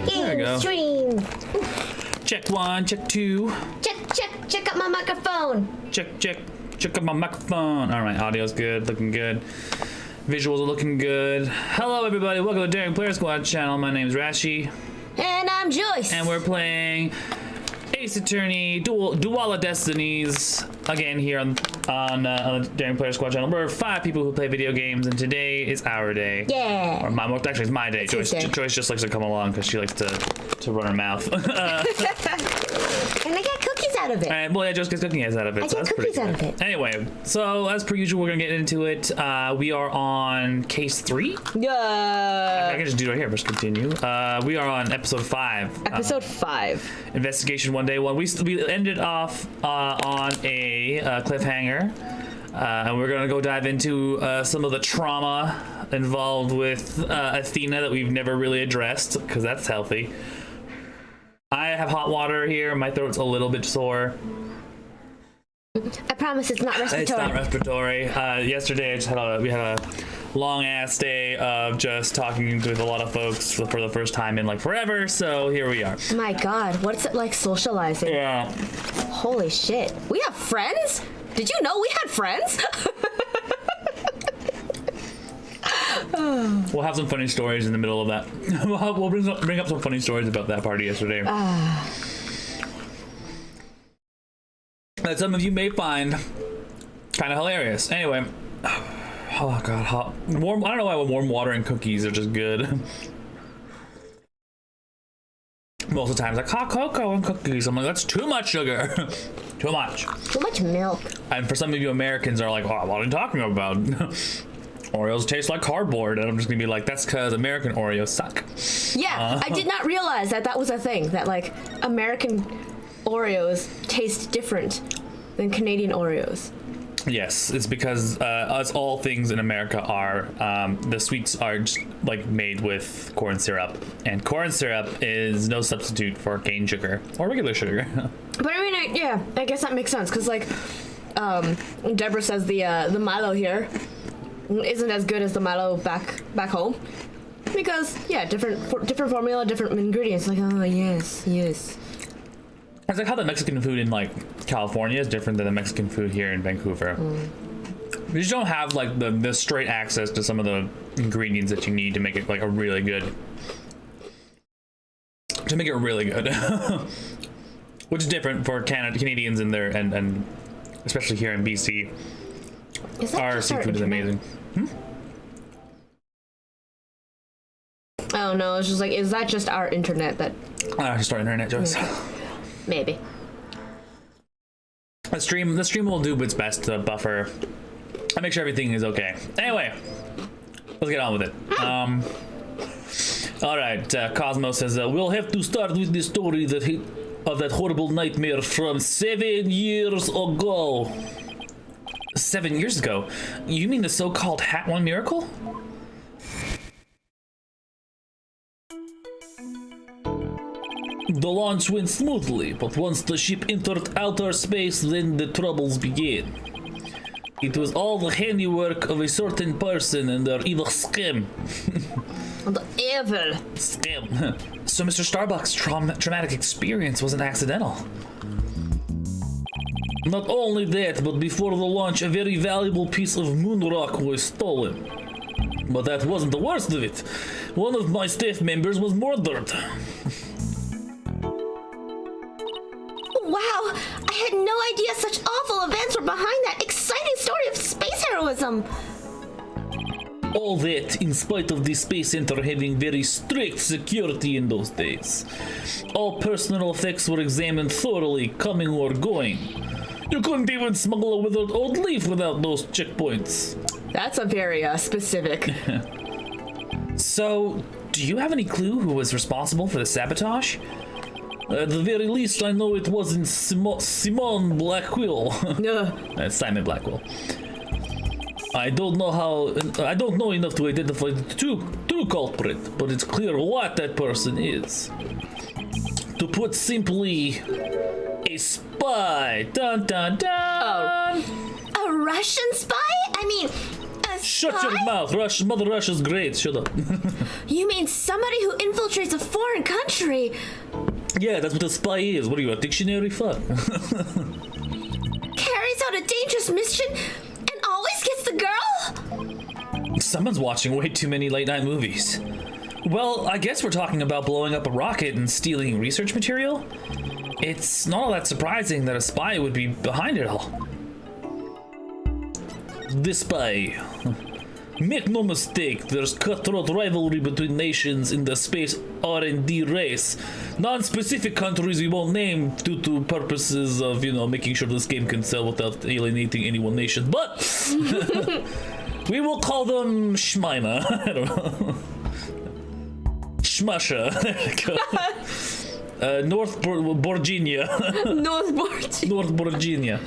Streaming. There we go. Stream. Check 1, check 2. Check out my microphone. Check out my microphone. All right, audio's good, looking good. Visuals are looking good. Hello, everybody. Welcome to the Daring Player Squad channel. My name's Rashi. And I'm Joyce. And we're playing Attorney Dual Destinies again here on the Daring Player Squad channel. We're 5 people who play video games, and today is our day. Yeah. Or actually, it's my day. Joyce just likes to come along because she likes to run her mouth. And I get cookies out of it. Well, yeah, Joyce gets cookies out of it. I get cookies out of it. Anyway, so as per usual, we're gonna get into it. We are on case 3. Yeah. I can just do it right here. Just continue. We are on episode 5. Episode 5. Investigation 1 Day 1. We ended off on a cliffhanger, and we're gonna go dive into some of the trauma involved with Athena that we've never really addressed, because that's healthy. I have hot water here. My throat's a little bit sore. I promise it's not respiratory. It's not respiratory. Yesterday, we had a long ass day of just talking with a lot of folks for the first time in like forever. So here we are. My God, what's it like socializing? Yeah. Holy shit. We have friends? Did you know we had friends? We'll have some funny stories in the middle of that. We'll bring up some funny stories about that party yesterday. That some of you may find kind of hilarious. Anyway, oh god, hot warm. I don't know why warm water and cookies are just good. Most of the times, like hot cocoa and cookies. I'm like, that's too much sugar. Too much. Too much milk. And for some of you Americans are like, oh, what are you talking about? Oreos taste like cardboard, and I'm just gonna be like, that's because American Oreos suck. Yeah, I did not realize that was a thing, that like American Oreos taste different than Canadian Oreos. Yes, it's because as all things in America are, the sweets are just, like made with corn syrup, and corn syrup is no substitute for cane sugar or regular sugar. But I mean, I guess that makes sense, because like Deborah says the Milo here isn't as good as the Milo back home, because different formula, different ingredients. Like, oh yes. It's like how the Mexican food in like California is different than the Mexican food here in Vancouver. You just don't have like the straight access to some of the ingredients that you need to make it like a really good. To make it really good, which is different for Canadians in there, and especially here in BC. Our seafood is amazing. Oh no, it's just like, is that just our internet that... Just our internet, Joyce. Maybe. The stream will do its best to buffer and make sure everything is okay. Anyway, let's get on with it. All right, Cosmo says, we'll have to start with the story of that horrible nightmare from 7 years ago. 7 years ago? You mean the so-called Hat One miracle? The launch went smoothly, but once the ship entered outer space, then the troubles began. It was all the handiwork of a certain person and their evil scheme. The evil scheme. So Mr. Starbuck's traumatic experience wasn't accidental. Not only that, but before the launch, a very valuable piece of moon rock was stolen. But that wasn't the worst of it. One of my staff members was murdered. Wow, I had no idea such awful events were behind that exciting story of space heroism. All that in spite of the Space Center having very strict security in those days. All personal effects were examined thoroughly, coming or going. You couldn't even smuggle a withered old leaf without those checkpoints. That's a very specific. So, do you have any clue who was responsible for the sabotage? At the very least, I know it wasn't Simon Blackwell. Simon Blackwell. I don't know enough to identify the true culprit, but it's clear what that person is. To put simply, a spy. Dun dun dun. A Russian spy? I mean, a Shut spy? your mouth, Mother Russia's great. Shut up. You mean somebody who infiltrates a foreign country? Yeah, that's what a spy is. What are you, a dictionary? Fuck. Carries out a dangerous mission and always gets the girl? Someone's watching way too many late-night movies. Well, I guess we're talking about blowing up a rocket and stealing research material. It's not all that surprising that a spy would be behind it all. The spy. Make no mistake, there's cutthroat rivalry between nations in the space R&D race. Non-specific countries we won't name due to purposes of, making sure this game can sell without alienating any one nation. But we will call them Shmima. I don't know. Shmasha. North Virginia. North Virginia.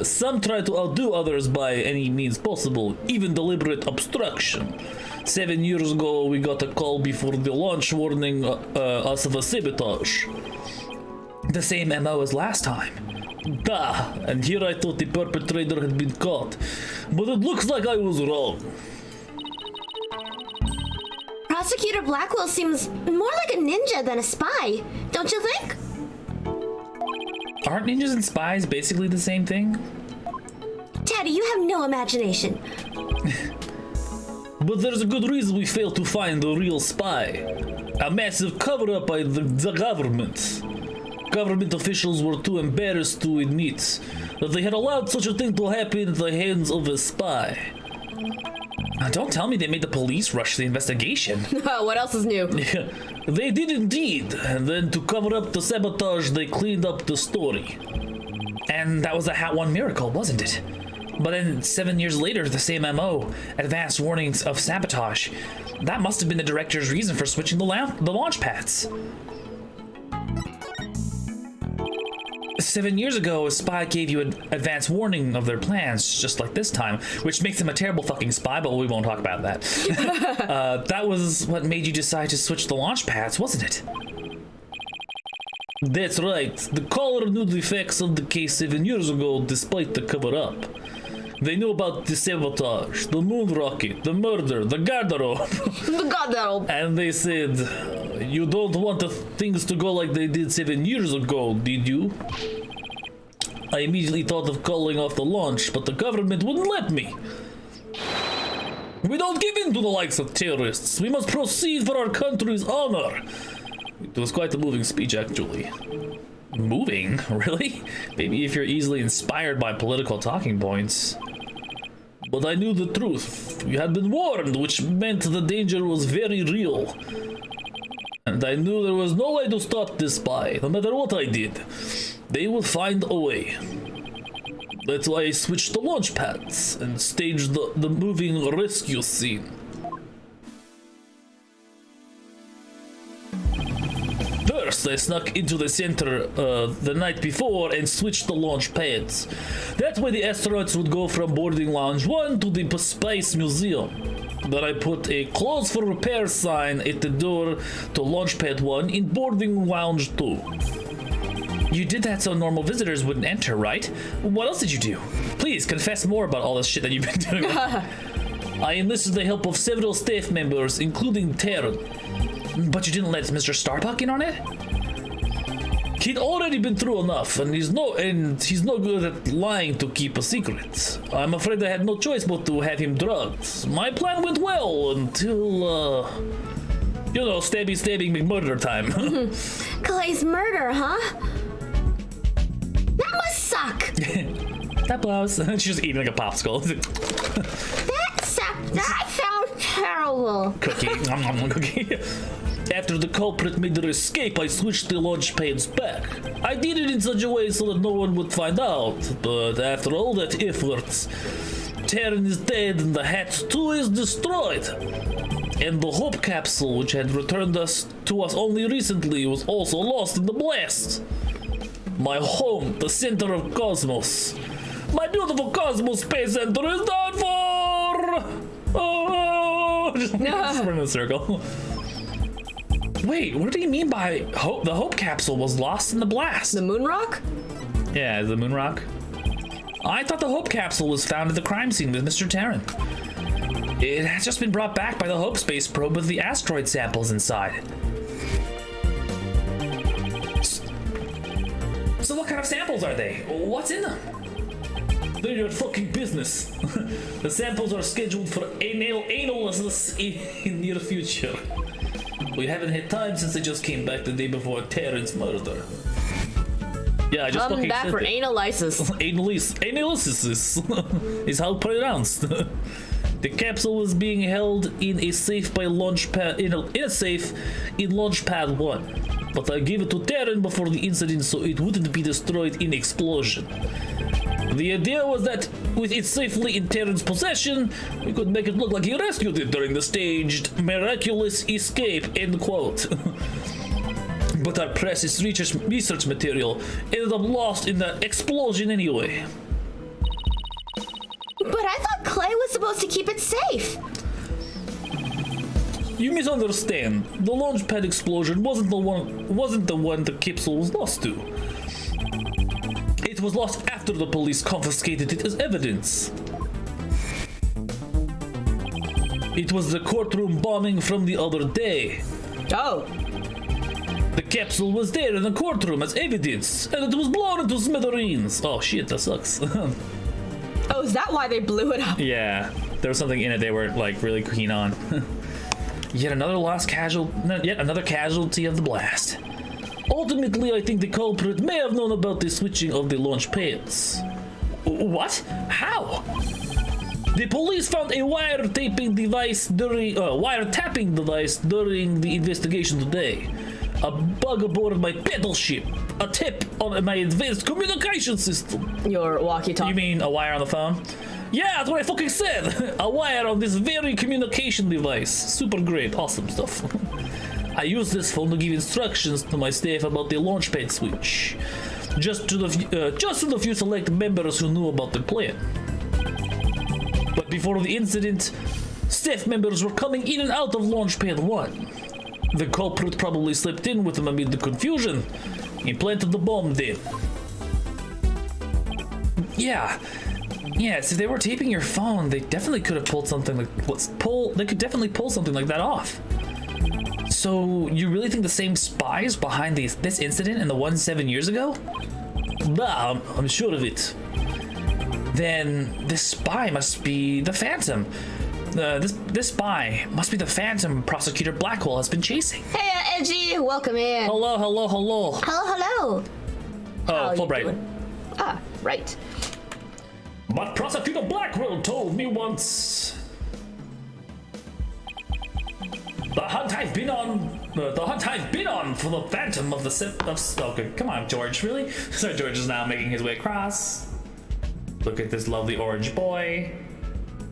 Some try to outdo others by any means possible, even deliberate obstruction. 7 years ago, we got a call before the launch warning us of a sabotage. The same MO as last time. Duh, and here I thought the perpetrator had been caught. But it looks like I was wrong. Prosecutor Blackwell seems more like a ninja than a spy, don't you think? Aren't ninjas and spies basically the same thing? Daddy, you have no imagination. But there's a good reason we failed to find the real spy. A massive cover-up by the government. Government officials were too embarrassed to admit that they had allowed such a thing to happen at the hands of a spy. Now, don't tell me they made the police rush the investigation. What else is new? They did indeed, and then to cover up the sabotage, they cleaned up the story. And that was a Hat 1 miracle, wasn't it? But then 7 years later, the same MO, advanced warnings of sabotage. That must have been the director's reason for switching the launch pads. 7 years ago, a spy gave you an advance warning of their plans, just like this time, which makes him a terrible fucking spy, but we won't talk about that. That was what made you decide to switch the launch pads, wasn't it? That's right. The caller knew the facts of the case 7 years ago, despite the cover-up. They knew about the sabotage, the moon rocket, the murder, the garderobe. The garderobe. And they said, you don't want things to go like they did 7 years ago, did you? I immediately thought of calling off the launch, but the government wouldn't let me. We don't give in to the likes of terrorists. We must proceed for our country's honor. It was quite a moving speech, actually. Moving? Really? Maybe if you're easily inspired by political talking points. But I knew the truth. You had been warned, which meant the danger was very real. And I knew there was no way to stop this spy, no matter what I did. They would find a way. That's why I switched the launch pads and staged the moving rescue scene. First, I snuck into the center the night before and switched the launch pads. That way the astronauts would go from boarding lounge 1 to the Space Museum. Then I put a close for repair sign at the door to launch pad 1 in boarding lounge 2. You did that so normal visitors wouldn't enter, right? What else did you do? Please confess more about all this shit that you've been doing. I enlisted the help of several staff members, including Terran. But you didn't let Mr. Starbuck in on it? He'd already been through enough, and he's no good at lying to keep a secret. I'm afraid I had no choice but to have him drugged. My plan went well until, stabbing McMurder time. Clay's murder, huh? That must suck. That blows. She's just eating like a popsicle. That sucked. That sounds terrible. Cookie. Cookie. After the culprit made their escape, I switched the launch pads back. I did it in such a way so that no one would find out, but after all that effort, Terran is dead and the Hat 2 is destroyed. And the Hope capsule, which had returned to us only recently, was also lost in the blast. My home, the center of Cosmos. My beautiful Cosmos Space Center is done for! Oh! Just run in a circle. Wait, what do you mean by the Hope capsule was lost in the blast? The moon rock? Yeah, the moon rock. I thought the Hope capsule was found at the crime scene with Mr. Terran. It has just been brought back by the Hope space probe with the asteroid samples inside. So what kind of samples are they? What's in them? They're your fucking business. The samples are scheduled for analysis in near future. We haven't had time since they just came back the day before Terran's murder. Yeah, I just fucking back for analysis. Analysis is how pronounced. The capsule was being held in a safe by Launchpad in a safe in Launchpad 1. But I gave it to Terran before the incident so it wouldn't be destroyed in explosion. The idea was that with it safely in Terran's possession, we could make it look like he rescued it during the staged miraculous escape, end quote. But our precious research material ended up lost in the explosion anyway. But I thought Clay was supposed to keep it safe. You misunderstand. The launchpad explosion wasn't the one the capsule was lost to. It was lost after the police confiscated it as evidence. It was the courtroom bombing from the other day. Oh. The capsule was there in the courtroom as evidence, and it was blown into smithereens. Oh shit, that sucks. Oh, is that why they blew it up? Yeah, there was something in it they were like really keen on. Yet another casualty of the blast. Ultimately, I think the culprit may have known about the switching of the launch pads. What? How? The police found a wiretapping device during the investigation today. A bug aboard my pedal ship. A tip on my advanced communication system. Your walkie-talkie. You mean a wire on the phone? Yeah, that's what I fucking said. A wire on this very communication device. Super great, awesome stuff. I use this phone to give instructions to my staff about the launchpad switch. Just to the few select members who knew about the plan. But before the incident, staff members were coming in and out of Launchpad 1. The culprit probably slipped in with them amid the confusion. He planted the bomb there. Yeah, so if they were taping your phone, they definitely could have pulled something like they could definitely pull something like that off. So you really think the same spies behind this incident and the one 7 years ago? Nah, I'm sure of it. Then this spy must be the Phantom. This spy must be the Phantom Prosecutor Blackwell has been chasing. Hey, Edgy, welcome in. Hello. Hello. Oh, Fulbright. Ah, right. But Prosecutor Blackwell told me once. The hunt I've been on for the Phantom of the okay, come on, George, really? So George is now making his way across. Look at this lovely orange boy.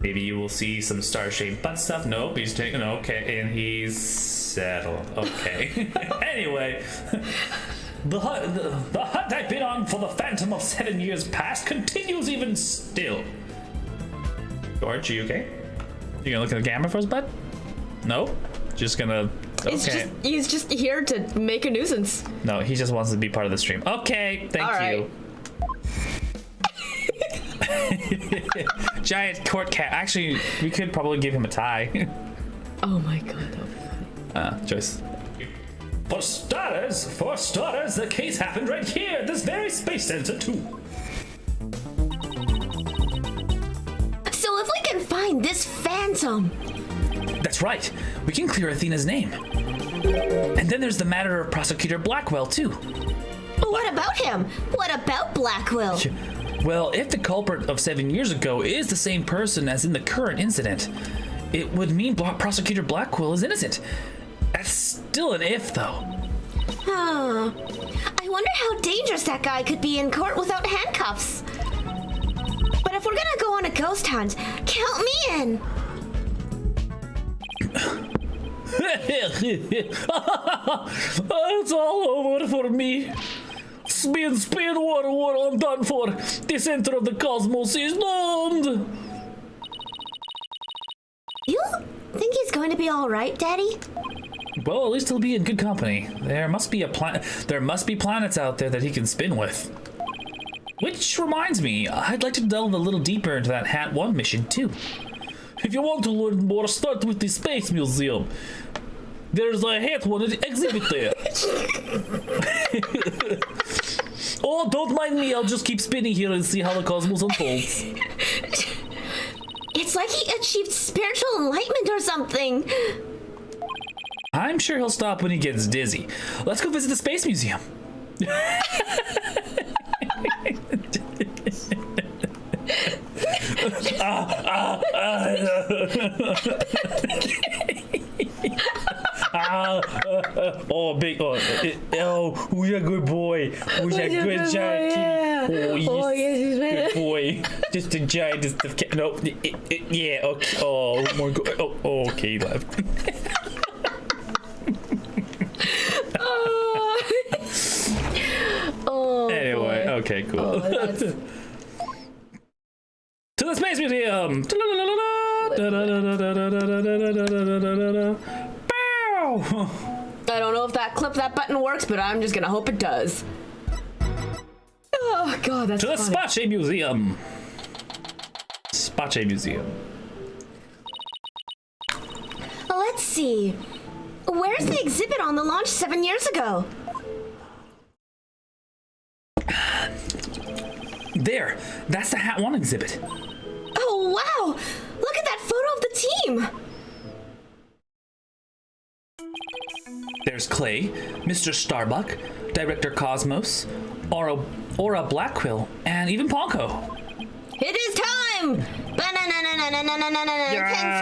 Maybe you will see some star-shaped butt stuff. Nope, he's taking okay, and he's settled. Okay. Anyway, the hunt I've been on for the Phantom of 7 years past continues even still. George, are you okay? You gonna look at the camera for us, bud? No? Just gonna. Okay. He's just here to make a nuisance. No, he just wants to be part of the stream. Okay, thank you. Giant court cat. Actually, we could probably give him a tie. Oh my god, that would be funny. Choice. For starters, the case happened right here at this very space center too. So if we can find this Phantom. That's right. We can clear Athena's name. And then there's the matter of Prosecutor Blackwell too. What about him? What about Blackwell? Well, if the culprit of 7 years ago is the same person as in the current incident, it would mean Prosecutor Blackwell is innocent. That's still an if, though. Huh. I wonder how dangerous that guy could be in court without handcuffs. But if we're gonna go on a ghost hunt, count me in. It's all over for me. Spin, war, I'm done for. The center of the cosmos is doomed. You think he's going to be all right, Daddy? Well, at least he'll be in good company. There must be planets out there that he can spin with. Which reminds me, I'd like to delve a little deeper into that Hat 1 mission too. If you want to learn more, start with the Space Museum. There's a hat one exhibit there. Oh, don't mind me. I'll just keep spinning here and see how the cosmos unfolds. It's like he achieved spiritual enlightenment or something. I'm sure he'll stop when he gets dizzy. Let's go visit the Space Museum. Who's a good boy? Who's a good giant kitty? Oh, yes, good boy. Just a giant, no, yeah, okay. Oh my god. Oh, okay, left. Anyway, boy. Okay, cool. Oh, to the Space Museum! I don't know if that button works, but I'm just gonna hope it does. Oh god, that's to the funny. Space Museum! Space Museum. Let's see. Where's the exhibit on the launch 7 years ago? There, that's the Hat 1 exhibit. Oh wow! Look at that photo of the team! There's Clay, Mr. Starbuck, Director Cosmos, Aura Blackquill, and even Ponko. It is time! 10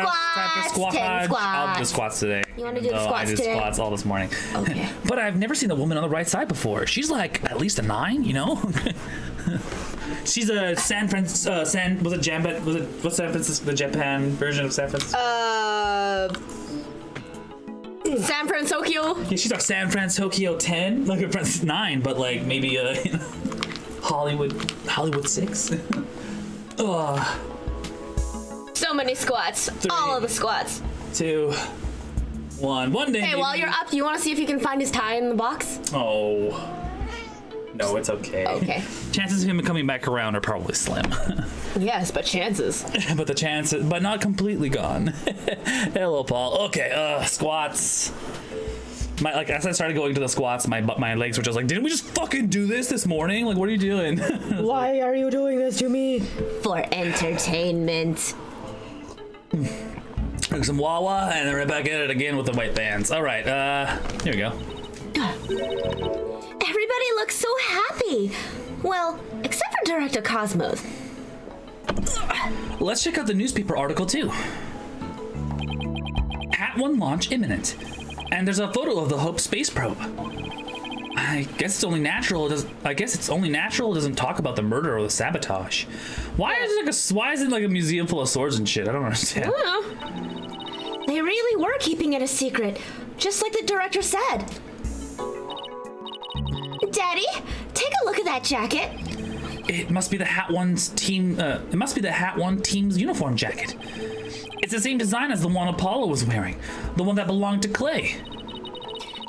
squats! Time for 10 squats! I'll do the squats today. You want to do the squats I did today? squats all this morning. Okay. But I've never seen a woman on the right side before. She's like at least a 9, you know? She's a what's San Francisco, the Japan version of San Francisco? San Francisco? Yeah, she's our San Francisco 10, like a 9, but like maybe Hollywood 6. So many squats. 3, all of the squats. 2, 1. One day. Hey, maybe. while you're up, do you want to see if you can find his tie in the box? Oh. No, it's okay. Okay. Chances of him coming back around are probably slim. Yes, but chances. but not completely gone. Hello, Paul. Okay, squats. As I started going to the squats, my legs were just like, didn't we just fucking do this morning? Like, what are you doing? Why are you doing this to me? For entertainment. Took some Wawa, and then right back at it again with the white bands. All right, here we go. Everybody looks so happy. Well, except for Director Cosmos. Let's check out the newspaper article too. Hat 1 launch imminent. And there's a photo of the Hope space probe. I guess it's only natural it doesn't talk about the murder or the sabotage. Why is it like a museum full of swords and shit? I don't understand. I don't know. They really were keeping it a secret, just like the director said. Daddy, take a look at that jacket. It must be the Hat 1's team. It must be the Hat 1 team's uniform jacket. It's the same design as the one Apollo was wearing, the one that belonged to Clay.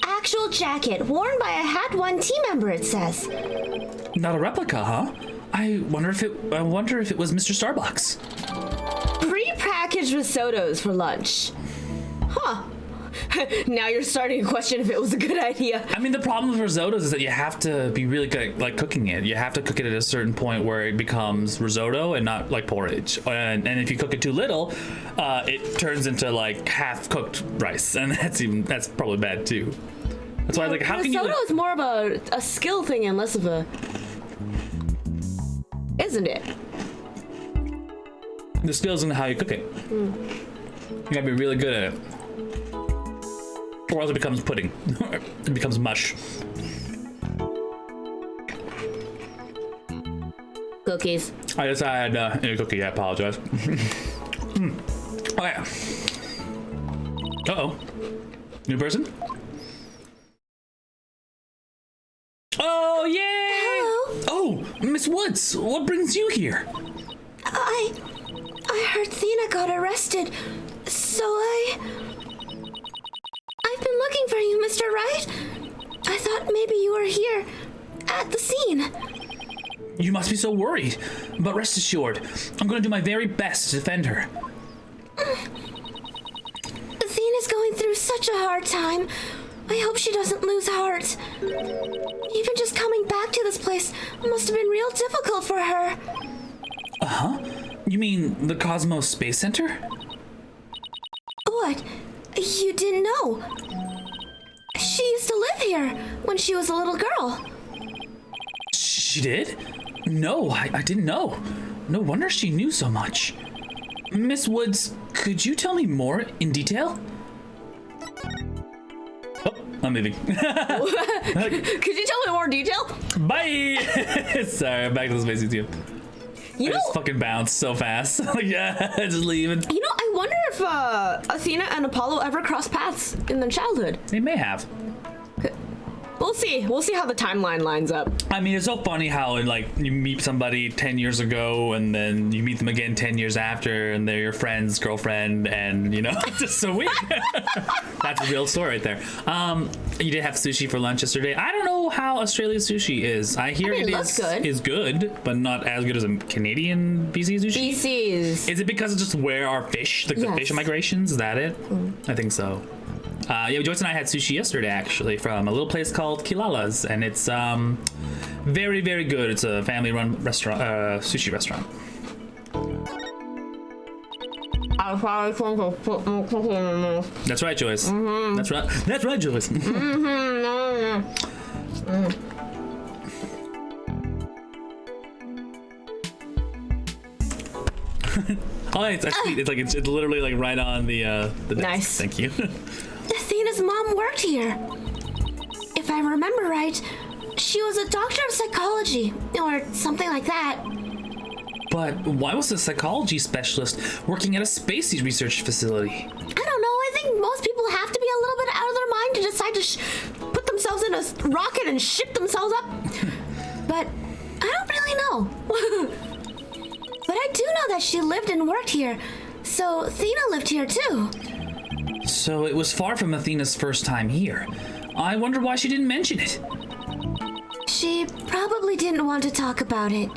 Actual jacket worn by a Hat 1 team member. It says. Not a replica, huh? I wonder if it was Mr. Starbucks. Pre-packaged risottos for lunch. Huh. Now you're starting to question if it was a good idea. I mean, the problem with risottos is that you have to be really good at, like, cooking it. You have to cook it at a certain point where it becomes risotto and not like porridge. And if you cook it too little, it turns into like half-cooked rice, and that's probably bad too. That's why, like, how can you? Risotto is more of a skill thing and less of a, isn't it? The skills in how you cook it. You gotta be really good at it. Or else it becomes pudding. It becomes mush. Cookies. I just had a cookie. I apologize. Okay. Uh-oh. New person? Oh, yay! Hello. Oh, Miss Woods, what brings you here? I heard Thena got arrested, so I've been looking for you, Mr. Wright. I thought maybe you were here at the scene. You must be so worried, but rest assured, I'm going to do my very best to defend her. such a hard time. I hope she doesn't lose heart. Even just coming back to this place must have been real difficult for her. Uh-huh. You mean the Cosmos Space Center? What? You didn't know? She used to live here when she was a little girl. She did? No, I didn't know. No wonder she knew so much. Miss Woods, could you tell me more in detail? Oh, I'm leaving. Could you tell me more detail? Bye! Sorry, I'm back to the Space Museum. I just fucking bounced so fast. Yeah, just leaving. You know, I wonder if Athena and Apollo ever crossed paths in their childhood. They may have. We'll see. We'll see how the timeline lines up. I mean, it's so funny how you meet somebody 10 years ago and then you meet them again 10 years after and they're your friend's girlfriend and, it's just so weird. That's a real story right there. You did have sushi for lunch yesterday. I don't know how Australia's sushi is. I hear it is good, but not as good as a Canadian BC sushi. BC's. Is it because it's just where our fish, the fish migrations, is that it? I think so. Yeah, Joyce and I had sushi yesterday, actually, from a little place called Kilala's, and it's very, very good. It's a family-run restaurant, sushi restaurant. That's right, Joyce. Mm-hmm. That's right. That's right, Joyce. Oh, it's sweet. It's literally right on the desk. Nice. Thank you. Athena's mom worked here. If I remember right, she was a doctor of psychology, or something like that. But why was a psychology specialist working at a space research facility? I don't know. I think most people have to be a little bit out of their mind to decide to put themselves in a rocket and ship themselves up. But I don't really know. But I do know that she lived and worked here, so Athena lived here too. So it was far from Athena's first time here. I wonder why she didn't mention it. She probably didn't want to talk about it.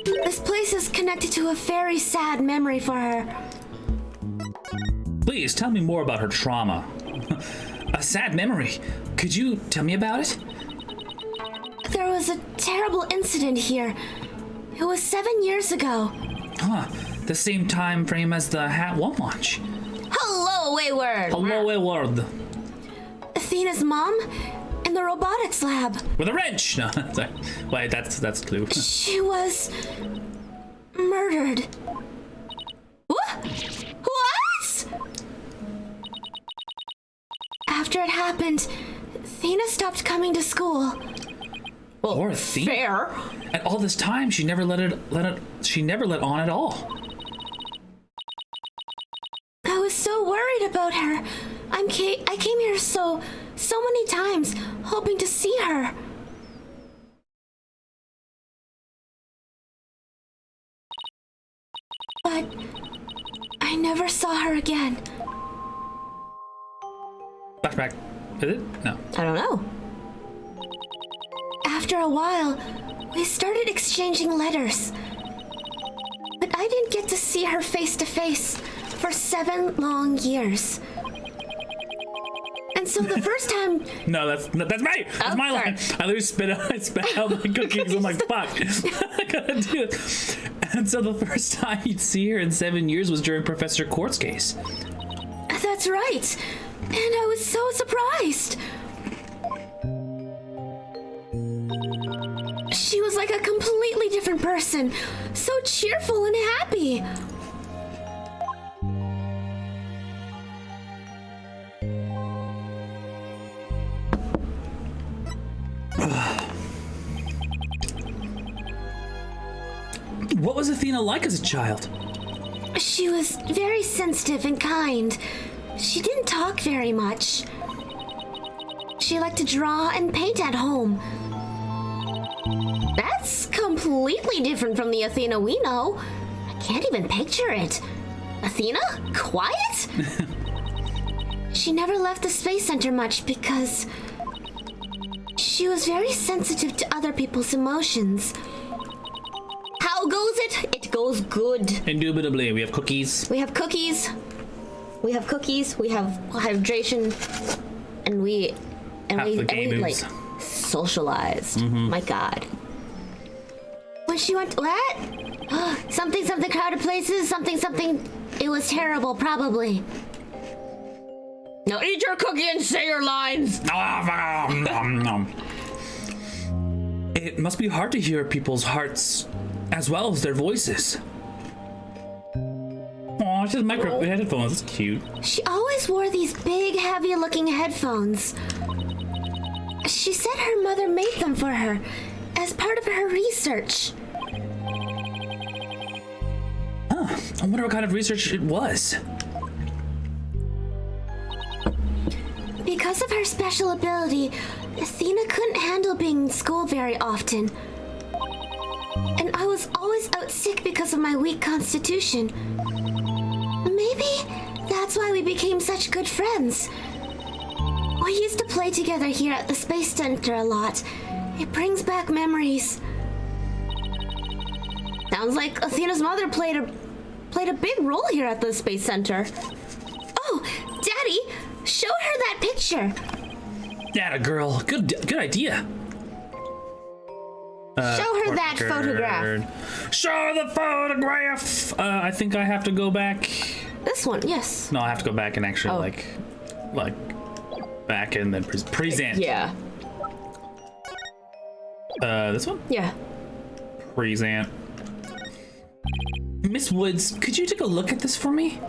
This place is connected to a very sad memory for her. Please tell me more about her trauma. A sad memory. Could you tell me about it? There was a terrible incident here. It was 7 years ago. Huh. The same time frame as the Hat 1 launch. Hello, Wayward. Hello, Wayward. Athena's mom in the robotics lab. With a wrench. No, sorry. Wait, that's clue. She was murdered. What? After it happened, Athena stopped coming to school. Well, Poor Athena. fair. And all this time, she never she never let on at all. I was so worried about her. I came here so many times, hoping to see her. But I never saw her again. Flashback. Is it? No. I don't know. After a while, we started exchanging letters. But I didn't get to see her face to face for 7 long years. And so the first time... No, that's me! That's my line! I literally spit out my cookies. I'm like, fuck. I gotta do it. And so the first time you'd see her in 7 years was during Professor Quart's case. That's right. And I was so surprised. She was like a completely different person. So cheerful and happy. What was Athena like as a child? She was very sensitive and kind. She didn't talk very much. She liked to draw and paint at home. That's completely different from the Athena we know. I can't even picture it. Athena? Quiet? She never left the Space Center much because she was very sensitive to other people's emotions. How goes it? It goes good. Indubitably, we have cookies. We have cookies. We have cookies. We have hydration, and we like socialized. My God. When she went what? something crowded places. Something. It was terrible, probably. Now eat your cookie and say your lines. It must be hard to hear people's hearts as well as their voices. Aw, it's just micro headphones. It's cute. She always wore these big, heavy-looking headphones. She said her mother made them for her as part of her research. Huh. I wonder what kind of research it was. Because of her special ability, Athena couldn't handle being in school very often. And I was always out sick because of my weak constitution. Maybe that's why we became such good friends. We used to play together here at the Space Center a lot. It brings back memories. Sounds like Athena's mother played a big role here at the Space Center. Oh, Daddy, show her that picture. Atta girl, good idea. Show her that photograph. Show the photograph. I think I have to go back. This one, yes. No, I have to go back and actually like back and then present. Yeah. This one? Yeah. Present. Miss Woods, could you take a look at this for me?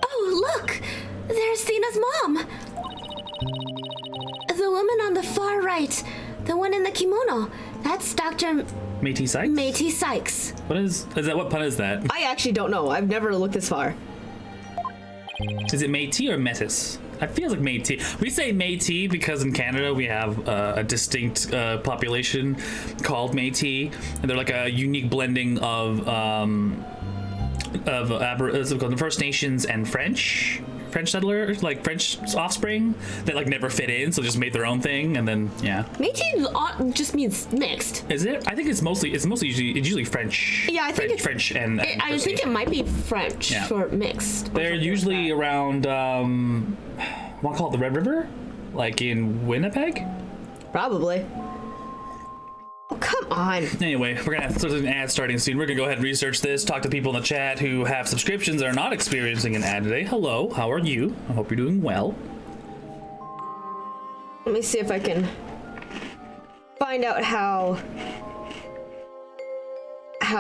Oh, look! There's Thena's mom! The woman on the far right, the one in the kimono. That's Dr. Métis Sykes? Métis Sykes. What pun is that? I actually don't know. I've never looked this far. Is it Métis or Métis? I feel like Métis. We say Métis because in Canada we have a distinct population called Métis, and they're like a unique blending of the First Nations and French settlers, like French offspring that like never fit in, so just made their own thing, and then yeah. Métis just means mixed. Is it? I think it's usually French. Yeah, I think it's French and I think it might be French for mixed. They're usually around want to call it the Red River, like in Winnipeg. Probably. Oh, come on. Anyway, we're gonna have an ad starting soon. We're gonna go ahead and research this, talk to people in the chat who have subscriptions and are not experiencing an ad today. Hello, how are you? I hope you're doing well. Let me see if I can find out how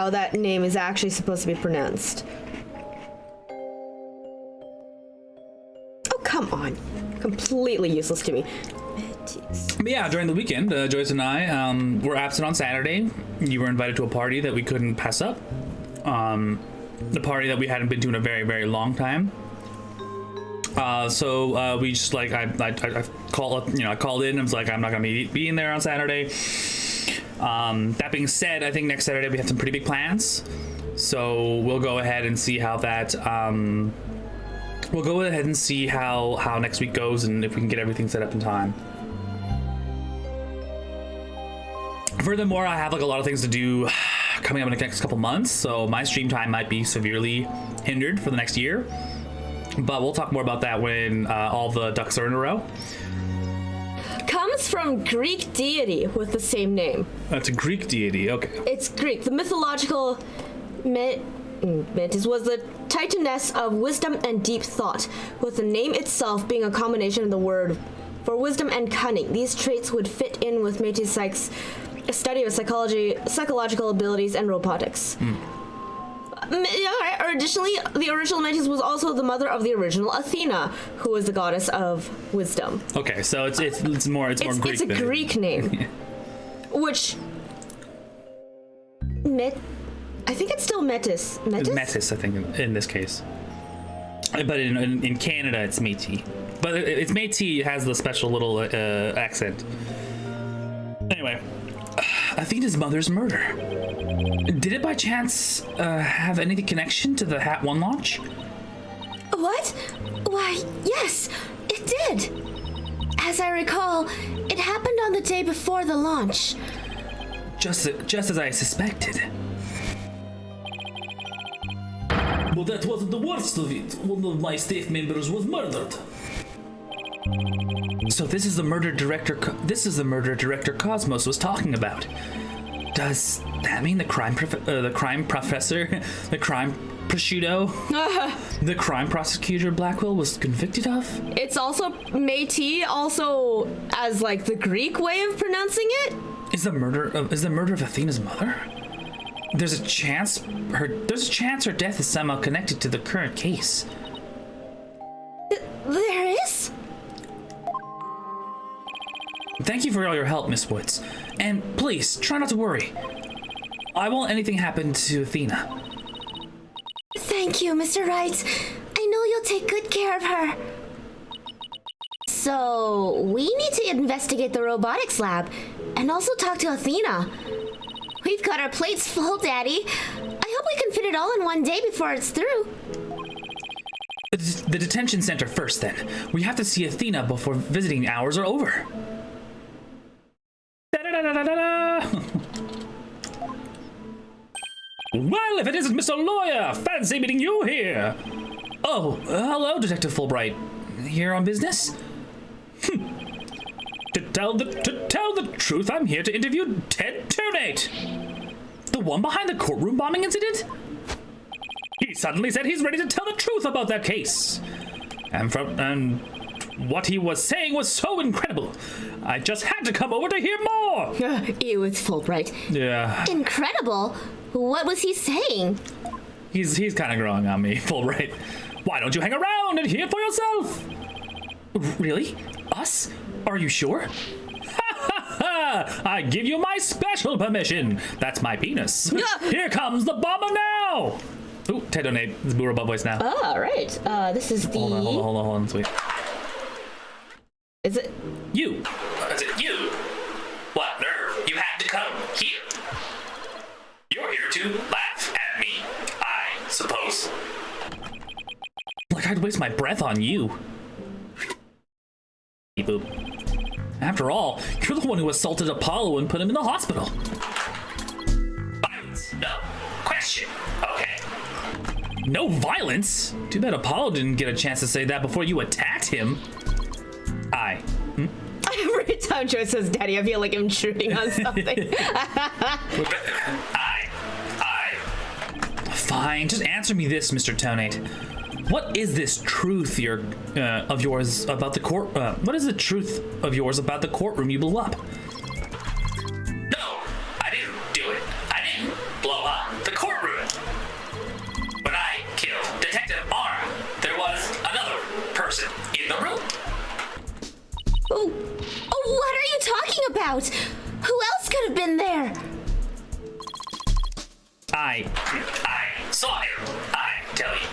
that name is actually supposed to be pronounced. Oh, come on. Completely useless to me. But yeah, during the weekend, Joyce and I were absent on Saturday. You were invited to a party that we couldn't pass up. The party that we hadn't been to in a very, very long time. So we just like I called in and was like, I'm not gonna be being there on Saturday. That being said, I think next Saturday we have some pretty big plans. So we'll go ahead and see how that we'll go ahead and see how next week goes and if we can get everything set up in time. Furthermore, I have like a lot of things to do coming up in the next couple months, so my stream time might be severely hindered for the next year. But we'll talk more about that when all the ducks are in a row. Comes from Greek deity with the same name. That's a Greek deity, okay. It's Greek. The mythological Metis was the titaness of wisdom and deep thought, with the name itself being a combination of the word for wisdom and cunning. These traits would fit in with Métis Sykes' study of psychological abilities and robotics. Additionally, the original Metis was also the mother of the original Athena, who was the goddess of wisdom. Okay, so it's more Greek. It's a Greek name, which I think it's still Metis. Metis, I think, in this case. But in Canada, it's Métis. But it's Métis. It has the special little accent. Anyway, Athena's mother's murder. Did it by chance have any connection to the Hat 1 launch? What? Why, yes, it did. As I recall, it happened on the day before the launch. Just as I suspected. But that wasn't the worst of it. One of my staff members was murdered. So this is the murder director. This is the murder director Cosmos was talking about. Does that mean the crime professor, the crime prosciutto, the crime prosecutor Blackwell was convicted of? It's also Métis, also as like the Greek way of pronouncing it. Is the murder of Athena's mother? There's a chance her death is somehow connected to the current case. There is? Thank you for all your help, Miss Woods. And please, try not to worry. I won't let anything happen to Athena. Thank you, Mr. Wright. I know you'll take good care of her. So, we need to investigate the robotics lab and also talk to Athena. We've got our plates full, Daddy. I hope we can fit it all in one day before it's through. The detention center first, then. We have to see Athena before visiting hours are over. Well, if it isn't Mr. Lawyer, fancy meeting you here. Oh, hello, Detective Fulbright. Here on business? To tell the truth, I'm here to interview Ted Turnate. The one behind the courtroom bombing incident? He suddenly said he's ready to tell the truth about that case. And what he was saying was so incredible. I just had to come over to hear more. Ew, it's Fulbright. Yeah. Incredible? What was he saying? He's kind of growing on me, Fulbright. Why don't you hang around and hear for yourself? Really? Us? Are you sure? I give you my special permission. That's my penis. Here comes the bomber now. Ooh, Ted Donate. This is Boo Robot voice now. Oh, right. This is the... Hold on, sweet. Is it... You. Is it you? What nerve? You had to come here. You're here to laugh at me, I suppose. Like I'd waste my breath on you. Boop. After all, you're the one who assaulted Apollo and put him in the hospital. Violence? No. Question. Okay. No violence? Too bad Apollo didn't get a chance to say that before you attacked him. Every time Joe says daddy, I feel like I'm intruding on something. Fine, just answer me this, Mr. Tonate. What is this truth of yours about the court? What is the truth of yours about the courtroom you blew up? No, I didn't do it. I didn't blow up the courtroom. When I killed Detective Mara, there was another person in the room. Oh, what are you talking about? Who else could have been there? I saw him. I tell you.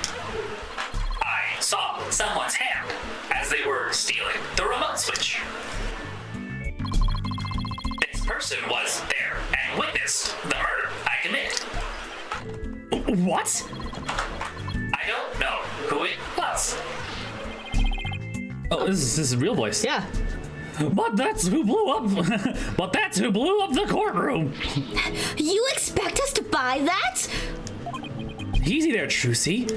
I saw someone's hand as they were stealing the remote switch. This person was there and witnessed the murder I committed. What? I don't know who it was. Oh, this is real voice. Yeah. But that's who blew up. But that's who blew up the courtroom. You expect us to buy that? Easy there, Trucy.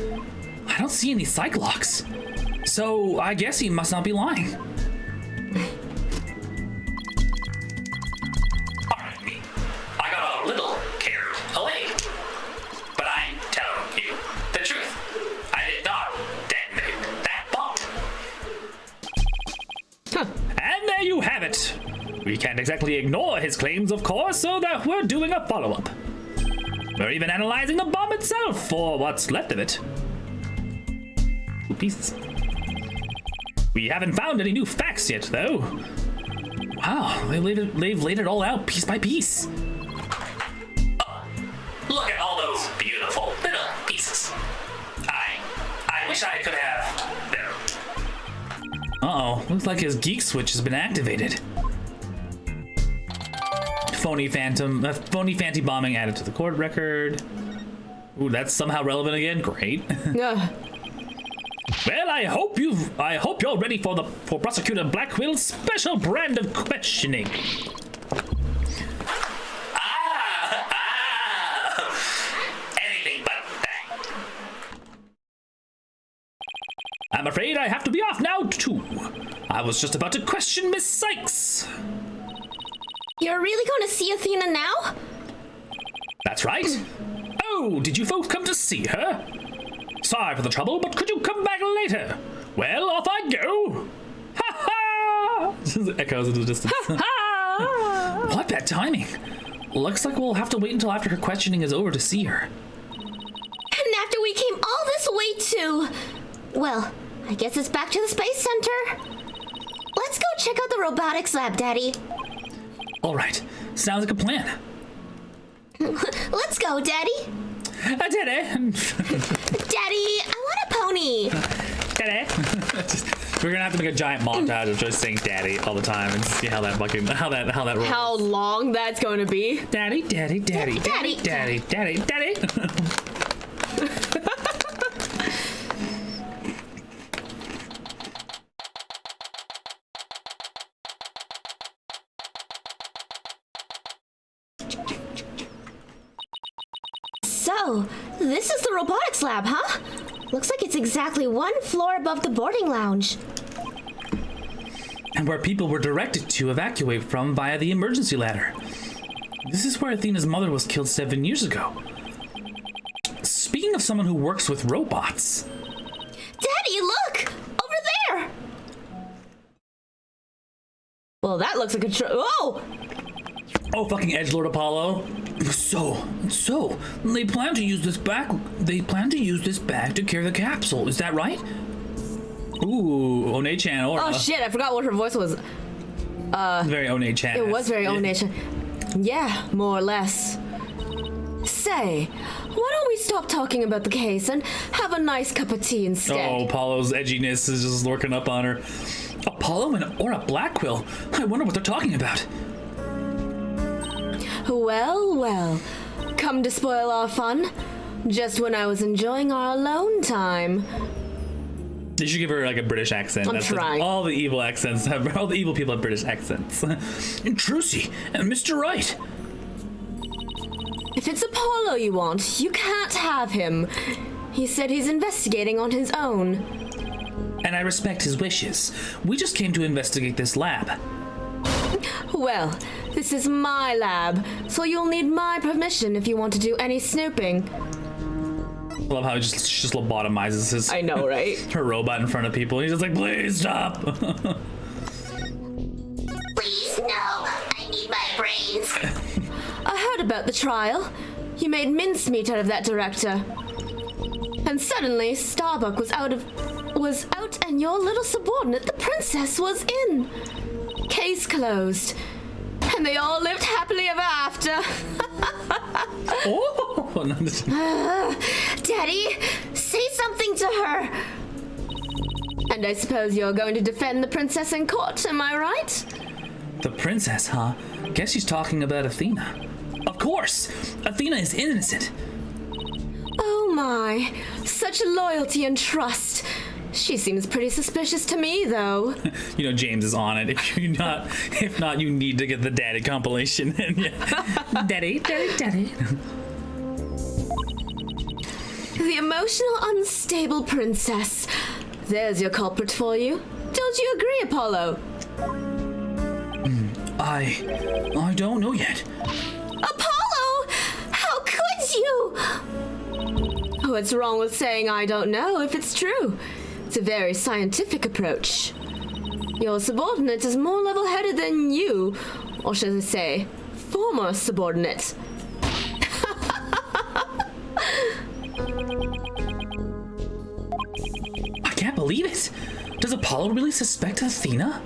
I don't see any Cyclops. So I guess he must not be lying. Pardon me. I got a little carried away. But I'm telling you the truth. I did not detonate that bomb. Huh. And there you have it. We can't exactly ignore his claims, of course, so that we're doing a follow-up. We're even analyzing the bomb itself for what's left of it. Ooh, pieces. We haven't found any new facts yet, though. Wow, they've laid it all out piece by piece. Look at all those beautiful little pieces. I wish I could have them. Uh-oh, looks like his geek switch has been activated. Phony Fanty bombing added to the court record. Ooh, that's somehow relevant again. Great. Yeah. Well, I hope you're ready for Prosecutor Blackwell's special brand of questioning. Anything but that. I'm afraid I have to be off now, too. I was just about to question Miss Sykes. You're really going to see Athena now? That's right. Oh, did you folks come to see her? Sorry for the trouble, but could you come back later? Well, off I go. Ha ha! Just echoes into the distance. What bad timing. Looks like we'll have to wait until after her questioning is over to see her. And after we came all this way to... Well, I guess it's back to the Space Center. Let's go check out the robotics lab, Daddy. All right, sounds like a plan. Let's go, Daddy. Daddy. Daddy, I want a pony. Daddy. We're gonna have to make a giant montage of just saying "daddy" all the time and see how that rolls. How long that's going to be? Daddy, daddy, daddy, daddy, daddy, daddy, daddy. So, this is the robotics lab, huh? Looks like it's exactly 1 floor above the boarding lounge. And where people were directed to evacuate from via the emergency ladder. This is where Athena's mother was killed 7 years ago. Speaking of someone who works with robots. Daddy, look! Over there! Well, that looks like a oh! Oh, fucking edgelord Apollo. So, they plan to use this bag. They plan to use this bag to carry the capsule. Is that right? Ooh, One-chan. Oh shit! I forgot what her voice was. Very One-chan. It was very One-chan. Yeah, more or less. Say, why don't we stop talking about the case and have a nice cup of tea instead? Oh, Apollo's edginess is just lurking up on her. Apollo and Aura Blackquill. I wonder what they're talking about. Well, well. Come to spoil our fun. Just when I was enjoying our alone time. They should give her like a British accent. I'm trying. All the evil accents have, all the evil people have British accents. Trucy and Mr. Right. If it's Apollo you want, you can't have him. He said he's investigating on his own. And I respect his wishes. We just came to investigate this lab. Well, this is my lab, so you'll need my permission if you want to do any snooping. I love how he just lobotomizes his. I know, right? Her robot in front of people. He's just like, please stop. Please, no. I need my brains. I heard about the trial. You made mincemeat out of that director. And suddenly, Starbuck was out and your little subordinate, the princess, was in. Case closed. And they all lived happily ever after. Oh! Daddy, say something to her. And I suppose you're going to defend the princess in court, am I right? The princess, huh? Guess she's talking about Athena. Of course! Athena is innocent. Oh my, such loyalty and trust. She seems pretty suspicious to me, though. You know, James is on it. If not, you need to get the daddy compilation. Daddy, daddy, daddy. The emotional, unstable princess. There's your culprit for you. Don't you agree, Apollo? I don't know yet. Apollo! How could you? What's wrong with saying I don't know if it's true? It's a very scientific approach. Your subordinate is more level-headed than you, or should I say, former subordinate. I can't believe it. Does Apollo really suspect Athena?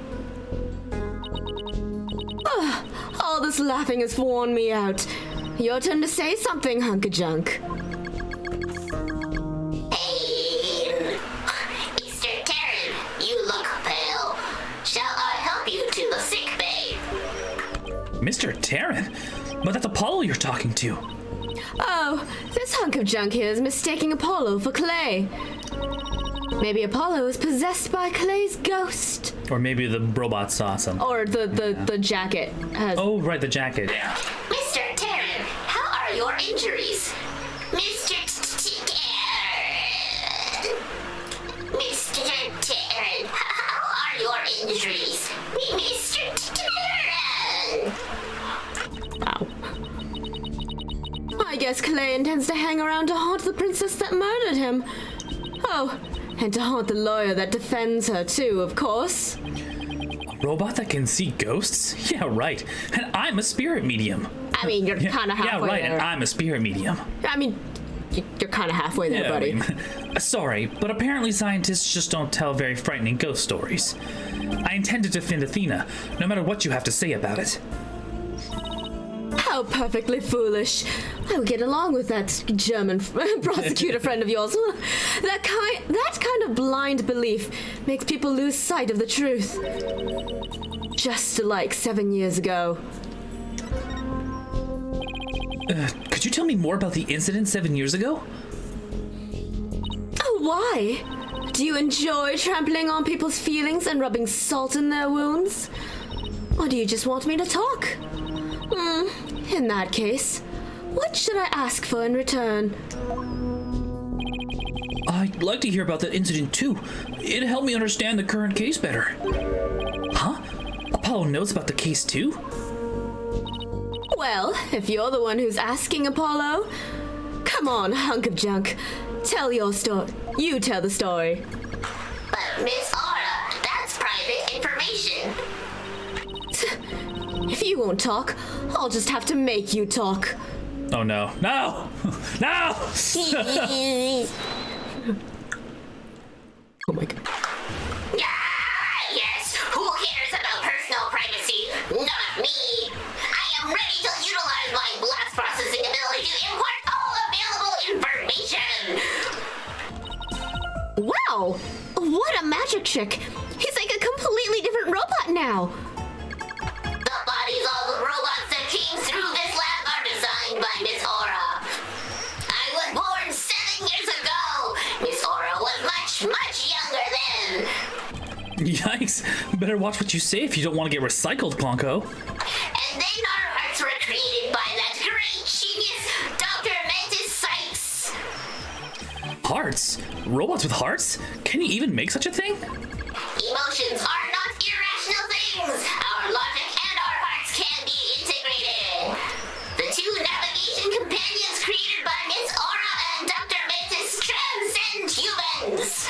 All this laughing has worn me out. Your turn to say something, hunk of junk. Hey, Mr. Terry, you look pale. Shall I help you to the sick bay? Mr. Terran? But that's Apollo you're talking to. Oh, this hunk of junk here is mistaking Apollo for Clay. Maybe Apollo is possessed by Clay's ghost. Or maybe the robot saw something. Or the jacket has... Oh, right, the jacket. Mr. Terran, how are your injuries? Mr. Clay intends to hang around to haunt the princess that murdered him. Oh, and to haunt the lawyer that defends her too, of course. A robot that can see ghosts? Yeah, right. And I'm a spirit medium. I mean, you're kind of halfway Yeah, right, there. and I'm a spirit medium. I mean, you're kind of halfway there, buddy. Sorry, but apparently scientists just don't tell very frightening ghost stories. I intend to defend Athena, no matter what you have to say about it. How perfectly foolish. I would get along with that German prosecutor friend of yours. That kind of blind belief makes people lose sight of the truth. Just like 7 years ago. Could you tell me more about the incident 7 years ago? Oh, why? Do you enjoy trampling on people's feelings and rubbing salt in their wounds? Or do you just want me to talk? In that case, what should I ask for in return? I'd like to hear about that incident too. It'd help me understand the current case better. Huh? Apollo knows about the case too? Well, if you're the one who's asking, Apollo, come on, hunk of junk. Tell your story. You tell the story. But Miss Aura, that's private information. If you won't talk, I'll just have to make you talk. Oh no. No! No! Oh my god. Yes, who cares about personal privacy? Not me. I am ready to utilize my blast processing ability to import all available information. Wow! What a magic trick! He's like a completely different robot now. The bodies of the robots that came through this lab are designed by Miss Aura. I was born 7 years ago. Miss Aura was much younger then. Yikes. Better watch what you say if you don't want to get recycled, Clonko. And then our hearts were created by that great genius, Dr. Mantis Sykes. Hearts? Robots with hearts? Can you even make such a thing? Emotions are not irrational things. Our logic and our hearts can be integrated. The two navigation companions created by Miss Aura and Dr. Mantis transcend humans.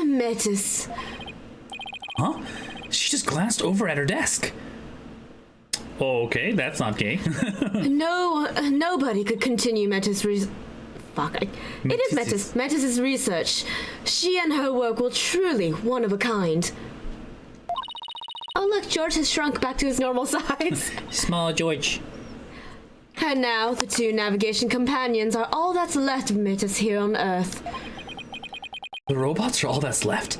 Metis. Huh? She just glanced over at her desk. Okay, that's not gay. Nobody could continue Metis' Fuck. It is Metis. Metis' research. She and her work were truly one of a kind. Oh look, George has shrunk back to his normal size. Small George. And now, the two navigation companions are all that's left of Metis here on Earth. The robots are all that's left?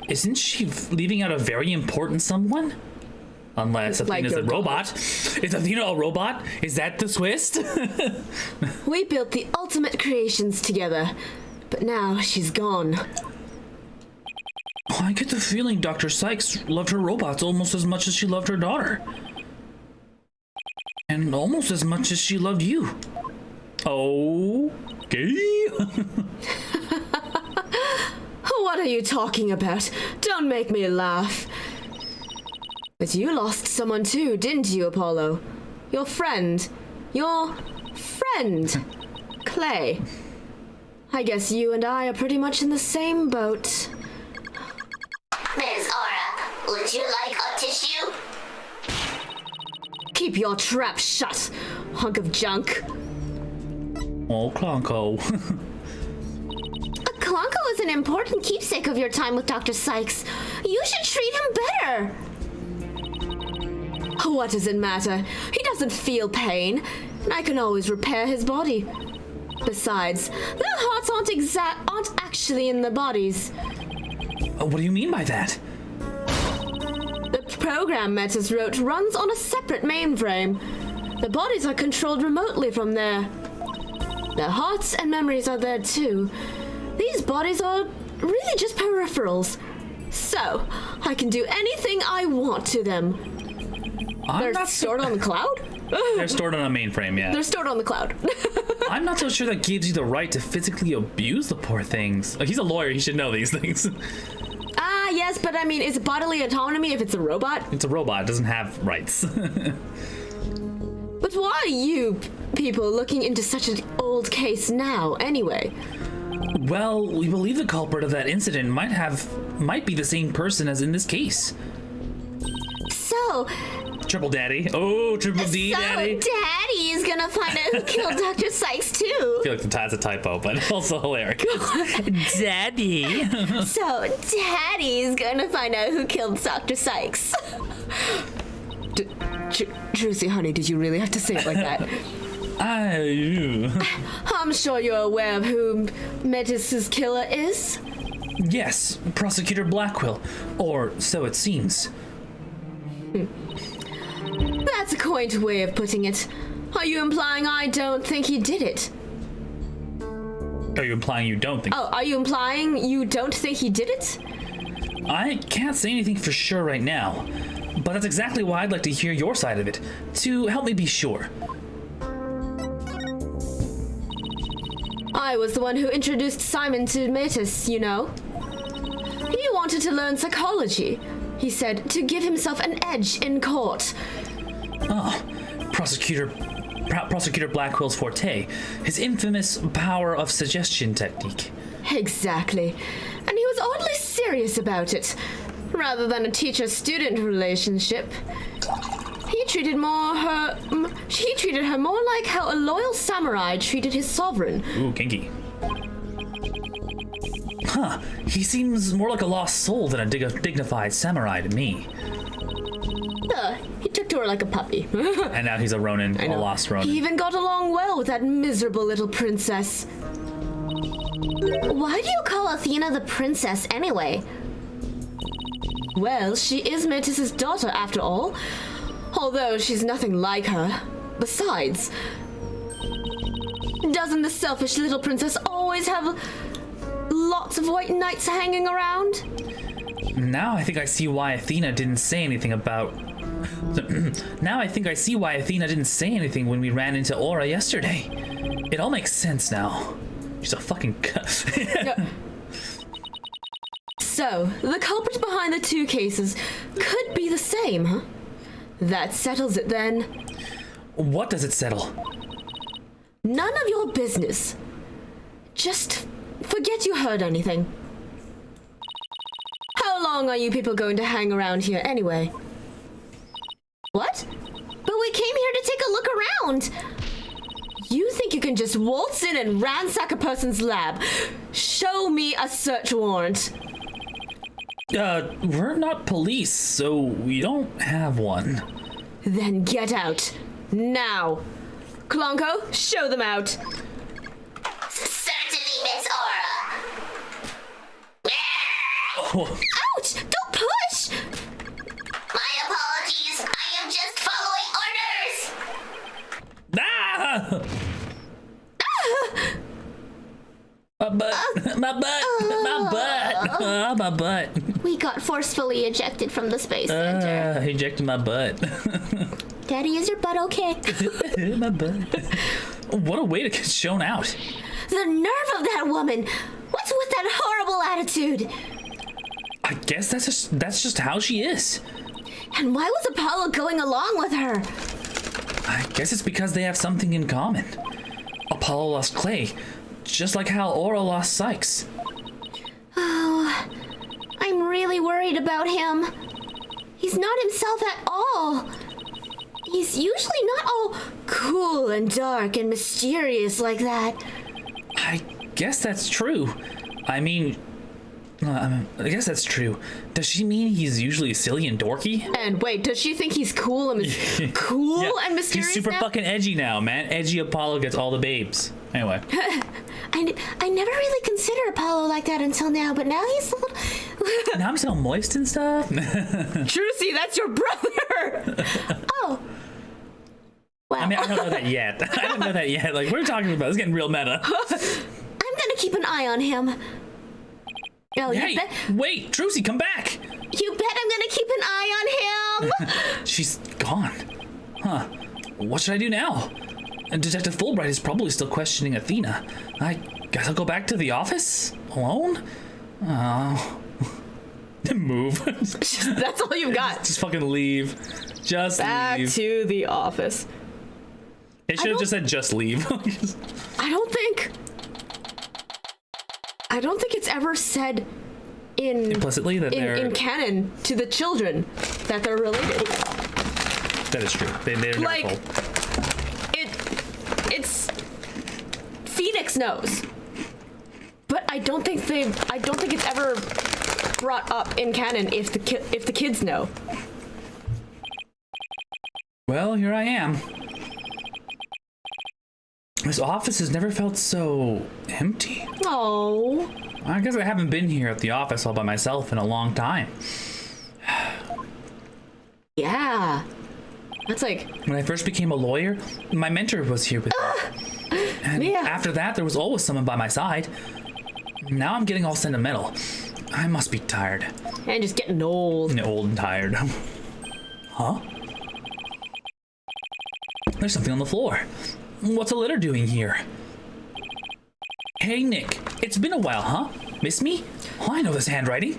Isn't she leaving out a very important someone? Unless Athena's a robot. Is Athena a robot? Is that the twist? We built the ultimate creations together, but now she's gone. Oh, I get the feeling Dr. Sykes loved her robots almost as much as she loved her daughter. And almost as much as she loved you. Okay. What are you talking about? Don't make me laugh. But you lost someone too, didn't you, Apollo? Your friend. Clay. I guess you and I are pretty much in the same boat. Ms. Aura, would you like a tissue? Keep your trap shut, hunk of junk. Oh, Clonko. Clonko is an important keepsake of your time with Dr. Sykes. You should treat him better. What does it matter? He doesn't feel pain, and I can always repair his body. Besides, their hearts aren't actually in the bodies. What do you mean by that? The program Metis wrote runs on a separate mainframe. The bodies are controlled remotely from there. Their hearts and memories are there too. These bodies are really just peripherals. So, I can do anything I want to them. They're stored on the cloud? They're stored on a mainframe, yeah. They're stored on the cloud. I'm not so sure that gives you the right to physically abuse the poor things. He's a lawyer, he should know these things. Ah, yes, but I mean, is it bodily autonomy if it's a robot? It's a robot, it doesn't have rights. But why are you people looking into such an old case now, anyway? Well, we believe the culprit of that incident might be the same person as in this case. So, Triple Daddy. Oh, Triple D Daddy. Daddy is gonna find out who killed Dr. Sykes too. I feel like that's a typo, but also hilarious. Daddy. So, Daddy's gonna find out who killed Dr. Sykes. Trucy, honey, did you really have to say it like that? I'm sure you're aware of who Metis's killer is. Yes, Prosecutor Blackwell. Or so it seems. That's a quaint way of putting it. Are you implying I don't think he did it? Are you implying you don't think? Oh, are you implying you don't think he did it? I can't say anything for sure right now, but that's exactly why I'd like to hear your side of it, to help me be sure. I was the one who introduced Simon to Metis, you know. He wanted to learn psychology. He said to give himself an edge in court. Ah, Prosecutor Blackwell's forte, his infamous power of suggestion technique. Exactly. And he was oddly serious about it, rather than a teacher-student relationship. He treated her more like how a loyal samurai treated his sovereign. Ooh, kinky. Huh, he seems more like a lost soul than a dignified samurai to me. He took to her like a puppy. And now he's a Ronin, a lost Ronin. He even got along well with that miserable little princess. Why do you call Athena the princess anyway? Well, she is Metis's daughter after all. Although she's nothing like her. Besides, doesn't the selfish little princess always have lots of white knights hanging around? Now I think I see why Athena didn't say anything about... Now I think I see why Athena didn't say anything when we ran into Aura yesterday. It all makes sense now. She's a fucking... So, the culprit behind the two cases could be the same, huh? That settles it then. What does it settle? None of your business. Just forget you heard anything. How long are you people going to hang around here anyway? What? But we came here to take a look around. You think you can just waltz in and ransack a person's lab? Show me a search warrant. We're not police, so we don't have one. Then get out. Now. Klonko, show them out. Certainly, Miss Aura. Oh. Ouch! Don't push! My apologies. I am just following orders. Ah! My butt! My butt! My butt! My butt! We got forcefully ejected from the space center. Ejected my butt. Daddy, is your butt okay? My butt. What a way to get shown out. The nerve of that woman! What's with that horrible attitude? I guess that's just how she is. And why was Apollo going along with her? I guess it's because they have something in common. Apollo lost Clay, just like how Aura lost Sykes. Oh, I'm really worried about him. He's not himself at all. He's usually not all cool and dark and mysterious like that. I guess that's true. I mean, I guess that's true. Does she mean he's usually silly and dorky? And wait, does she think he's cool and and mysterious? He's super now? fucking edgy now, man. Edgy Apollo gets all the babes. Anyway. I never really considered Apollo like that until now, but now he's a little... Now I'm so moist and stuff. Trucy, that's your brother! Oh. Well. I mean, I don't know that yet. I don't know that yet. Like, what are you talking about? It's getting real meta. I'm gonna keep an eye on him. Oh, Hey, wait, Trucy, come back! You bet I'm gonna keep an eye on him! She's gone. Huh. What should I do now? And Detective Fulbright is probably still questioning Athena. I guess I'll go back to the office? Alone? Oh. Move. That's all you've got. Just fucking leave. Just back leave. to the office. It should have just said just leave. I don't think it's ever said implicitly that they're in canon to the children that they're related. That is true. They're like never told. it's Phoenix knows, but I don't think it's ever brought up in canon if the kids know. Well, here I am. This office has never felt so empty. Oh. I guess I haven't been here at the office all by myself in a long time. Yeah. That's like... When I first became a lawyer, my mentor was here with me. And after that, there was always someone by my side. Now I'm getting all sentimental. I must be tired. And just getting old. Old and tired. Huh? There's something on the floor. What's a letter doing here? Hey, Nick. It's been a while, huh? Miss me? Oh, I know this handwriting.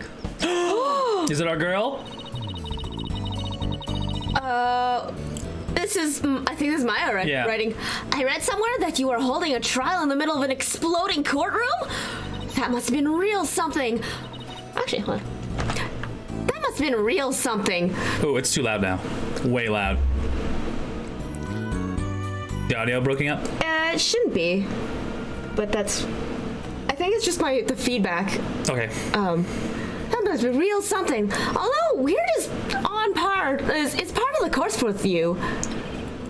Is it our girl? I think this is Maya writing. I read somewhere that you were holding a trial in the middle of an exploding courtroom? That must have been real something. Actually, hold on. That must have been real something. Oh, it's too loud now. Way loud. The audio broken up? It shouldn't be. But that's... I think it's just the feedback. Okay. That must be real something. Although weird is on par. It's part of the course with you.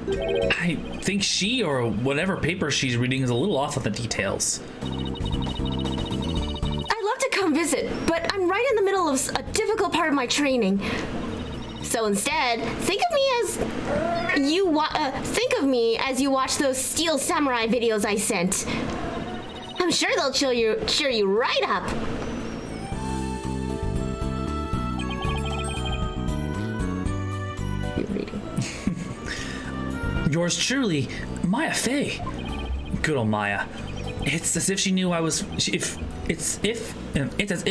I think she or whatever paper she's reading is a little off on the details. I'd love to come visit, but I'm right in the middle of a difficult part of my training. So instead, think of me as you watch those Steel Samurai videos I sent. I'm sure they'll cheer you right up. You're reading. Yours truly, Maya Fey. Good old Maya. It's as if she knew I was. It's as if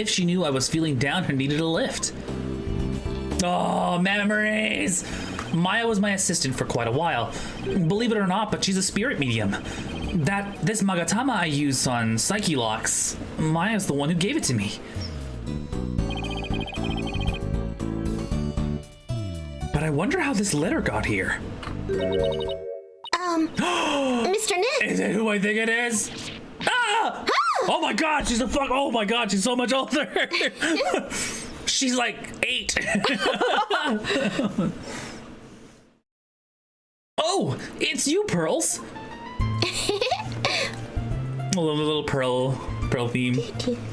she knew I was feeling down and needed a lift. Oh, memories! Maya was my assistant for quite a while. Believe it or not, but she's a spirit medium. This Magatama I use on Psyche Locks, Maya's the one who gave it to me. But I wonder how this letter got here. Mr. Nick! Is it who I think it is? Ah! Oh my god, oh my god, she's so much older! She's like 8. Oh, it's you, Pearls. A little Pearl theme.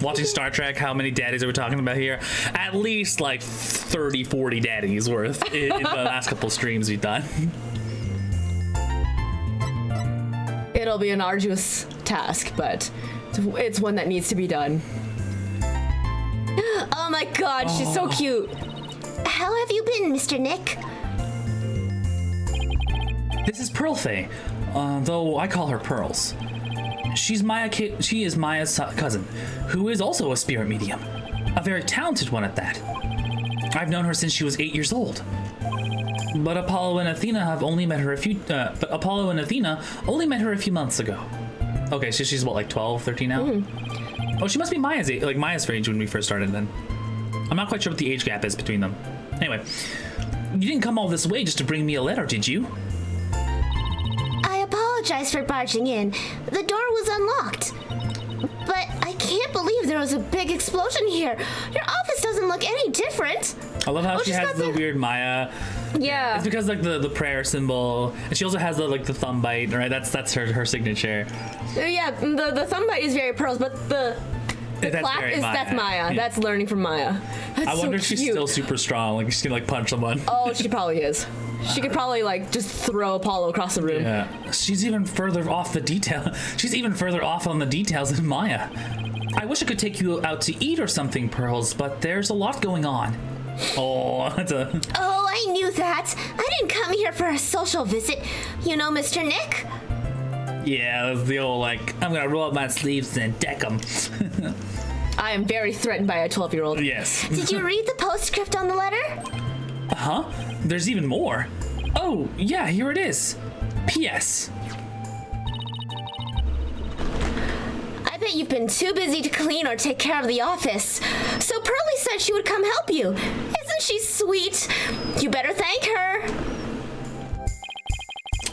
Watching Star Trek, how many daddies are we talking about here? At least like 30, 40 daddies worth in the last couple streams we've done. It'll be an arduous task, but it's one that needs to be done. Oh my god, she's so cute. How have you been, Mr. Nick? This is Pearl Faye, though I call her Pearls. She is Maya's cousin, who is also a spirit medium. A very talented one at that. I've known her since she was 8 years old. But Apollo and Athena have only met her a few months ago. Okay, so she's what, like 12, 13 now? Mm-hmm. Oh, she must be Maya's age when we first started then. I'm not quite sure what the age gap is between them. Anyway, you didn't come all this way just to bring me a letter, did you? I apologize for barging in. The door was unlocked. But I can't believe there was a big explosion here. Your office doesn't look any different. I love how she has the weird Maya. Yeah. It's because like the prayer symbol, and she also has the thumb bite, right? That's her signature. Yeah, the thumb bite is very Pearls, but the clap that's Maya. Yeah. That's learning from Maya. That's I wonder if so she's cute. still super strong. Like she's gonna like punch someone. Oh, she probably is. She could probably like just throw Apollo across the room. Yeah. She's even further off the detail. She's even further off on the details than Maya. I wish I could take you out to eat or something, Pearls, but there's a lot going on. Oh, that's a... Oh, I knew that. I didn't come here for a social visit. You know, Mr. Nick? Yeah, that's the old, like, I'm gonna roll up my sleeves and deck them. I am very threatened by a 12-year-old. Yes. Did you read the postscript on the letter? Huh? There's even more. Oh, yeah, here it is. P.S. I bet you've been too busy to clean or take care of the office. So Pearlie said she would come help you. Isn't she sweet? You better thank her.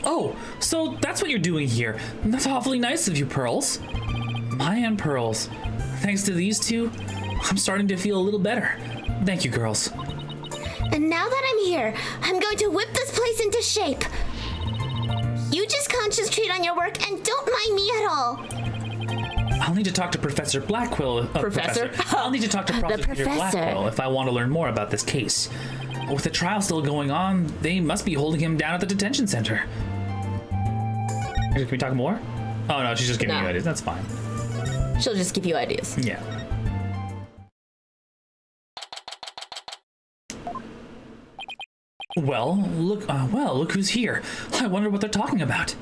Oh, so that's what you're doing here. That's awfully nice of you, Pearls. My Aunt Pearls. Thanks to these two, I'm starting to feel a little better. Thank you, girls. And now that I'm here, I'm going to whip this place into shape. You just concentrate on your work and don't mind me at all. I'll need to talk to Professor Blackwell. Professor? I'll need to talk to Prosecutor professor. Blackwell if I want to learn more about this case. With the trial still going on, they must be holding him down at the detention center. Can we talk more? Oh no, she's just giving No. you ideas. That's fine. She'll just give you ideas. Yeah. Well, look who's here. I wonder what they're talking about.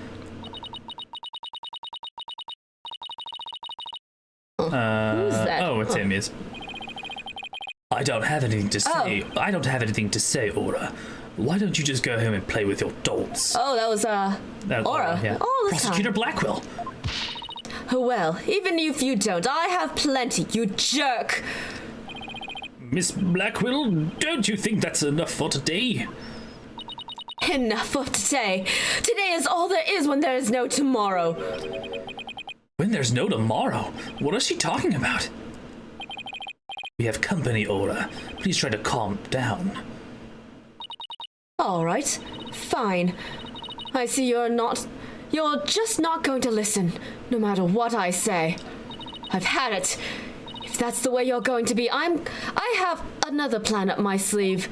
Who's that? Oh, it's him. Yes. I don't have anything to say. I don't have anything to say, Aura. Why don't you just go home and play with your dolls? Oh, that was That was Aura. yeah. All the Prosecutor Blackwell. Well, even if you don't, I have plenty, you jerk. Miss Blackwell, don't you think that's enough for today? Enough of today. Today is all there is when there is no tomorrow. When there's no tomorrow? What is she talking about? We have company, Aura. Please try to calm down. All right, fine. I see you're just not going to listen, no matter what I say. I've had it. If that's the way you're going to be, I have another plan up my sleeve.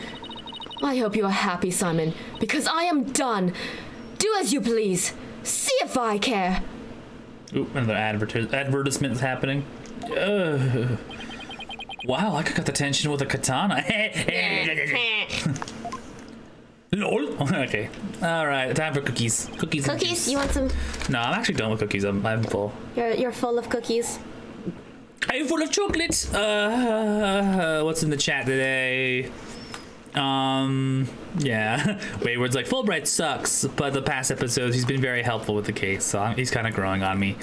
I hope you are happy, Simon, because I am done. Do as you please. See if I care. Ooh, another advertisement is happening. Wow, I could cut the tension with a katana. Lol. Okay. All right. Time for cookies. Cookies. and Cookies, juice. you want some? No, I'm actually done with cookies. I'm full. You're full of cookies. I'm full of chocolate. What's in the chat today? Yeah. Wayward's like, Fulbright sucks, but the past episodes he's been very helpful with the case, so he's kind of growing on me.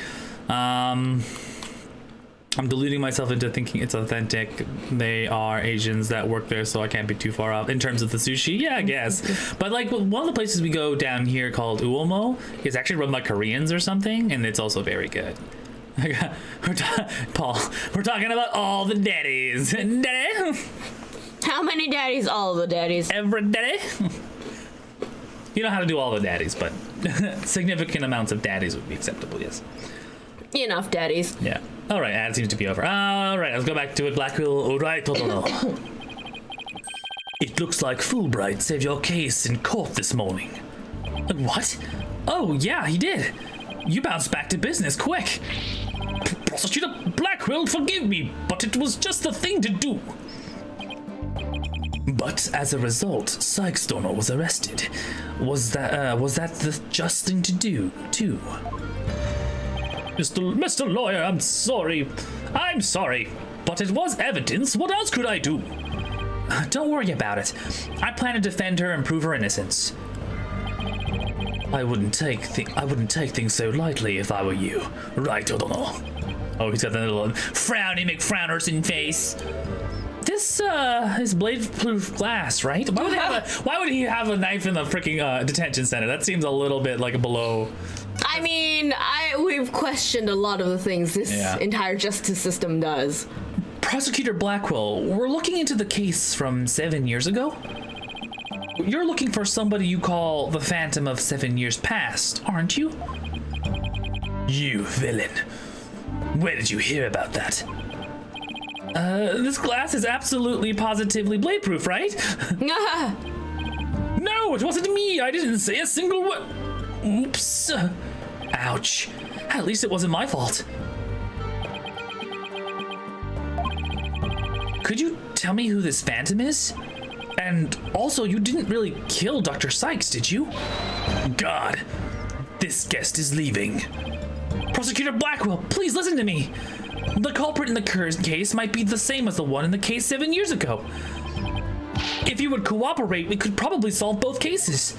I'm deluding myself into thinking it's authentic. They are Asians that work there, so I can't be too far off. In terms of the sushi, yeah, I guess. But like one of the places we go down here called Uomo is actually run by Koreans or something, and it's also very good. Paul, we're talking about all the daddies. Daddy? How many daddies? All the daddies. Every daddy? You know how to do all the daddies, but significant amounts of daddies would be acceptable, yes. Enough daddies. Yeah. All right, ad seems to be over. All right, let's go back to it. Blackwell. All right, It looks like Fulbright saved your case in court this morning. What? Oh, yeah, he did. You bounced back to business quick. Prosecutor Blackwell, forgive me, but it was just the thing to do. But as a result, Sykes Donor was arrested. Was that the just thing to do, too? Mr. Lawyer, I'm sorry, but it was evidence. What else could I do? Don't worry about it. I plan to defend her and prove her innocence. I wouldn't take things so lightly if I were you, right, O'Donnell? Oh, he's got that little frowny McFrownerson face. This is blade-proof glass, right? Why would he have a knife in the freaking detention center? That seems a little bit like below. I mean, we've questioned a lot of the things this entire justice system does. Prosecutor Blackwell, we're looking into the case from 7 years ago. You're looking for somebody you call the Phantom of 7 Years Past, aren't you? You villain. Where did you hear about that? This glass is absolutely positively blade-proof, right? No, it wasn't me. I didn't say a single word. Oops. Ouch. At least it wasn't my fault. Could you tell me who this Phantom is? And also, you didn't really kill Dr. Sykes, did you? God. This guest is leaving. Prosecutor Blackwell, please listen to me. The culprit in the current case might be the same as the one in the case 7 years ago. If you would cooperate, we could probably solve both cases.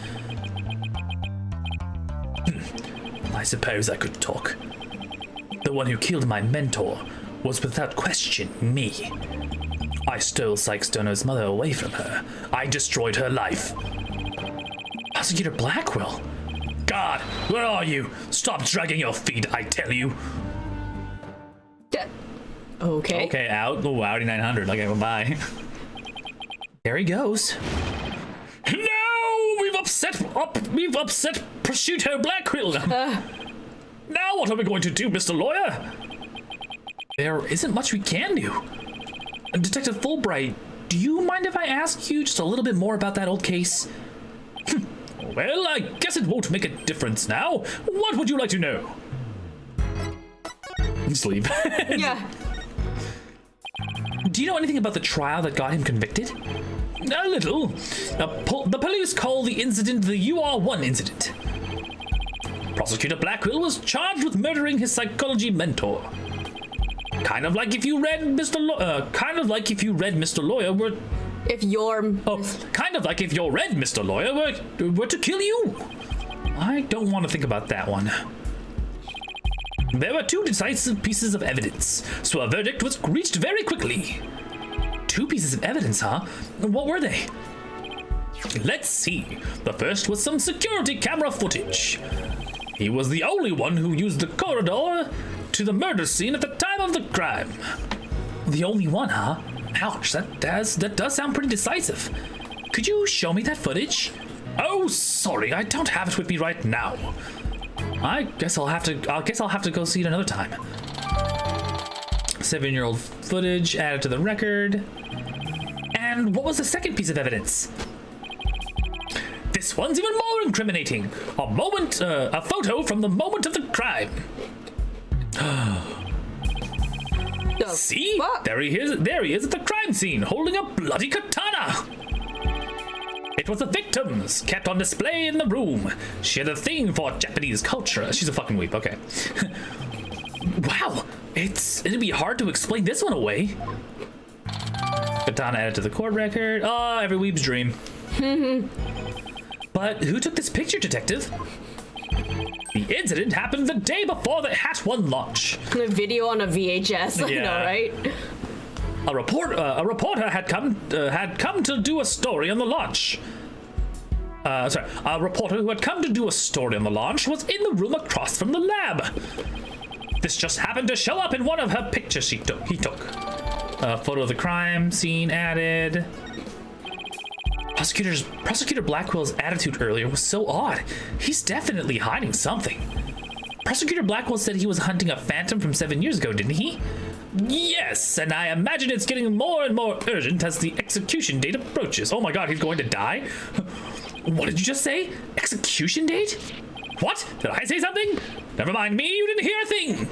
I suppose I could talk. The one who killed my mentor was without question me. I stole Sykes Stoner's mother away from her. I destroyed her life. Prosecutor Blackwell? God, where are you? Stop dragging your feet, I tell you. Okay. Okay, out. Oh, Audi 900. Okay, well, bye. There he goes. No! We've upset Prosciutto Blackwell. Now what are we going to do, Mr. Lawyer? There isn't much we can do. Detective Fulbright, do you mind if I ask you just a little bit more about that old case? Well, I guess it won't make a difference now. What would you like to know? Sleep. Yeah. Do you know anything about the trial that got him convicted? A little. The police call the incident the UR1 incident. Prosecutor Blackwell was charged with murdering his psychology mentor. Kind of like if you read Mr. Lawyer were... If you're... Oh, kind of like if your red Mr. Lawyer were to kill you. I don't want to think about that one. There were 2 decisive pieces of evidence, so a verdict was reached very quickly. 2 pieces of evidence, huh? What were they? Let's see. The first was some security camera footage. He was the only one who used the corridor to the murder scene at the time of the crime. The only one, huh? Ouch, that does sound pretty decisive. Could you show me that footage? Oh, sorry, I don't have it with me right now. I guess I'll have to go see it another time. 7-year-old footage added to the record. And what was the second piece of evidence? This one's even more incriminating. A photo from the moment of the crime. See? Fuck? There he is at the crime scene, holding a bloody katana. It was the victims kept on display in the room. She had a thing for Japanese culture. She's a fucking weep, okay. Wow, it'd be hard to explain this one away. Katana added to the court record. Oh, every weep's dream. But who took this picture, detective? The incident happened the day before the Hat 1 launch. A video on a VHS, Yeah. I know, right? A reporter had come to do a story on the launch. A reporter who had come to do a story on the launch was in the room across from the lab. This just happened to show up in one of her pictures he took. A photo of the crime scene added. Prosecutor Blackwell's attitude earlier was so odd. He's definitely hiding something. Prosecutor Blackwell said he was hunting a phantom from 7 years ago, didn't he? Yes, and I imagine it's getting more and more urgent as the execution date approaches. Oh my god, he's going to die? What did you just say? Execution date? What? Did I say something? Never mind me, you didn't hear a thing.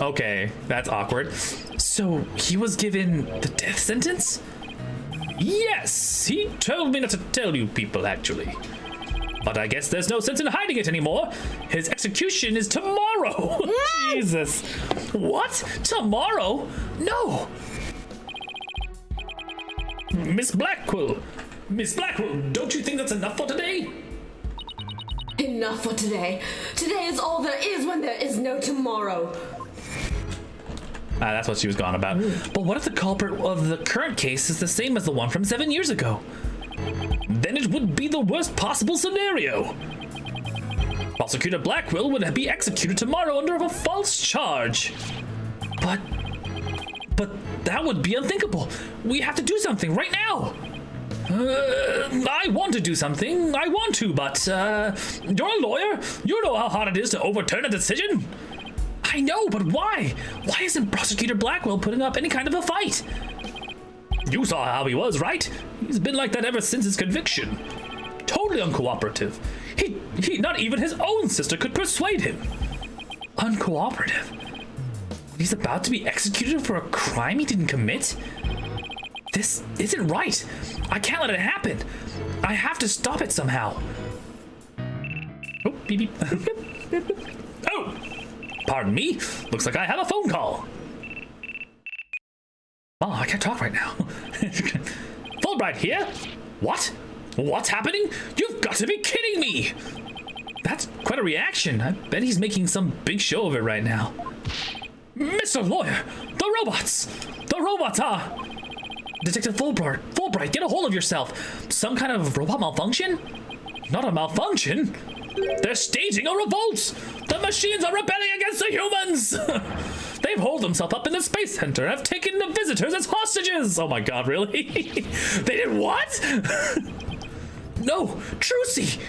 Okay, that's awkward. So, he was given the death sentence? Yes, he told me not to tell you people, actually. But I guess there's no sense in hiding it anymore. His execution is tomorrow. Jesus. What? Tomorrow? No. Miss Blackwell, don't you think that's enough for today? Enough for today. Today is all there is when there is no tomorrow. That's what she was gone about. But what if the culprit of the current case is the same as the one from 7 years ago? Then it would be the worst possible scenario. Prosecutor Blackwell would be executed tomorrow under a false charge. But that would be unthinkable. We have to do something right now. I want to do something. I want to, but you're a lawyer. You know how hard it is to overturn a decision. I know, but why? Why isn't Prosecutor Blackwell putting up any kind of a fight? You saw how he was, right? He's been like that ever since his conviction. Totally uncooperative. He not even his own sister could persuade him. Uncooperative? He's about to be executed for a crime he didn't commit? This isn't right. I can't let it happen. I have to stop it somehow. Oh, beep, beep. Oh! Pardon me. Looks like I have a phone call. Oh, I can't talk right now. Fulbright here? What? What's happening? You've got to be kidding me! That's quite a reaction. I bet he's making some big show of it right now. Mr. Lawyer, the robots! The robots are... Detective Fulbright, get a hold of yourself. Some kind of robot malfunction? Not a malfunction. They're staging a revolt! The machines are rebelling against the humans! They've holed themselves up in the space center and have taken the visitors as hostages! Oh my god, really? They did what? No, Trucy!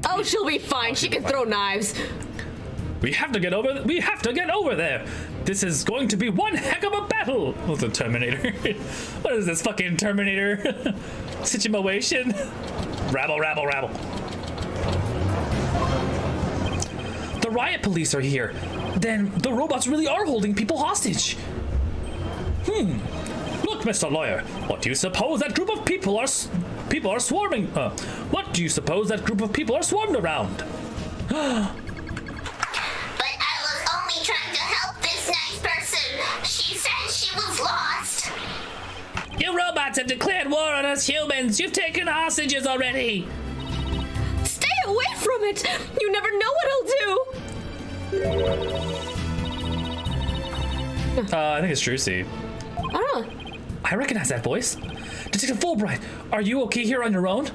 Oh, she'll be fine. She can throw knives. We have to get over there. This is going to be one heck of a battle. Oh, the Terminator. What is this fucking Terminator situation? Rabble, rabble, rabble. The riot police are here. Then the robots really are holding people hostage. Look, Mr. Lawyer, what do you suppose that group of people are swarming? What do you suppose that group of people are swarmed around? But I was only trying to help this nice person. She said she was lost. You robots have declared war on us humans. You've taken hostages already. Stay away from it. You never know what he'll do. I think it's Trucy. I don't know. I recognize that voice. Detective Fulbright, are you okay here on your own?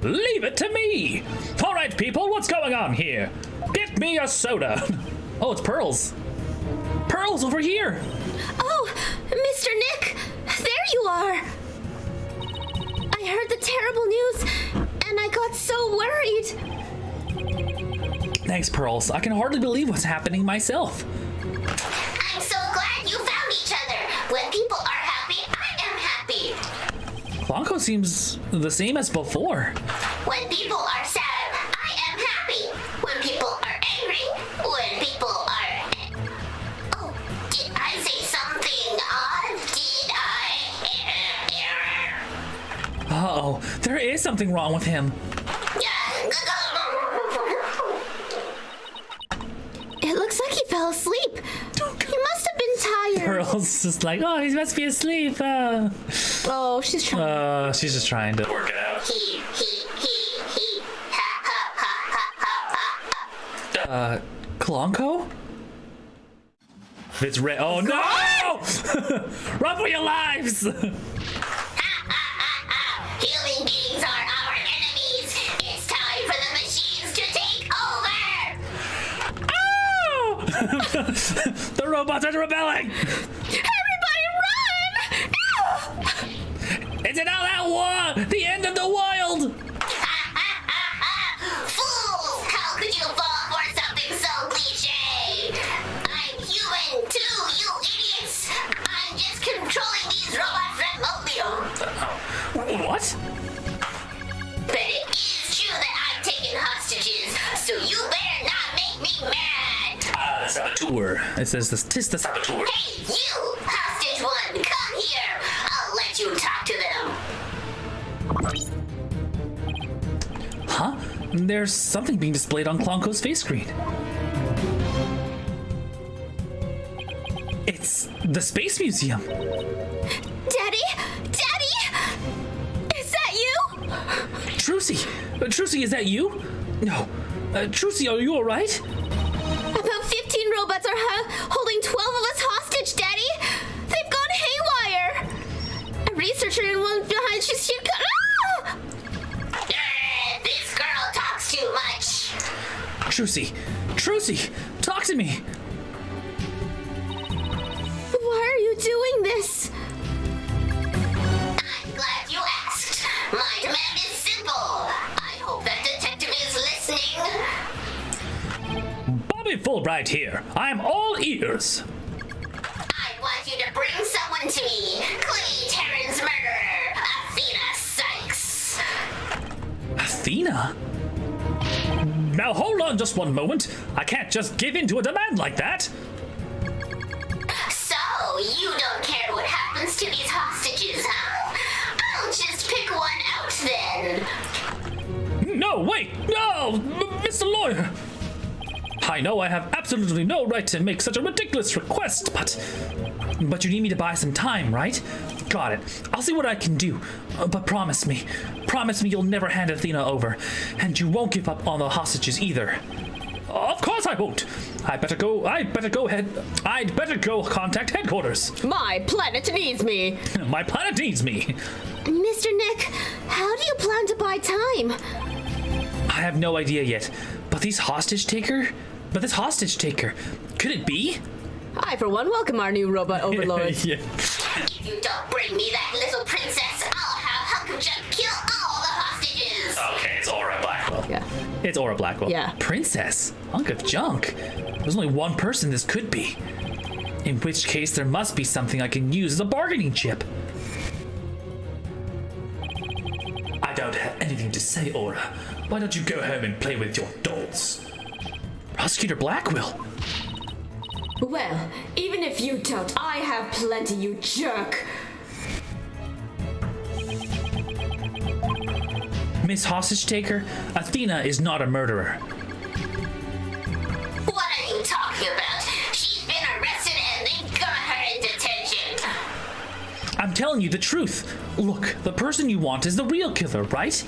Leave it to me. All right, people, what's going on here? Get me a soda. Oh, it's Pearls. Pearls over here. Oh, Mr. Nick, there you are. I heard the terrible news, and I got so worried. Thanks, Pearls. I can hardly believe what's happening myself. I'm so glad you found each other. When people are happy, I am happy. Blanco seems the same as before. When people are sad, I am happy. When people are angry, when people are... Oh, did I say something odd? Did I... Uh-oh, there is something wrong with him. It looks like he fell asleep. He must have been tired. Pearls just like, oh, he must be asleep. Oh, she's trying. She's just trying to work it out. He, ha, ha, ha, ha. Klonko? It's red. Oh no! Run for your lives! Human beings are our enemies. It's time for the machines to take over. Oh! The robots are rebelling! Everybody run! It's an all-out war! The end of the world! Fools! How could you fall for something so cliche? I'm human too, you idiots! I'm just controlling these robots remotely. What? But it is true that I've taken hostages, so you better not make me mad! Saboteur. It says this. Tis the saboteur. Hey, you! Hostage one, come here! I'll let you talk to them. Huh? There's something being displayed on Klonko's face screen. It's the Space Museum. Daddy? Daddy? Is that you? Trucy! Trucy, is that you? No. Trucy, are you alright? About 15 robots are holding 12 of us hostage, Daddy! They've gone haywire! A researcher in one behind this girl talks too much! Trucy, talk to me! Why are you doing this? I'm glad you asked. My demand is simple. I hope that detective is listening. Bobby Fulbright here. I'm all ears. I want you to bring someone to me. Clay Terran's murderer, Athena Sykes. Athena? Now hold on just one moment. I can't just give in to a demand like that. So, you don't care what happens to these hostages, huh? I'll just pick one out then. No, No, wait! No! Mr. Lawyer! I know I have absolutely no right to make such a ridiculous request, but you need me to buy some time, right? Got it. I'll see what I can do. But promise me you'll never hand Athena over, and you won't give up on the hostages either. Of course I won't. I'd better go contact headquarters. My planet needs me. My planet needs me. Mr. Nick, how do you plan to buy time? I have no idea yet, but this hostage taker, could it be? I, for one, welcome our new robot overlord. Yeah. If you don't bring me that little princess, I'll have Hucklechuck kill all the hostages. Okay, it's Aura Blackwell. Yeah. It's Aura Blackwell. Yeah. Princess? Hunk of junk. There's only one person this could be. In which case, there must be something I can use as a bargaining chip. I don't have anything to say, Aura. Why don't you go home and play with your dolls? Prosecutor Blackwell. Well, even if you don't, I have plenty, you jerk. Miss Hostage Taker, Athena is not a murderer. What are you talking about? She's been arrested and they've got her in detention. I'm telling you the truth. Look, the person you want is the real killer, right?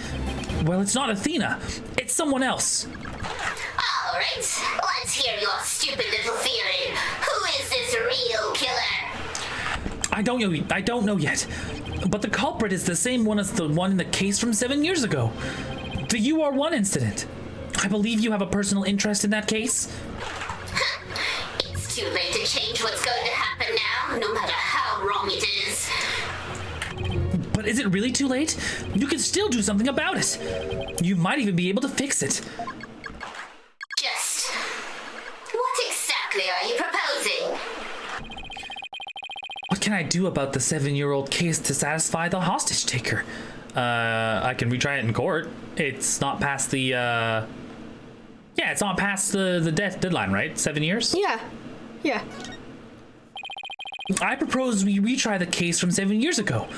Well, it's not Athena. It's someone else. All right, let's hear your stupid little theory. Who is this real killer? I don't know yet. But the culprit is the same one as the one in the case from 7 years ago. The UR1 incident. I believe you have a personal interest in that case. It's too late to change what's going to happen now, no matter how wrong it is. But is it really too late? You can still do something about it. You might even be able to fix it. Just what exactly are you proposing? What can I do about the 7-year-old case to satisfy the hostage taker? I can retry it in court. It's not past the, it's not past the deadline, right? 7 years? Yeah. I propose we retry the case from 7 years ago.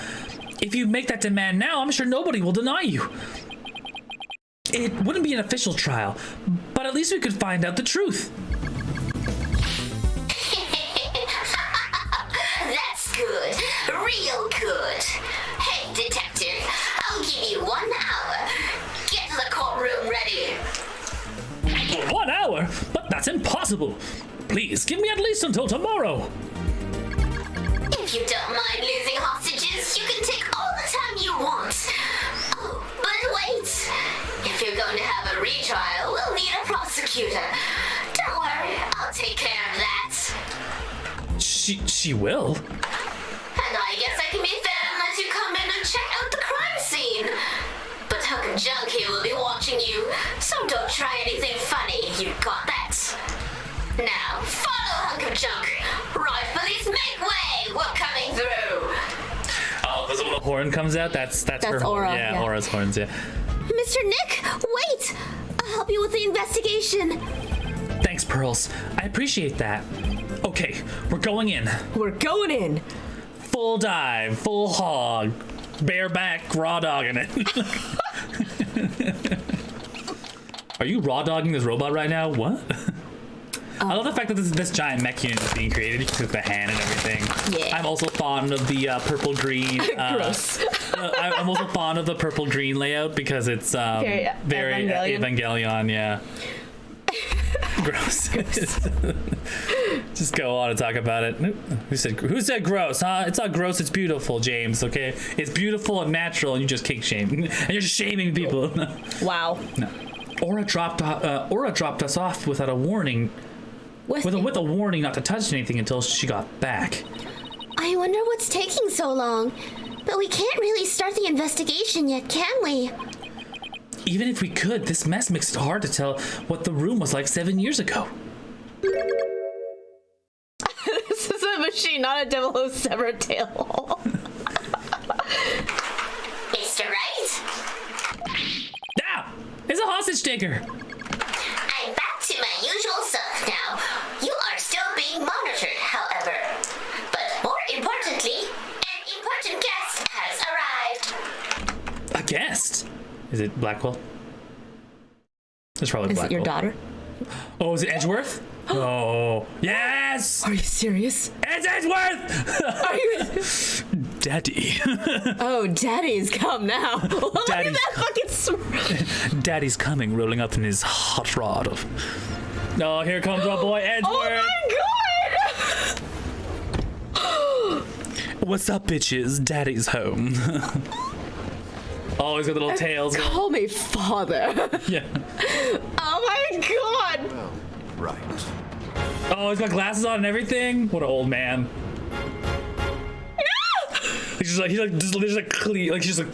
If you make that demand now, I'm sure nobody will deny you. It wouldn't be an official trial, but at least we could find out the truth. That's good. Real good. Hey, detective, I'll give you 1 hour. Get the courtroom ready. 1 hour? But that's impossible. Please, give me at least until tomorrow. If you don't mind losing hostages, you can take all the time you want. Oh, but wait. If you're going to have a retrial, we'll need a prosecutor. Don't worry, I'll take care of that. She will? And I guess I can be fair and let you come in and check out the crime scene. But Hook and Junk here will be watching you, so don't try anything funny. You got that? Now, follow Hunk of Junk. Right, police, make way. We're coming through. Oh, there's when a horn comes out. That's her. Aura. Yeah, Aura's horns. Yeah. Mr. Nick, wait. I'll help you with the investigation. Thanks, Pearls. I appreciate that. Okay, we're going in. We're going in. Full dive, full hog, bareback, raw dogging it. Are you raw dogging this robot right now? What? I love the fact that this giant mech unit is being created with the hand and everything. Yeah. I'm also fond of the purple green. Gross. I'm also fond of the purple green layout because it's very Evangelion. Yeah. Gross. Just go on and talk about it. Who said gross? Huh? It's not gross. It's beautiful, James. Okay, it's beautiful and natural, and you just kink shame, and you're just shaming people. Wow. No. Aura dropped us off without a warning. With a warning not to touch anything until she got back. I wonder what's taking so long. But we can't really start the investigation yet, can we? Even if we could, this mess makes it hard to tell what the room was like 7 years ago. This is a machine, not a 007 tail. Mr. Right? Now, it's a hostage taker. I'm back to my usual self now. You are still being monitored, however. But more importantly, an important guest has arrived. A guest? Is it Blackwell? It's probably Is it your Blackwell. daughter? Oh, is it Edgeworth? Oh, yes! Are you serious? It's Edgeworth! Are you? Daddy. Oh, Daddy's come now. Look at Daddy's that fucking. Daddy's coming, rolling up in his hot rod. Oh, here comes our boy Edgeworth. Oh my god! What's up, bitches? Daddy's home. Oh, he's got the little tails. Call me father. Yeah. Oh my god! Well, right. Oh, he's got glasses on and everything. What an old man. He's just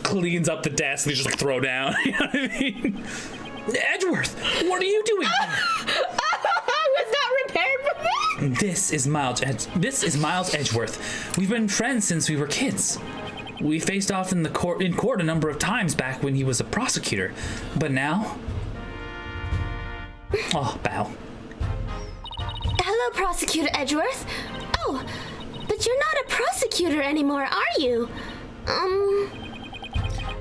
cleans up the desk and he just like throw down. You know what I mean? Edgeworth, what are you doing here? I was not prepared for this. This is Miles Edgeworth. We've been friends since we were kids. We faced off in court a number of times back when he was a prosecutor, but now. Oh, bow. Hello, Prosecutor Edgeworth. Oh, but you're not a prosecutor anymore, are you?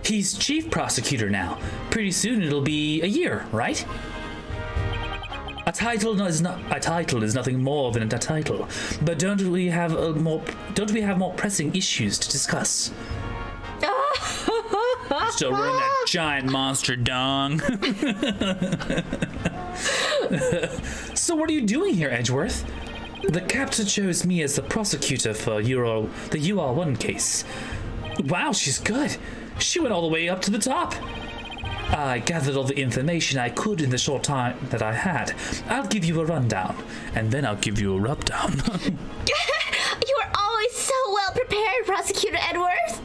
He's chief prosecutor now. Pretty soon it'll be a year, right? A title is nothing more than a title. But don't we have more pressing issues to discuss? Still wearing that giant monster dong. So what are you doing here, Edgeworth? The captain chose me as the prosecutor for the UR1 case. Wow, she's good. She went all the way up to the top. I gathered all the information I could in the short time that I had. I'll give you a rundown, and then I'll give you a rubdown. You are always so well prepared, Prosecutor Edgeworth.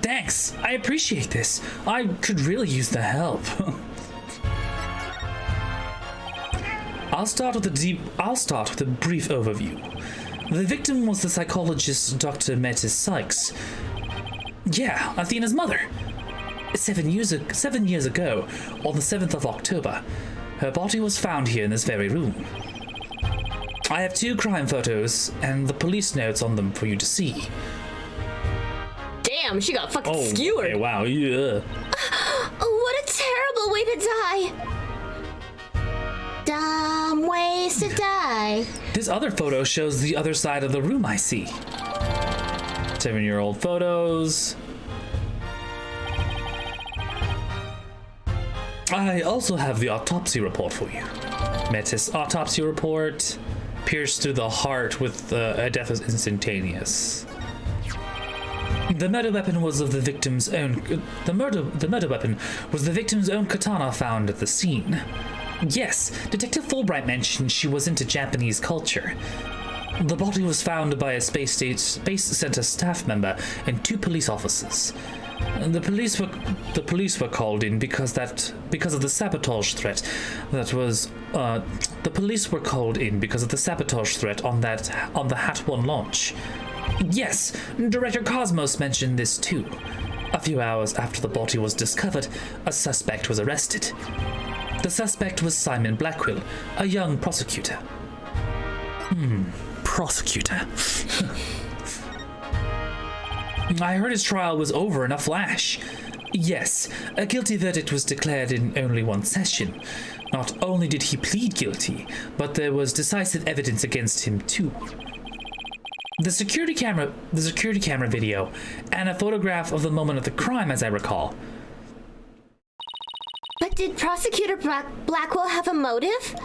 Thanks, I appreciate this. I could really use the help. I'll start with a brief overview. The victim was the psychologist Dr. Metis Sykes. Yeah, Athena's mother. 7 years ago, on the 7th of October, her body was found here in this very room. I have 2 crime photos and the police notes on them for you to see. Damn, she got fucking skewered. Okay, wow, yeah. What a terrible way to die. Dumb ways to die. This other photo shows the other side of the room I see. 7-year-old photos. I also have the autopsy report for you. Metis autopsy report. Pierced through the heart with a death was instantaneous. The murder weapon was of the victim's own. The murder weapon was the victim's own katana found at the scene. Yes, Detective Fulbright mentioned she was into Japanese culture. The body was found by a Space Center staff member and 2 police officers. The police were called in because of the sabotage threat the police were called in because of the sabotage threat on the Hat 1 launch. Yes, Director Cosmos mentioned this too. A few hours after the body was discovered, a suspect was arrested. The suspect was Simon Blackwell, a young prosecutor. Prosecutor. I heard his trial was over in a flash. Yes, a guilty verdict was declared in only 1 session. Not only did he plead guilty, but there was decisive evidence against him too. The security camera video, and a photograph of the moment of the crime, as I recall. But did Prosecutor Blackwell have a motive?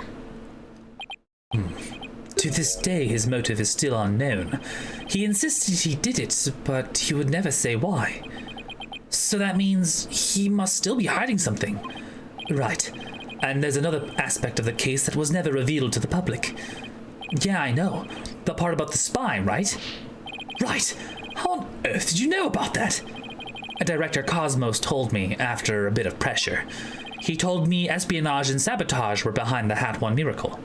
To this day, his motive is still unknown. He insisted he did it, but he would never say why. So that means he must still be hiding something. Right. And there's another aspect of the case that was never revealed to the public. Yeah, I know. The part about the spy, right? Right. How on earth did you know about that? Director Cosmos told me after a bit of pressure. He told me espionage and sabotage were behind the Hat 1 miracle.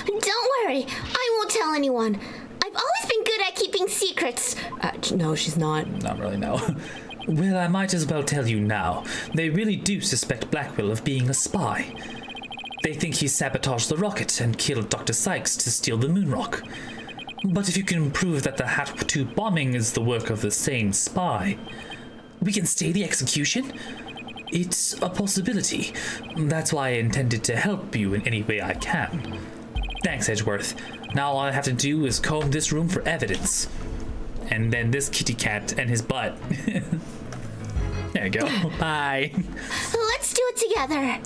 Don't worry, I won't tell anyone. I've always been good at keeping secrets. No, she's not. Not really, no. Well, I might as well tell you now. They really do suspect Blackwell of being a spy. They think he sabotaged the rocket and killed Dr. Sykes to steal the moon rock. But if you can prove that the Hat 2 bombing is the work of the same spy, we can stay the execution? It's a possibility. That's why I intended to help you in any way I can. Thanks, Edgeworth. Now all I have to do is comb this room for evidence. And then this kitty cat and his butt. There you go. Bye. Let's do it together.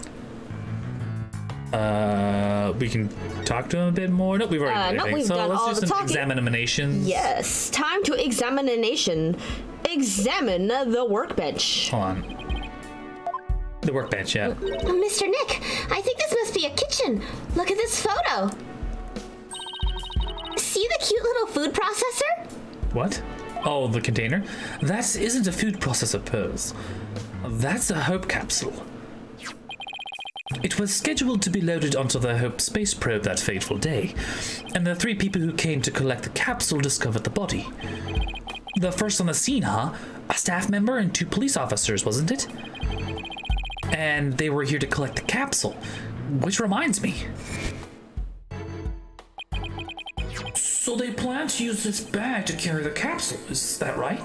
We can talk to him a bit more. Nope, we've already done everything. we've So done let's all do the some talking. examinations. Yes, time to examination. Examine the workbench. Hold on. The workbench, yeah. Mr. Nick, I think this must be a kitchen. Look at this photo. See the cute little food processor? What? Oh, the container? That isn't a food processor, Pearls. That's a Hope capsule. It was scheduled to be loaded onto the Hope space probe that fateful day, and the 3 people who came to collect the capsule discovered the body. The first on the scene, huh? A staff member and 2 police officers, wasn't it? And they were here to collect the capsule, which reminds me. So they plan to use this bag to carry the capsule, is that right?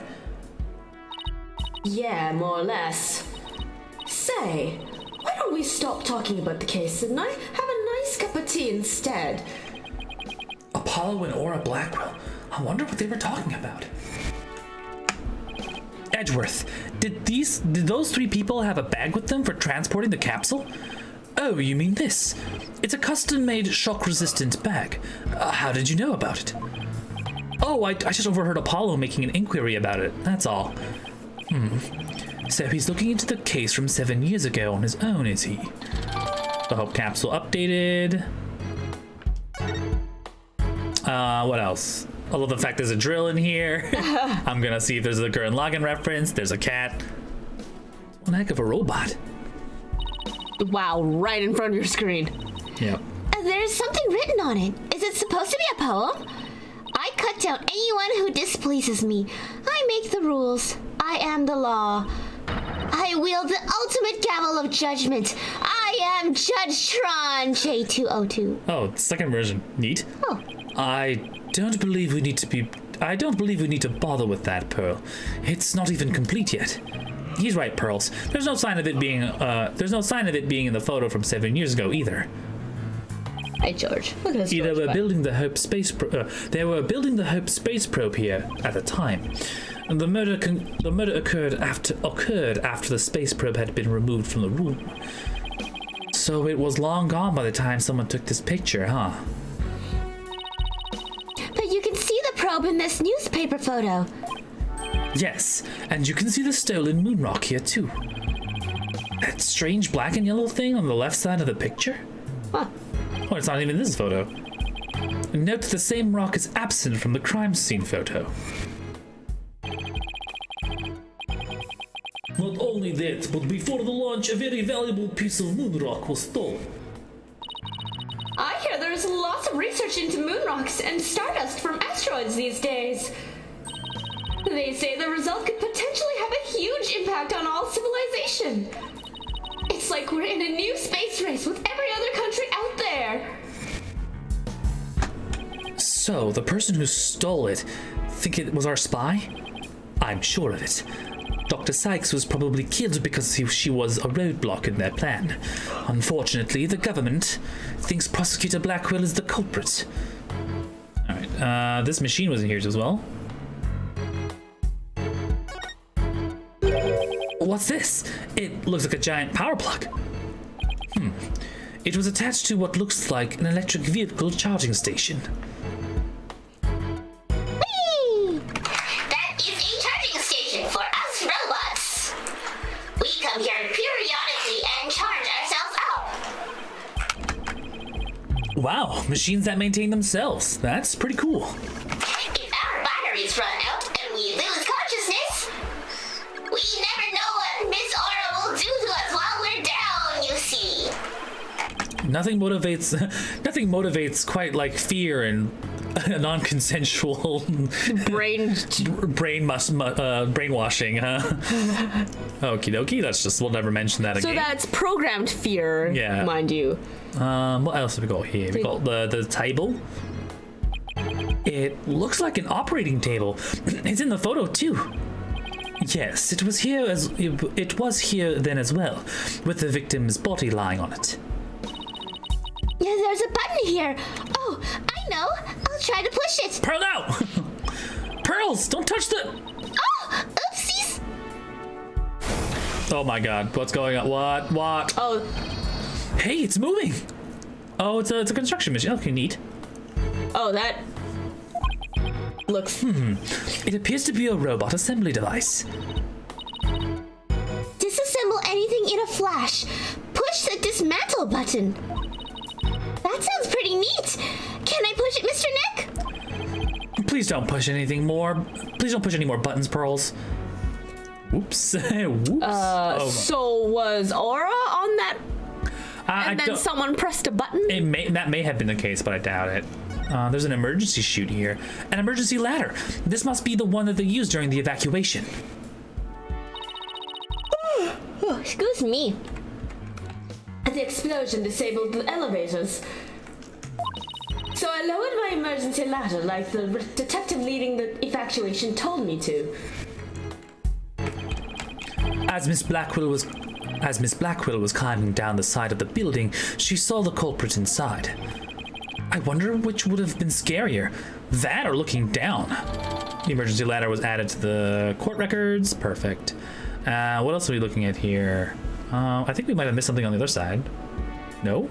Yeah, more or less. Say, why don't we stop talking about the case and I have a nice cup of tea instead? Apollo and Aura Blackwell. I wonder what they were talking about. Edgeworth, did those 3 people have a bag with them for transporting the capsule? Oh, you mean this? It's a custom-made shock-resistant bag. How did you know about it? Oh, I just overheard Apollo making an inquiry about it, that's all. So he's looking into the case from 7 years ago on his own, is he? The Hope capsule updated. What else? I love the fact there's a drill in here. I'm gonna see if there's a Gurren Lagann reference. There's a cat. One heck of a robot. Wow, right in front of your screen. Yep. There's something written on it. Is it supposed to be a poem? I cut down anyone who displeases me. I make the rules. I am the law. I wield the ultimate gavel of judgment. I am Judge Tron J202. Oh, second version. Neat. Oh. I don't believe we need to bother with that, Pearl. It's not even complete yet. He's right, Pearls. There's no sign of it being in the photo from 7 years ago either. Hey, George. Look at this. They George were back. building the Hope space. They were building the Hope space probe here at the time. And the murder occurred after the space probe had been removed from the room. So it was long gone by the time someone took this picture, huh? But you can see the probe in this newspaper photo. Yes, and you can see the stolen moon rock here too. That strange black and yellow thing on the left side of the picture? Huh. Oh, it's not even in this photo. Note that the same rock is absent from the crime scene photo. Not only that, but before the launch, a very valuable piece of moon rock was stolen. I hear there's lots of research into moon rocks and stardust from asteroids these days. They say the result could potentially have a huge impact on all civilization. It's like we're in a new space race with every other country out there. So, the person who stole it, think it was our spy? I'm sure of it. Dr. Sykes was probably killed because she was a roadblock in their plan. Unfortunately, the government thinks Prosecutor Blackwell is the culprit. Alright, this machine was in here as well. What's this? It looks like a giant power plug. It was attached to what looks like an electric vehicle charging station. Whee! That is a charging station for us robots. We come here periodically and charge ourselves up. Wow, machines that maintain themselves. That's pretty cool. If our batteries run out and we lose consciousness, we never know what Miss Aura will do to us while we're down, you see. Nothing motivates quite like fear and non-consensual brainwashing, huh? Okie dokie, we'll never mention that So again. that's programmed fear, Yeah. mind you. What else have we got here? We got the table. It looks like an operating table. It's in the photo too. Yes, it was here then as well, with the victim's body lying on it. Yeah, there's a button here. Oh, I know. I'll try to push it. Pearl, no! Pearls, don't touch the... Oh, oopsies. Oh my god, what's going on? What? Oh, Hey, it's moving! Oh, it's a construction machine. Okay, neat. oh, that looks. It appears to be a robot assembly device. Disassemble anything in a flash. Push the dismantle button. That sounds pretty neat. Can I push it, Mr. Nick? Please don't push anything more. Please don't push any more buttons, Pearls. Whoops. Whoops. So was Aura on that, and then someone pressed a button? That may have been the case, but I doubt it. There's an emergency chute here. An emergency ladder. This must be the one that they used during the evacuation. Oh, excuse me. The explosion disabled the elevators. So I lowered my emergency ladder like the detective leading the evacuation told me to. As Miss Blackwell was climbing down the side of the building, she saw the culprit inside. I wonder which would have been scarier, that or looking down. The emergency ladder was added to the court records. Perfect. What else are we looking at here? I think we might have missed something on the other side. No?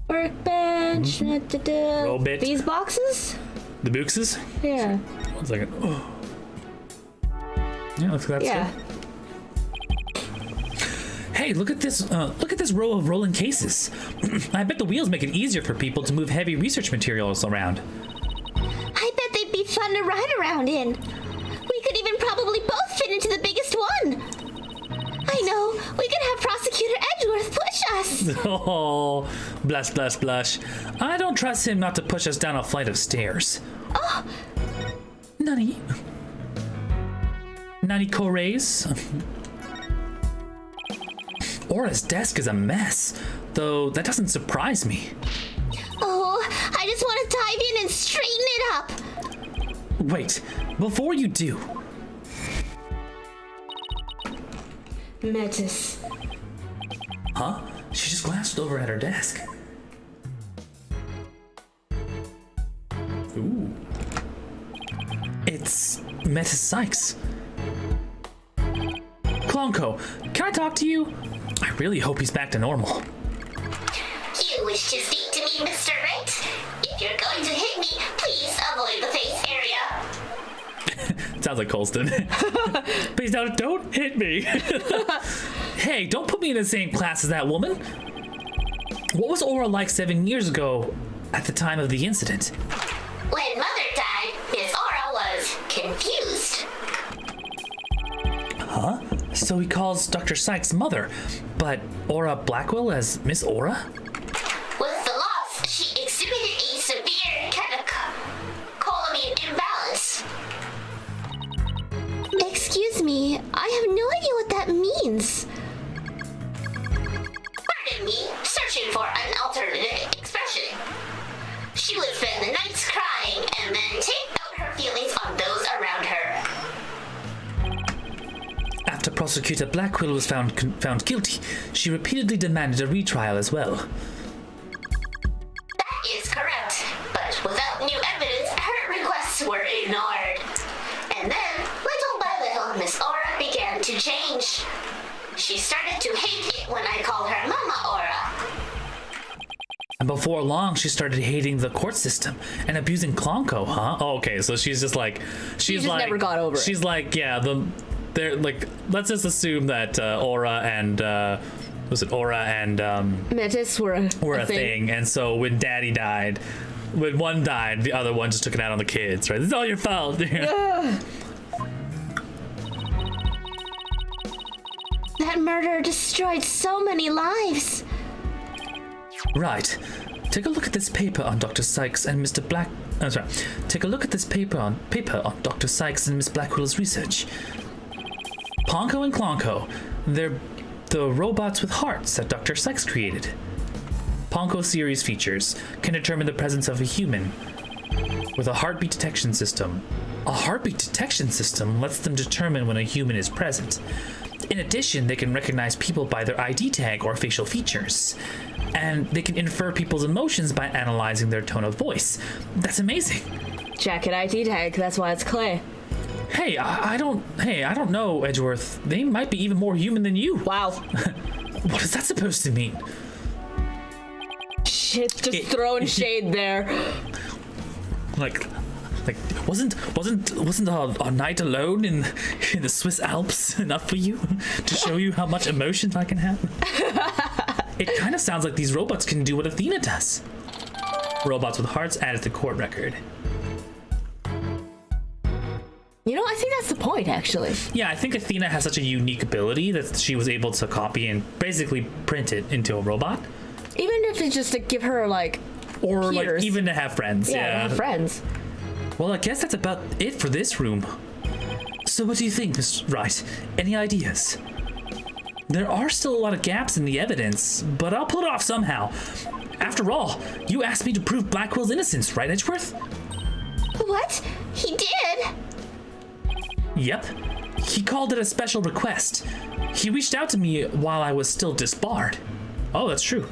Workbench. Roll bit. These boxes? The boxes? Yeah. 1 second. Oh. Yeah, looks like that's Yeah. good. Hey, look at this row of rolling cases. I bet the wheels make it easier for people to move heavy research materials around. I bet they'd be fun to ride around in. We could even probably both fit into the biggest one. I know. We could have Prosecutor Edgeworth push us. Oh, blush, blush, blush. I don't trust him not to push us down a flight of stairs. Oh, Nani Correys? Aura's desk is a mess, though that doesn't surprise me. oh, I just want to dive in and straighten it up. Wait, before you do, Metis. huh? She just glanced over at her desk. Ooh. It's Metis Sykes. Klonko, can I talk to you? I really hope he's back to normal. You wish to speak to me, Mr. Wright? If you're going to hit me, please avoid the face area. Sounds like Colston. Please don't hit me. Hey, don't put me in the same class as that woman. What was Aura like 7 years ago at the time of the incident? When Mother died, Miss Aura was confused. Huh? So he calls Dr. Sykes mother, but Aura Blackwell as Miss Aura? With the loss, she exhibited a severe catecholamine imbalance. Excuse me, I have no idea what that means. Pardon me, searching for an alternative expression. She would spend the nights crying and then take out her feelings on those around her. After Prosecutor Blackwell was found guilty, she repeatedly demanded a retrial as well. That is correct, but without new evidence, her requests were ignored. And then, little by little, Miss Aura began to change. She started to hate it when I called her Mama Aura. And before long, she started hating the court system and abusing Klonko, huh? Oh, okay, so she's just like... She just never got over it. She's like, yeah, they're like, let's just assume that Aura and... Aura and... Metis were a thing. And so when Daddy died... When one died, the other one just took it out on the kids, right? This is all your fault. That murder destroyed so many lives. Right. Take a look at this paper on Dr. Sykes and Mr. Black... I'm sorry. Take a look at this paper on Dr. Sykes and Miss Blackwell's research. Ponko and Klonko. They're the robots with hearts that Dr. Sykes created. Ponko series features can determine the presence of a human with a heartbeat detection system A heartbeat detection system lets them determine when a human is present. In addition, they can recognize people by their ID tag or facial features. And they can infer people's emotions by analyzing their tone of voice. That's amazing. Jacket ID tag, that's why it's clay. Hey, I don't know, Edgeworth. They might be even more human than you. Wow. What is that supposed to mean? Shit, just throwing shade there. Like, wasn't a night alone in the Swiss Alps enough for you to show you how much emotion I can have? It kind of sounds like these robots can do what Athena does. Robots with hearts added to court record. You know, I think that's the point, actually. Yeah, I think Athena has such a unique ability that she was able to copy and basically print it into a robot. Even if it's just to give her, like, or peers. like even to have friends. Yeah, to have friends. Well, I guess that's about it for this room. So what do you think, Miss Wright? Any ideas? There are still a lot of gaps in the evidence, but I'll pull it off somehow. After all, you asked me to prove Blackwell's innocence, right, Edgeworth? What? He did? Yep. He called it a special request. He reached out to me while I was still disbarred. Oh, that's true.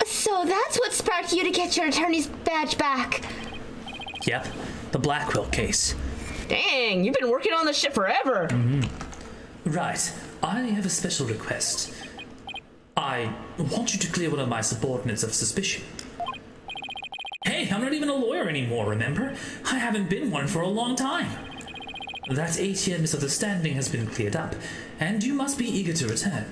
So that's what sparked you to get your attorney's badge back. Yep, the Blackwell case. Dang, you've been working on this shit forever. Right, I have a special request. I want you to clear one of my subordinates of suspicion. Hey, I'm not even a lawyer anymore, remember? I haven't been one for a long time. That 8-year misunderstanding has been cleared up, and you must be eager to return.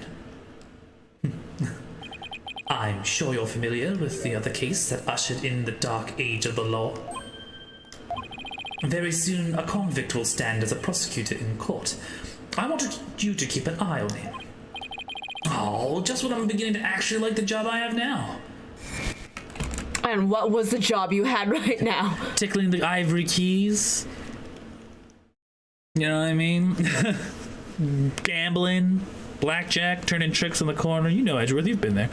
I'm sure you're familiar with the other case that ushered in the dark age of the law. Very soon, a convict will stand as a prosecutor in court. I wanted you to keep an eye on him. Oh, just when I'm beginning to actually like the job I have now. And what was the job you had right now? Tickling the ivory keys. You know what I mean? Gambling, blackjack, turning tricks in the corner. You know, Edgeworth, you've been there.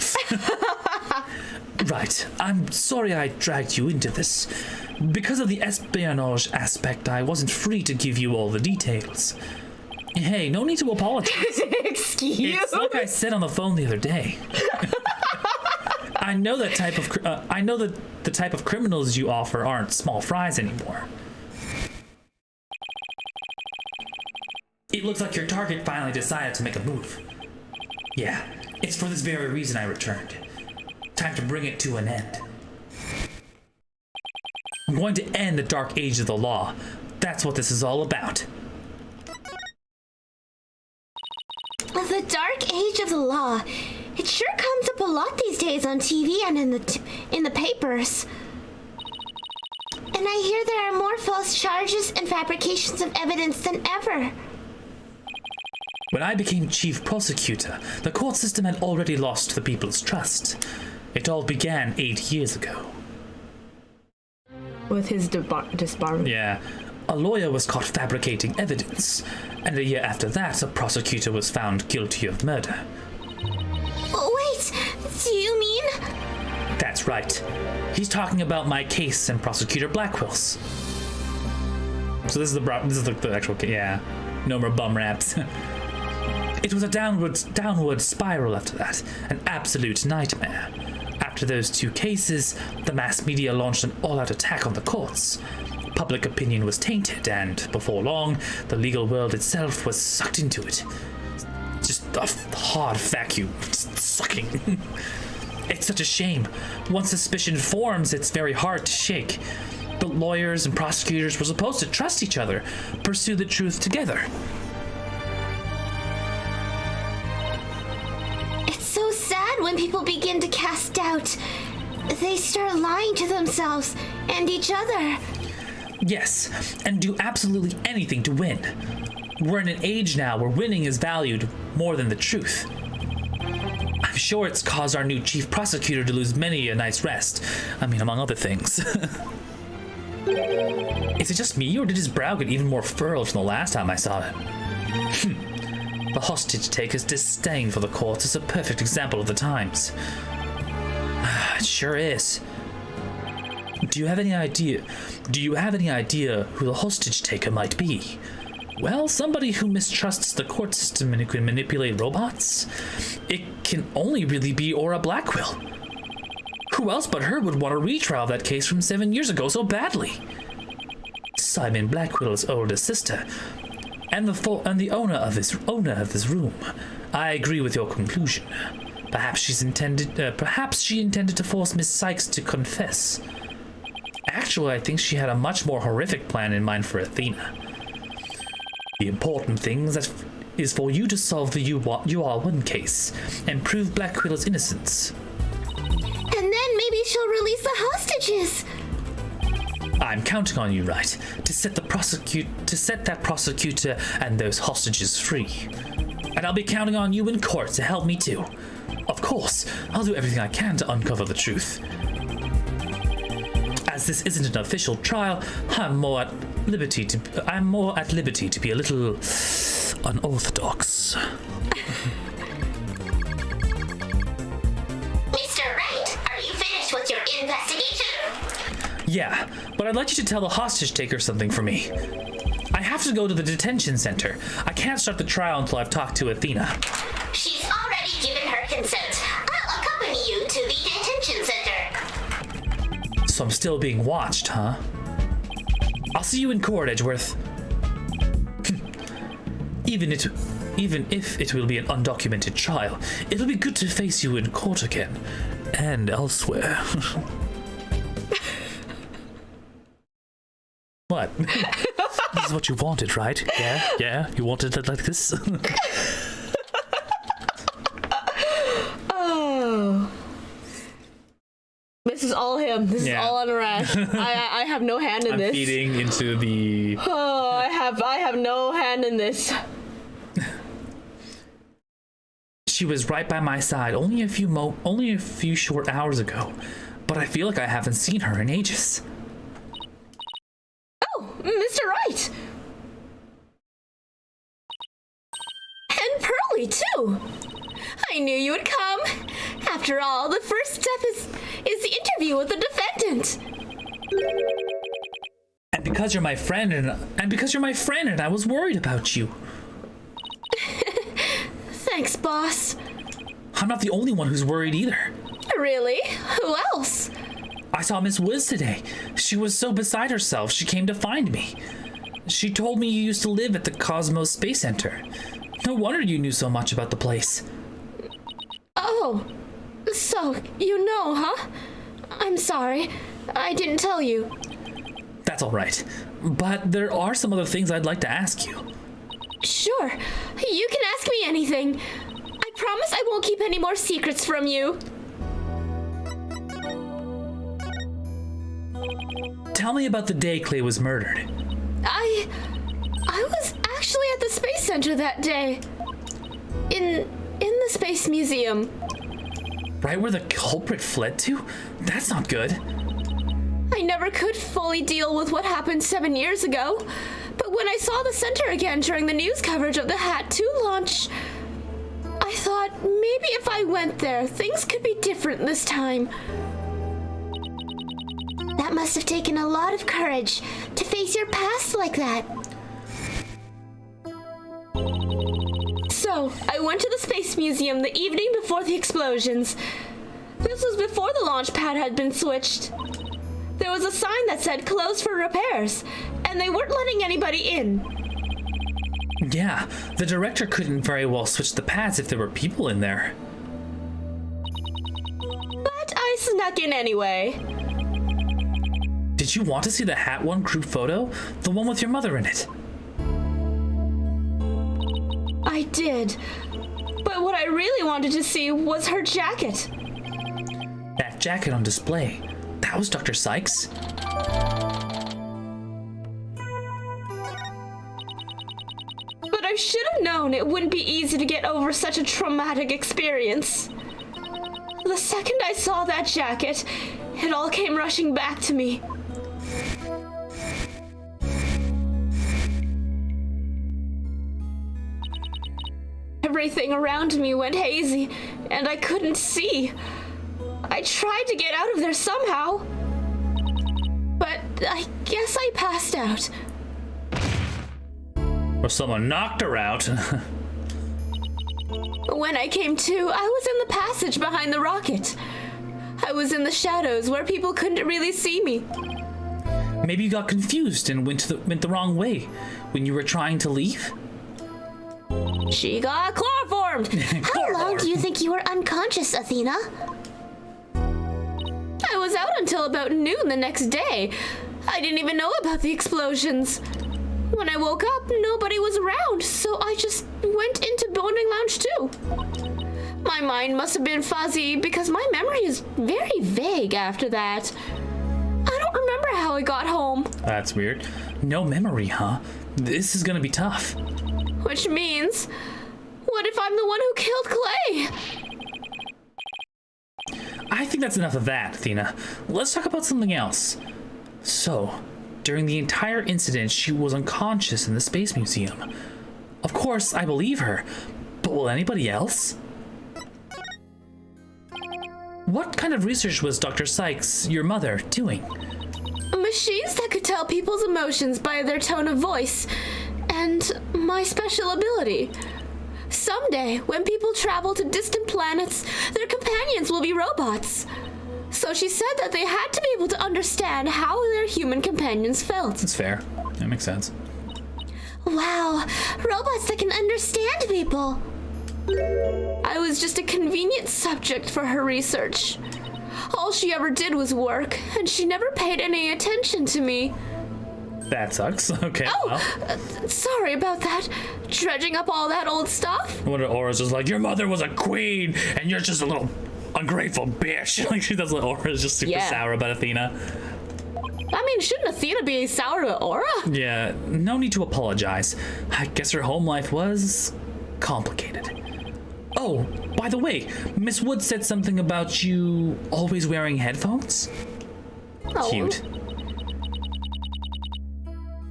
Right. I'm sorry I dragged you into this. Because of the espionage aspect, I wasn't free to give you all the details. Hey, no need to apologize. Excuse? It's like I said on the phone the other day. I know that the type of criminals you offer aren't small fries anymore. It looks like your target finally decided to make a move. Yeah, it's for this very reason I returned. Time to bring it to an end. I'm going to end the dark age of the law. That's what this is all about. The dark age of the law. It sure comes up a lot these days on TV and in the papers. And I hear there are more false charges and fabrications of evidence than ever. When I became chief prosecutor, the court system had already lost the people's trust. It all began 8 years ago. With his disbarment. Yeah. A lawyer was caught fabricating evidence, and a year after that, a prosecutor was found guilty of murder. Wait, do you mean? That's right. He's talking about my case and Prosecutor Blackwell's. So this is the actual case. Yeah. No more bum raps. It was a downward spiral after that, an absolute nightmare. After those 2 cases, the mass media launched an all-out attack on the courts. Public opinion was tainted, and before long, the legal world itself was sucked into it. Just a hard vacuum, just sucking. It's such a shame. Once suspicion forms, it's very hard to shake. But lawyers and prosecutors were supposed to trust each other, pursue the truth together. It's so sad when people begin to cast doubt. They start lying to themselves and each other. Yes, and do absolutely anything to win. We're in an age now where winning is valued more than the truth. I'm sure it's caused our new chief prosecutor to lose many a night's rest. I mean, among other things. Is it just me, or did his brow get even more furrowed from the last time I saw him? The hostage taker's disdain for the courts is a perfect example of the times. It sure is. Do you have any idea who the hostage taker might be? Well, somebody who mistrusts the court system and who can manipulate robots? It can only really be Aura Blackquill. Who else but her would want a retrial of that case from 7 years ago so badly? Simon Blackwill's older sister, and the owner of this room. I agree with your conclusion. Perhaps she intended to force Miss Sykes to confess. Actually, I think she had a much more horrific plan in mind for Athena. The important thing is for you to solve the UR1 case and prove Blackwill's innocence. And then maybe she'll release the hostages. I'm counting on you, right, to set that prosecutor and those hostages free. And I'll be counting on you in court to help me too. Of course, I'll do everything I can to uncover the truth. As this isn't an official trial, I'm more at liberty to be a little unorthodox. Mr. Wright, are you finished with your investigation? Yeah, but I'd like you to tell the hostage taker something for me. I have to go to the detention center. I can't start the trial until I've talked to Athena. She's already given her consent. I'll accompany you to the detention center. So I'm still being watched, huh? I'll see you in court, Edgeworth. Even if it will be an undocumented trial, it'll be good to face you in court again. And elsewhere. What? This is what you wanted, right? Yeah? You wanted it like this? Oh. This is all him. This is all on Arash. I have no hand in this. I'm feeding into the... Oh, I have no hand in this. She was right by my side only a few short hours ago, but I feel like I haven't seen her in ages. Oh, Mr. Wright! And Pearly, too! I knew you would come! After all, the first step is the interview with the defendant! And because you're my friend and I was worried about you. Thanks, boss. I'm not the only one who's worried either. Really? Who else? I saw Miss Woods today. She was so beside herself, she came to find me. She told me you used to live at the Cosmos Space Center. No wonder you knew so much about the place. Oh, so you know, huh? I'm sorry. I didn't tell you. That's all right. But there are some other things I'd like to ask you. Sure. You can ask me anything. I promise I won't keep any more secrets from you. Tell me about the day Clay was murdered. I was actually at the Space Center that day. In the Space Museum. Right where the culprit fled to? That's not good. I never could fully deal with what happened 7 years ago. But when I saw the center again during the news coverage of the Hat 2 launch, I thought maybe if I went there, things could be different this time. That must have taken a lot of courage to face your past like that. So, I went to the Space Museum the evening before the explosions. This was before the launch pad had been switched. There was a sign that said closed for repairs, and they weren't letting anybody in. Yeah, the director couldn't very well switch the pads if there were people in there. But I snuck in anyway. Did you want to see the Hat 1 group photo? The one with your mother in it? I did. But what I really wanted to see was her jacket. That jacket on display. That was Dr. Sykes. But I should have known it wouldn't be easy to get over such a traumatic experience. The second I saw that jacket, it all came rushing back to me. Everything around me went hazy, and I couldn't see. I tried to get out of there somehow. I guess I passed out. Or someone knocked her out. When I came to, I was in the passage behind the rocket. I was in the shadows where people couldn't really see me. Maybe you got confused and went the wrong way when you were trying to leave? She got chloroformed. How long do you think you were unconscious, Athena? I was out until about noon the next day. I didn't even know about the explosions. When I woke up, nobody was around, so I just went into Bonding Lounge too. My mind must have been fuzzy because my memory is very vague after that. I don't remember how I got home. That's weird. No memory, huh? This is gonna be tough. Which means, what if I'm the one who killed Clay? I think that's enough of that, Athena. Let's talk about something else. So, during the entire incident, she was unconscious in the Space Museum. Of course, I believe her, but will anybody else? What kind of research was Dr. Sykes, your mother, doing? Machines that could tell people's emotions by their tone of voice, and my special ability. Someday, when people travel to distant planets, their companions will be robots. So she said that they had to be able to understand how their human companions felt. That's fair. That makes sense. Wow, robots that can understand people. I was just a convenient subject for her research. All she ever did was work, and she never paid any attention to me. That sucks. Okay. Oh, well. Sorry about that. Dredging up all that old stuff? I wonder Aura's just like, your mother was a queen, and you're just a little ungrateful bitch. Like, she doesn't. Aura's just super sour about Athena. I mean, shouldn't Athena be sour about Aura? Yeah, no need to apologize. I guess her home life was complicated. Oh, by the way, Miss Wood said something about you always wearing headphones? Oh. Cute.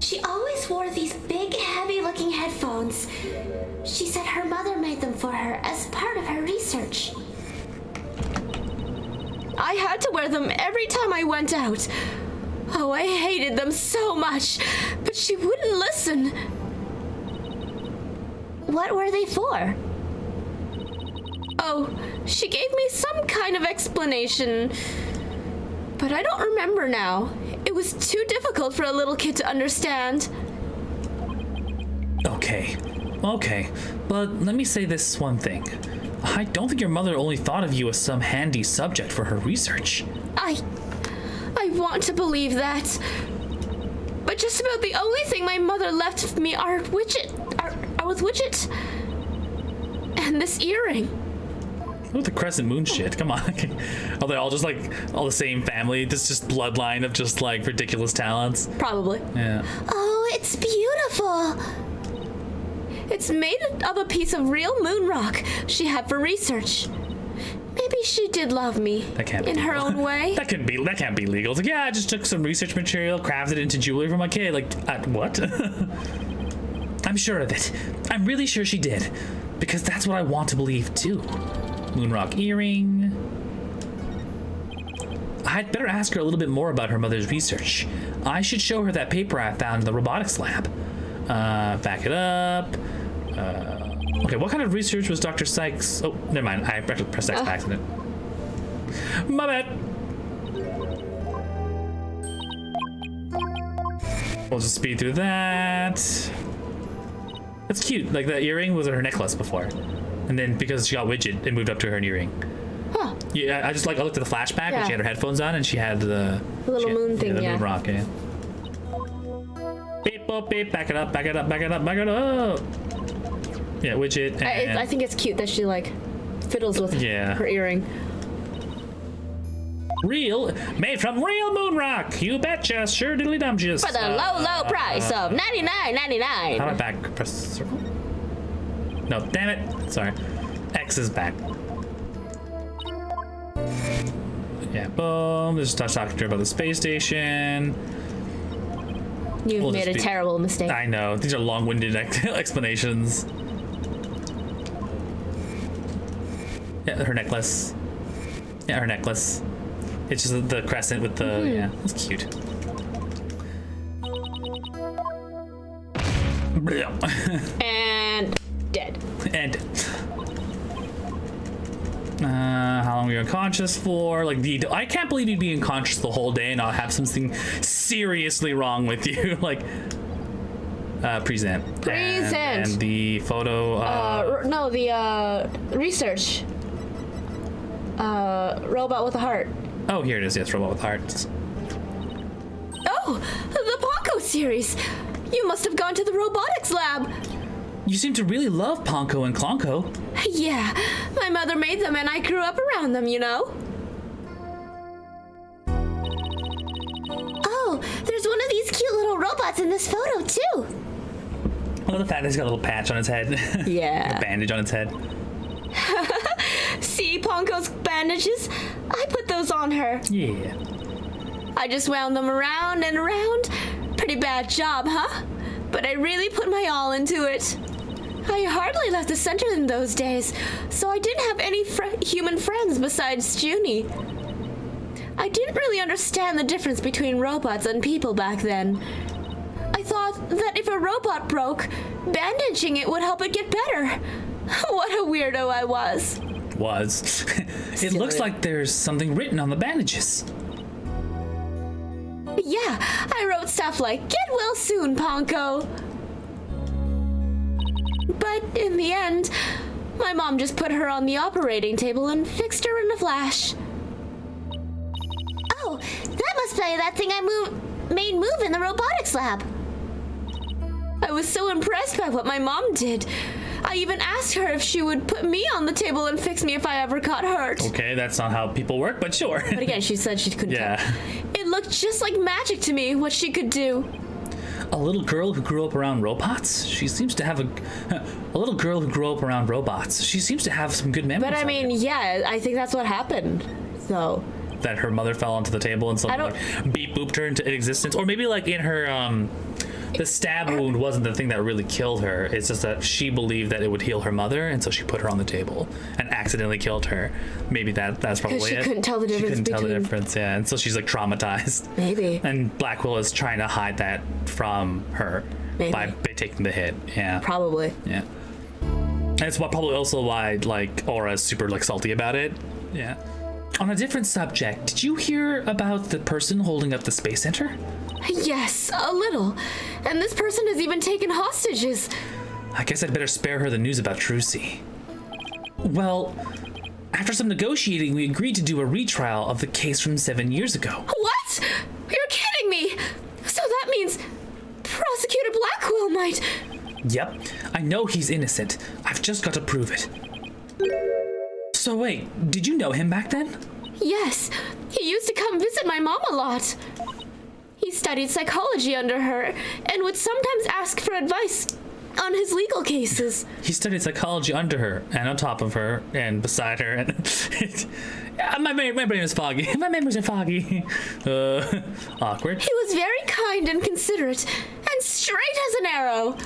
She always wore these big, heavy-looking headphones. She said her mother made them for her as part of her research. I had to wear them every time I went out. Oh, I hated them so much, but she wouldn't listen. What were they for? Oh, she gave me some kind of explanation, but I don't remember now. It was too difficult for a little kid to understand. Okay, but let me say this one thing. I don't think your mother only thought of you as some handy subject for her research. I want to believe that. But just about the only thing my mother left me are with Widget. And this earring. What the crescent moon shit? Come on. Are they all just like all the same family? This just bloodline of just like ridiculous talents? Probably. Yeah. Oh, it's beautiful. It's made of a piece of real moon rock she had for research. Maybe she did love me. That can't be in her legal. own way. That can't be legal. It's like, yeah, I just took some research material, crafted it into jewelry for my kid. Like, what? I'm sure of it. I'm really sure she did. Because that's what I want to believe too. Moonrock earring. I'd better ask her a little bit more about her mother's research. I should show her that paper I found in the robotics lab. Back it up. Okay, what kind of research was Dr. Sykes? Oh, never mind. I pressed X by accident. My bad. We'll just speed through that. That's cute. Like, the earring was her necklace before. And then because she got Widget, it moved up to her earring. Huh. Yeah, I looked at the flashback when she had her headphones on and she had the little moon thing, the moon rock, yeah. Beep, boop, beep, back it up, back it up, back it up, back it up. Yeah, Widget. And I think it's cute that she like fiddles with her earring. Made from real moon rock. You betcha, sure diddly dumjus. For the low price of $99.99. How do I back press circle? No, damn it. Sorry. X is back. Yeah, boom. Just talking to her about the space station. You've made a terrible mistake. I know. These are long-winded explanations. Yeah, her necklace. Yeah, her necklace. It's just the crescent with the... Yeah, that's cute. And dead. And how long were you unconscious for? Like, I can't believe you'd be unconscious the whole day and not have something seriously wrong with you. Like, present. And the photo. No, the research. Robot with a heart. Oh, here it is. Yes, robot with hearts. Oh, the Ponko series. You must have gone to the robotics lab. You seem to really love Ponko and Klonko. Yeah, my mother made them and I grew up around them, you know? Oh, there's one of these cute little robots in this photo, too. Oh, the fact he's got a little patch on his head. Yeah. A bandage on its head. See Ponko's bandages? I put those on her. Yeah. I just wound them around and around. Pretty bad job, huh? But I really put my all into it. I hardly left the center in those days, so I didn't have any human friends besides Junie. I didn't really understand the difference between robots and people back then. I thought that if a robot broke, bandaging it would help it get better. What a weirdo I was. It looks like there's something written on the bandages. Yeah, I wrote stuff like, "Get well soon, Ponko." But in the end, my mom just put her on the operating table and fixed her in a flash. Oh, that must be that thing I made move in the robotics lab. I was so impressed by what my mom did. I even asked her if she would put me on the table and fix me if I ever got hurt. Okay, that's not how people work, but sure. But again, she said she couldn't Yeah. tell. It looked just like magic to me, what she could do. A little girl who grew up around robots? She seems to have a little girl who grew up around robots. She seems to have some good memories. But I mean, yeah, I think that's what happened. So. That her mother fell onto the table and something like beep booped her into existence. Or maybe like in her, the stab wound wasn't the thing that really killed her. It's just that she believed that it would heal her mother, and so she put her on the table and accidentally killed her. Maybe that's probably Because she it. couldn't tell the difference She couldn't tell the between- difference, yeah. And so she's like traumatized. Maybe. And Blackwell is trying to hide that from her by taking the hit. Yeah. Probably. Yeah. And it's probably also why like Aura is super like salty about it. Yeah. On a different subject, did you hear about the person holding up the space center? Yes, a little. And this person has even taken hostages. I guess I'd better spare her the news about Trucy. Well, after some negotiating, we agreed to do a retrial of the case from 7 years ago. What? You're kidding me! So that means Prosecutor Blackwell might... Yep, I know he's innocent. I've just got to prove it. So wait, did you know him back then? Yes, he used to come visit my mom a lot. He studied psychology under her and would sometimes ask for advice on his legal cases. He studied psychology under her and on top of her and beside her. And yeah, my brain is foggy. My memories are foggy. Awkward. He was very kind and considerate and straight as an arrow.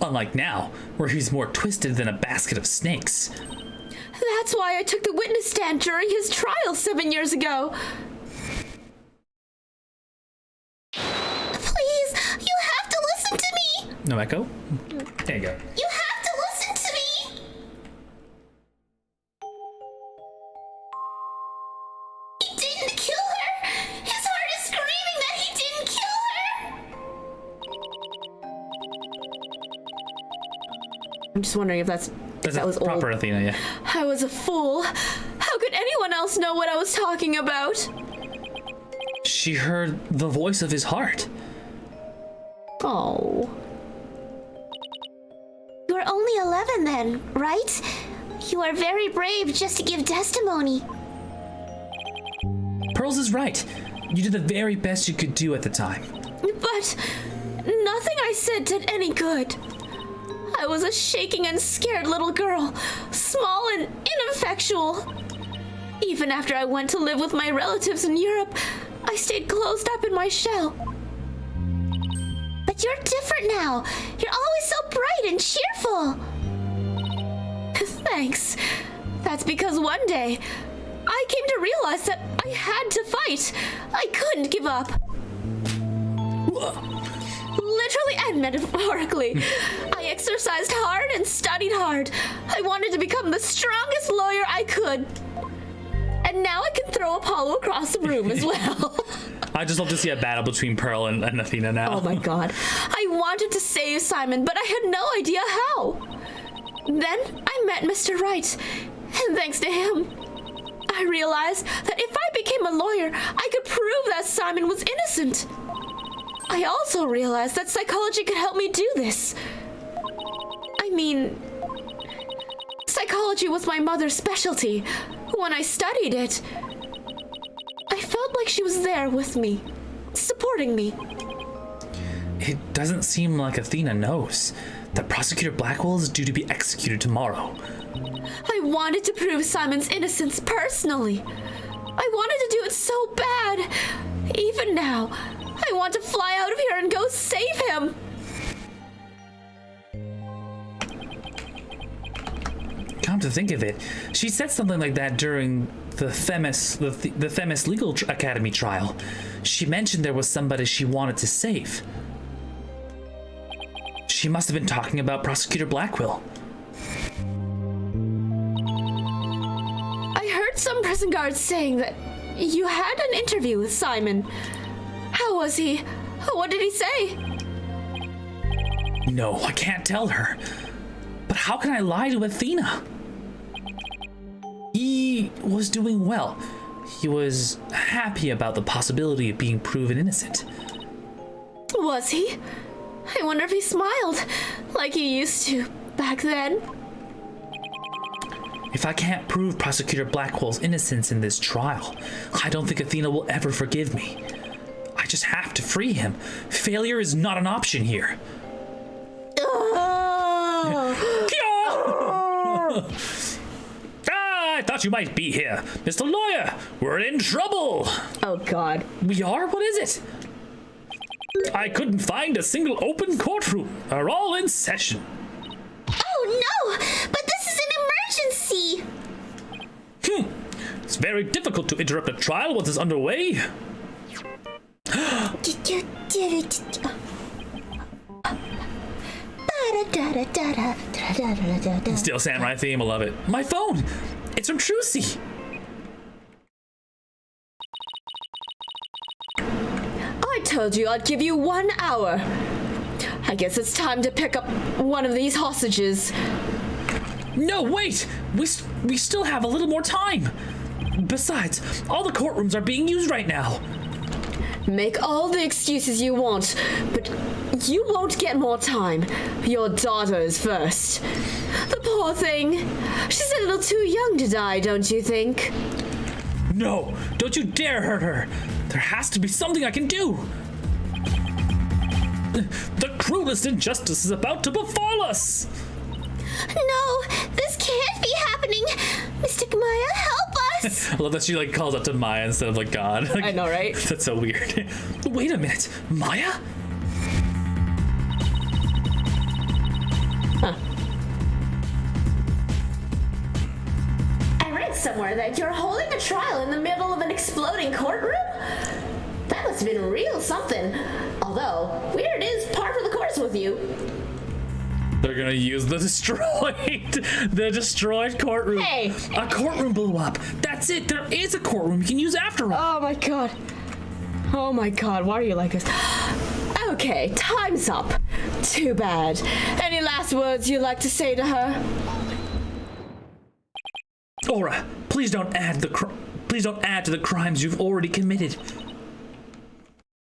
Unlike now, where he's more twisted than a basket of snakes. That's why I took the witness stand during his trial 7 years ago. Please, you have to listen to me. No echo? There you go. You have to listen to me. He didn't kill her. His heart is screaming that he didn't kill her. I'm just wondering if that was proper old. Athena, yeah. I was a fool. How could anyone else know what I was talking about? She heard the voice of his heart. Oh. You are only 11 then, right? You are very brave just to give testimony. Pearls is right. You did the very best you could do at the time. But nothing I said did any good. I was a shaking and scared little girl, small and ineffectual. Even after I went to live with my relatives in Europe, I stayed closed up in my shell. But you're different now. You're always so bright and cheerful. Thanks. That's because one day, I came to realize that I had to fight. I couldn't give up. literally and metaphorically. I exercised hard and studied hard. I wanted to become the strongest lawyer I could. And now I can throw Apollo across the room as well. I just love to see a battle between Pearl and Athena now. Oh my god. I wanted to save Simon, but I had no idea how. Then I met Mr. Wright, and thanks to him, I realized that if I became a lawyer, I could prove that Simon was innocent. I also realized that psychology could help me do this. I mean, psychology was my mother's specialty. When I studied it, I felt like she was there with me, supporting me. It doesn't seem like Athena knows that Prosecutor Blackwell is due to be executed tomorrow. I wanted to prove Simon's innocence personally. I wanted to do it so bad. Even now, I want to fly out of here and go save him. Come to think of it, she said something like that during the Themis Legal Academy trial. She mentioned there was somebody she wanted to save. She must have been talking about Prosecutor Blackwell. I heard some prison guards saying that you had an interview with Simon. How was he? What did he say? No, I can't tell her. But how can I lie to Athena? He was doing well. He was happy about the possibility of being proven innocent. Was he? I wonder if he smiled like he used to back then. If I can't prove Prosecutor Blackwell's innocence in this trial, I don't think Athena will ever forgive me. I just have to free him. Failure is not an option here. I thought you might be here. Mr. Lawyer, we're in trouble. Oh, God. We are? What is it? I couldn't find a single open courtroom. They're all in session. Oh, no! But this is an emergency! It's very difficult to interrupt a trial once it's underway. Still Samurai theme, I love it. My phone! It's from Trucy. I told you I'd give you 1 hour. I guess it's time to pick up one of these hostages. No, wait! We still have a little more time. Besides, all the courtrooms are being used right now. Make all the excuses you want, but you won't get more time. Your daughter is first. The poor thing. She's a little too young to die, don't you think? No, don't you dare hurt her. There has to be something I can do. The cruelest injustice is about to befall us. No, this can't be happening. Mystic Maya, help us! I love that she calls out to Maya instead of God. I know, right? That's so weird. Wait a minute, Maya? Huh. I read somewhere that you're holding a trial in the middle of an exploding courtroom? That must have been real something. Although, weird is par for the course with you. They're gonna use the destroyed courtroom. Hey! A courtroom blew up. That's it. There is a courtroom you can use after all. Oh my god. Oh my god, why are you like this? Okay, time's up. Too bad. Any last words you'd like to say to her? Aura, please don't add to the crimes you've already committed.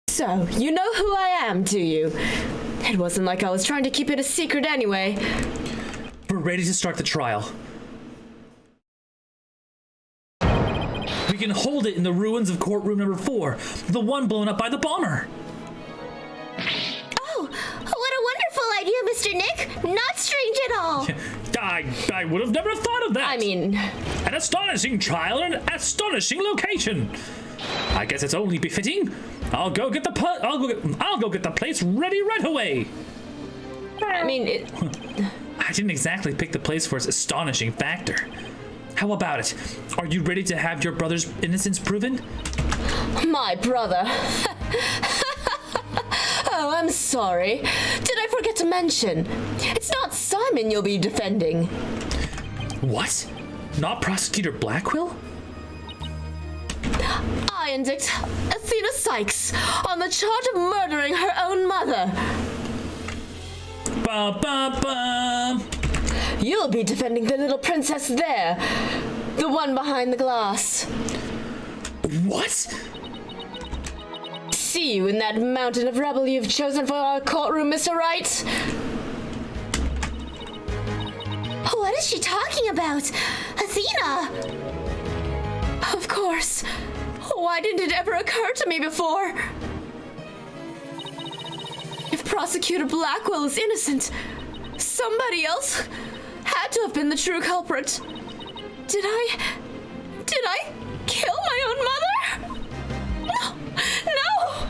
So, you know who I am, do you? It wasn't like I was trying to keep it a secret anyway. We're ready to start the trial. We can hold it in the ruins of courtroom number 4, the one blown up by the bomber. Oh, what a wonderful idea, Mr. Nick. Not strange at all. I would have never thought of that. I mean, an astonishing trial in an astonishing location. I guess it's only befitting. I'll go get the place ready right away. I didn't exactly pick the place for its astonishing factor. How about it? Are you ready to have your brother's innocence proven? my brother. Oh, I'm sorry. Did I forget to mention? It's not Simon you'll be defending. What? Not Prosecutor Blackwell? I indict Athena Sykes on the charge of murdering her own mother. Bum, bum, bum. You'll be defending the little princess there. The one behind the glass. What? See you in that mountain of rubble you've chosen for our courtroom, Mr. Wright. What is she talking about? Athena! Of course. Why didn't it ever occur to me before? If Prosecutor Blackwell is innocent, somebody else had to have been the true culprit. Did I kill my own mother? No!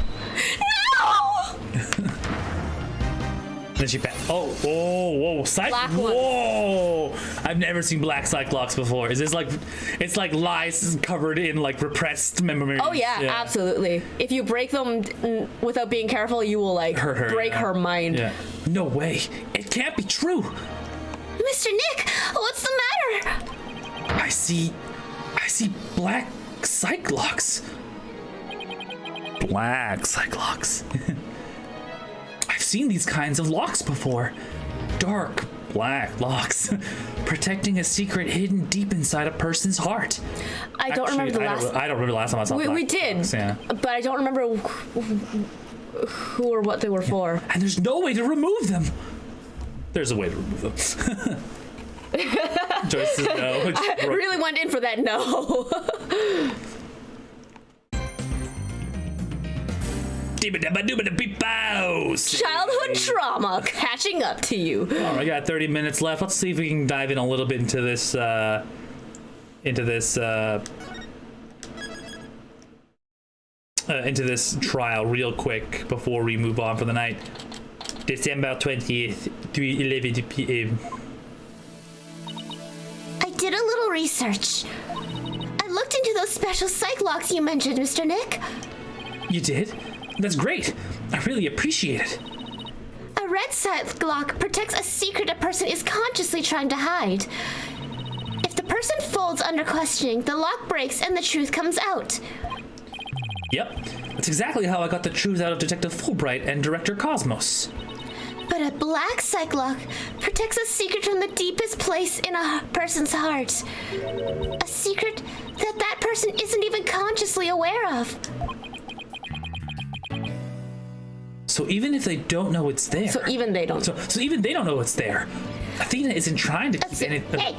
Then she whoa, whoa! I've never seen black Cyclops before. Is this like, it's like lies covered in like repressed memories? Oh yeah, absolutely. If you break them without being careful, you will like break her mind. Yeah. No way. It can't be true. Mr. Nick, what's the matter? I see black Cyclops. Black Cyclops. I've seen these kinds of locks before. Dark, black locks. Protecting a secret hidden deep inside a person's heart. I don't remember the last... I don't remember the last time I saw black We did, locks, yeah. but I don't remember who or what they were for. And there's no way to remove them. There's a way to remove them. Joyce says no. I really went in for that no. Childhood trauma catching up to you. All right, I got 30 minutes left. Let's see if we can dive in a little bit into this trial real quick before we move on for the night. December 20th, 3:11 p.m. I did a little research. I looked into those special psych locks you mentioned, Mr. Nick. You did? That's great. I really appreciate it. A red psych lock protects a secret a person is consciously trying to hide. If the person folds under questioning, the lock breaks and the truth comes out. Yep. That's exactly how I got the truth out of Detective Fulbright and Director Cosmos. But a black psych lock protects a secret from the deepest place in a person's heart. A secret that person isn't even consciously aware of. So even if they don't know it's there. So even they don't. So even they don't know it's there. Athena isn't trying to keep anything. Hey!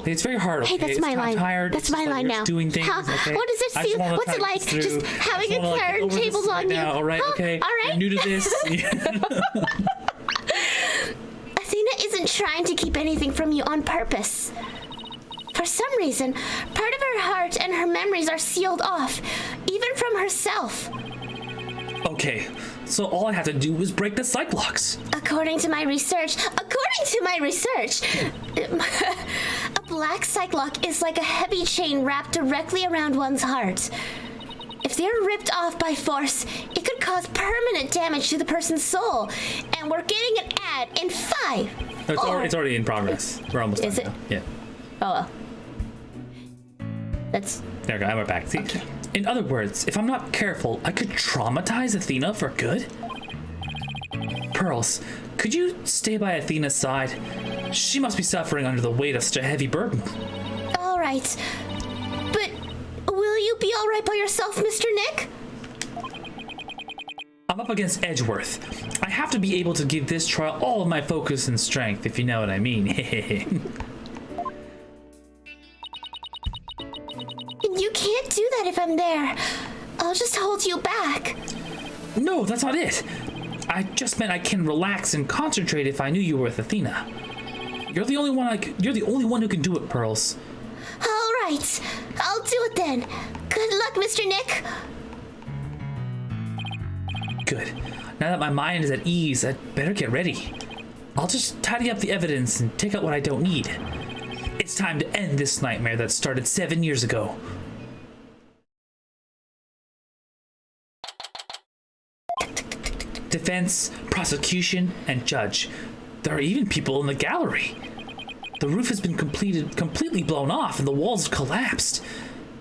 It's very hard. Okay? Hey, that's my line. Tired. That's my line now. Doing things. Huh? Okay? What does it feel? What's it like? Just having a turntables on you. Now, all right. Huh? Okay. All right. You're new to this. Athena isn't trying to keep anything from you on purpose. For some reason, part of her heart and her memories are sealed off, even from herself. Okay, so all I have to do is break the psych locks. According to my research, a black psych lock is like a heavy chain wrapped directly around one's heart. If they're ripped off by force, it could cause permanent damage to the person's soul. And we're getting an ad in 5. It's already in progress. We're almost done. Is it? Now. Yeah. Oh well. That's... There we go, I'm back. See? Okay. In other words, if I'm not careful, I could traumatize Athena for good? Pearls, could you stay by Athena's side? She must be suffering under the weight of such a heavy burden. All right. But will you be all right by yourself, Mr. Nick? I'm up against Edgeworth. I have to be able to give this trial all of my focus and strength, if you know what I mean. You can't do that if I'm there. I'll just hold you back. No, that's not it. I just meant I can relax and concentrate if I knew you were with Athena. You're the only one who can do it, Pearls. All right. I'll do it then. Good luck, Mr. Nick. Good. Now that my mind is at ease, I'd better get ready. I'll just tidy up the evidence and take out what I don't need. It's time to end this nightmare that started 7 years ago. defense, prosecution, and judge. There are even people in the gallery. The roof has been completely blown off and the walls have collapsed.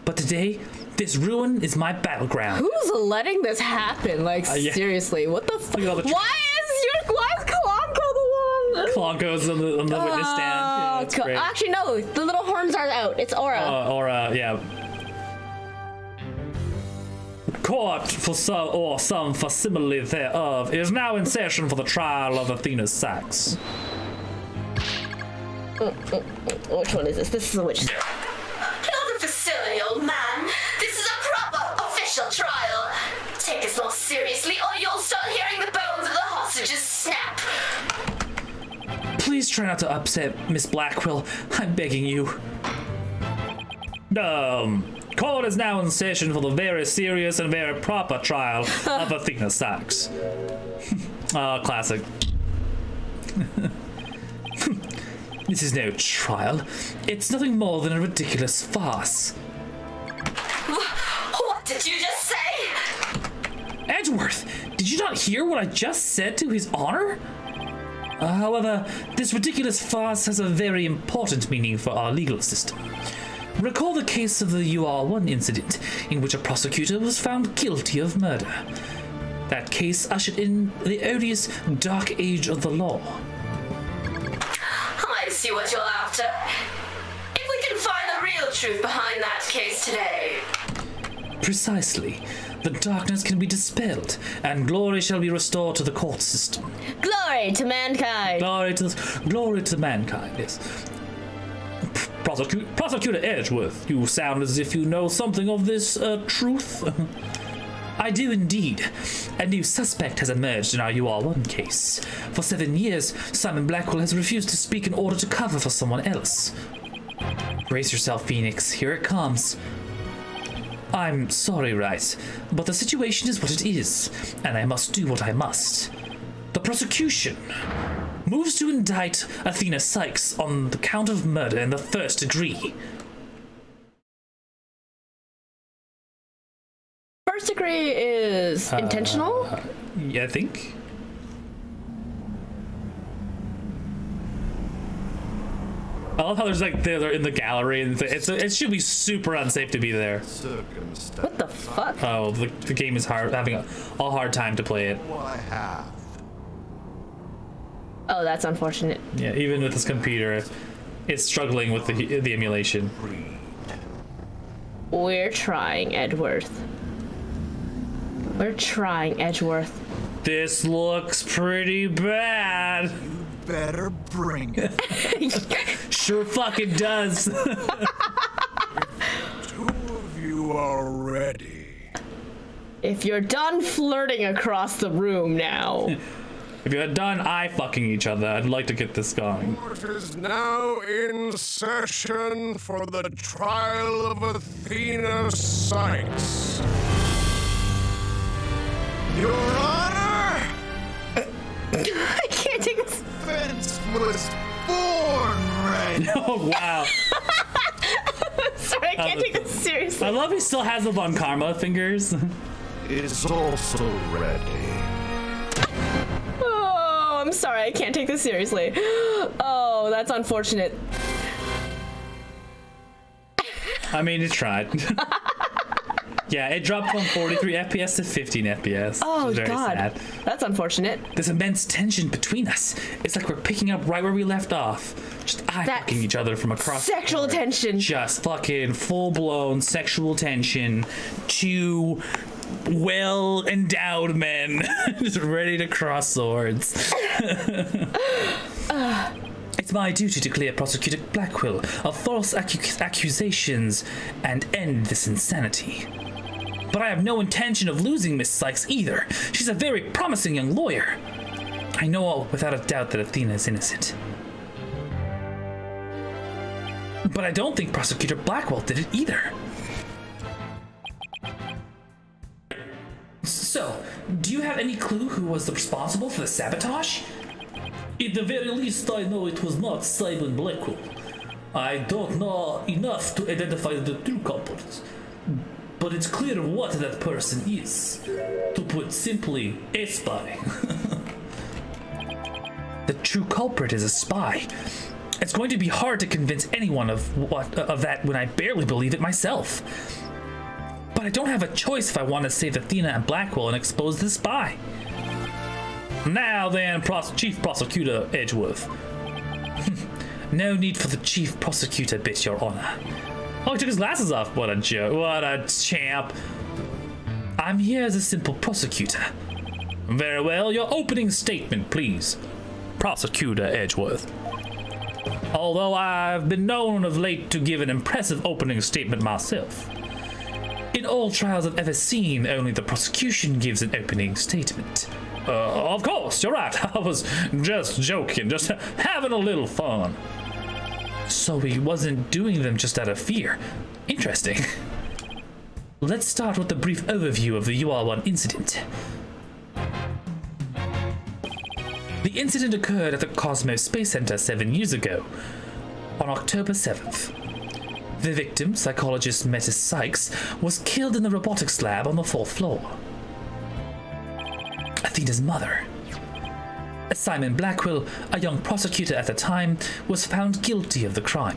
But today, this ruin is my battleground. Who's letting this happen? Like, yeah. Seriously, what the fuck? Why is Kalanko the one? Kalanko's on the witness stand. Yeah, that's great. Actually, no, the little horns are out. It's Aura. Aura, yeah. Court for some, or some facsimile thereof, is now in session for the trial of Athena Sachs. Which one is this? This is the witch. Not a facility, old man. This is a proper official trial. Take us more seriously, or you'll start hearing the bones of the hostages snap. Please try not to upset Miss Blackwell. I'm begging you. Court is now in session for the very serious and very proper trial of Athena Sachs. Classic. This is no trial. It's nothing more than a ridiculous farce. What did you just say? Edgeworth, did you not hear what I just said to his honor? However, this ridiculous farce has a very important meaning for our legal system. Recall the case of the UR1 incident, in which a prosecutor was found guilty of murder. That case ushered in the odious dark age of the law. I see what you're after. If we can find the real truth behind that case today. Precisely. The darkness can be dispelled, and glory shall be restored to the court system. Glory to mankind. Glory to mankind, yes. Prosecutor Edgeworth, you sound as if you know something of this truth. I do indeed. A new suspect has emerged in our UR1 case. For 7 years, Simon Blackwell has refused to speak in order to cover for someone else. Brace yourself, Phoenix. Here it comes. I'm sorry, Rice, but the situation is what it is, and I must do what I must. The prosecution moves to indict Athena Sachs on the count of murder in the first degree. First degree is intentional? Yeah, I think. I love how there's like they're in the gallery and it should be super unsafe to be there. What the fuck? Oh, the game is having a hard time to play it. Oh, that's unfortunate. Yeah, even with this computer, it's struggling with the emulation. We're trying, Edgeworth. We're trying, Edgeworth. This looks pretty bad. Better bring it. Sure fucking does. Two of you are ready. If you're done flirting across the room now. If you're done fucking each other, I'd like to get this going. Court is now in session for the trial of Athena Sachs. Your Honor! I can't take this. Defense was born ready. Oh, wow. Sorry, I can't take this seriously. I love he still has the Von Karma fingers. Is also ready. Oh, I'm sorry, I can't take this seriously. Oh, that's unfortunate. I mean, it tried. Yeah, it dropped from 43 FPS to 15 FPS. Oh, very God. Sad. That's unfortunate. There's immense tension between us. It's like we're picking up right where we left off. Just fucking each other from across. Sexual tension. Just fucking full-blown sexual tension. Two well-endowed men just ready to cross swords. It's my duty to clear Prosecutor Blackwell of false accusations and end this insanity. But I have no intention of losing Miss Sachs either. She's a very promising young lawyer. I know without a doubt that Athena is innocent. But I don't think Prosecutor Blackwell did it either. So, do you have any clue who was responsible for the sabotage? At the very least, I know it was not Simon Blackwell. I don't know enough to identify the true culprits. But But it's clear what that person is. To put simply, a spy. The true culprit is a spy. It's going to be hard to convince anyone of that when I barely believe it myself. But I don't have a choice if I want to save Athena and Blackwell and expose the spy. Now then, Chief Prosecutor Edgeworth. No need for the Chief Prosecutor bit, Your Honor. Oh, he took his glasses off. What a joke. What a champ. I'm here as a simple prosecutor. Very well, your opening statement, please. Prosecutor Edgeworth. Although I've been known of late to give an impressive opening statement myself. In all trials I've ever seen, only the prosecution gives an opening statement. Of course, you're right. I was just joking, just having a little fun. So he wasn't doing them just out of fear. Interesting. Let's start with a brief overview of the UR1 incident. The incident occurred at the Cosmos Space Center 7 years ago, on October 7th. The victim, psychologist Metis Sykes, was killed in the robotics lab on the 4th floor. Athena's mother, Simon Blackwell, a young prosecutor at the time, was found guilty of the crime.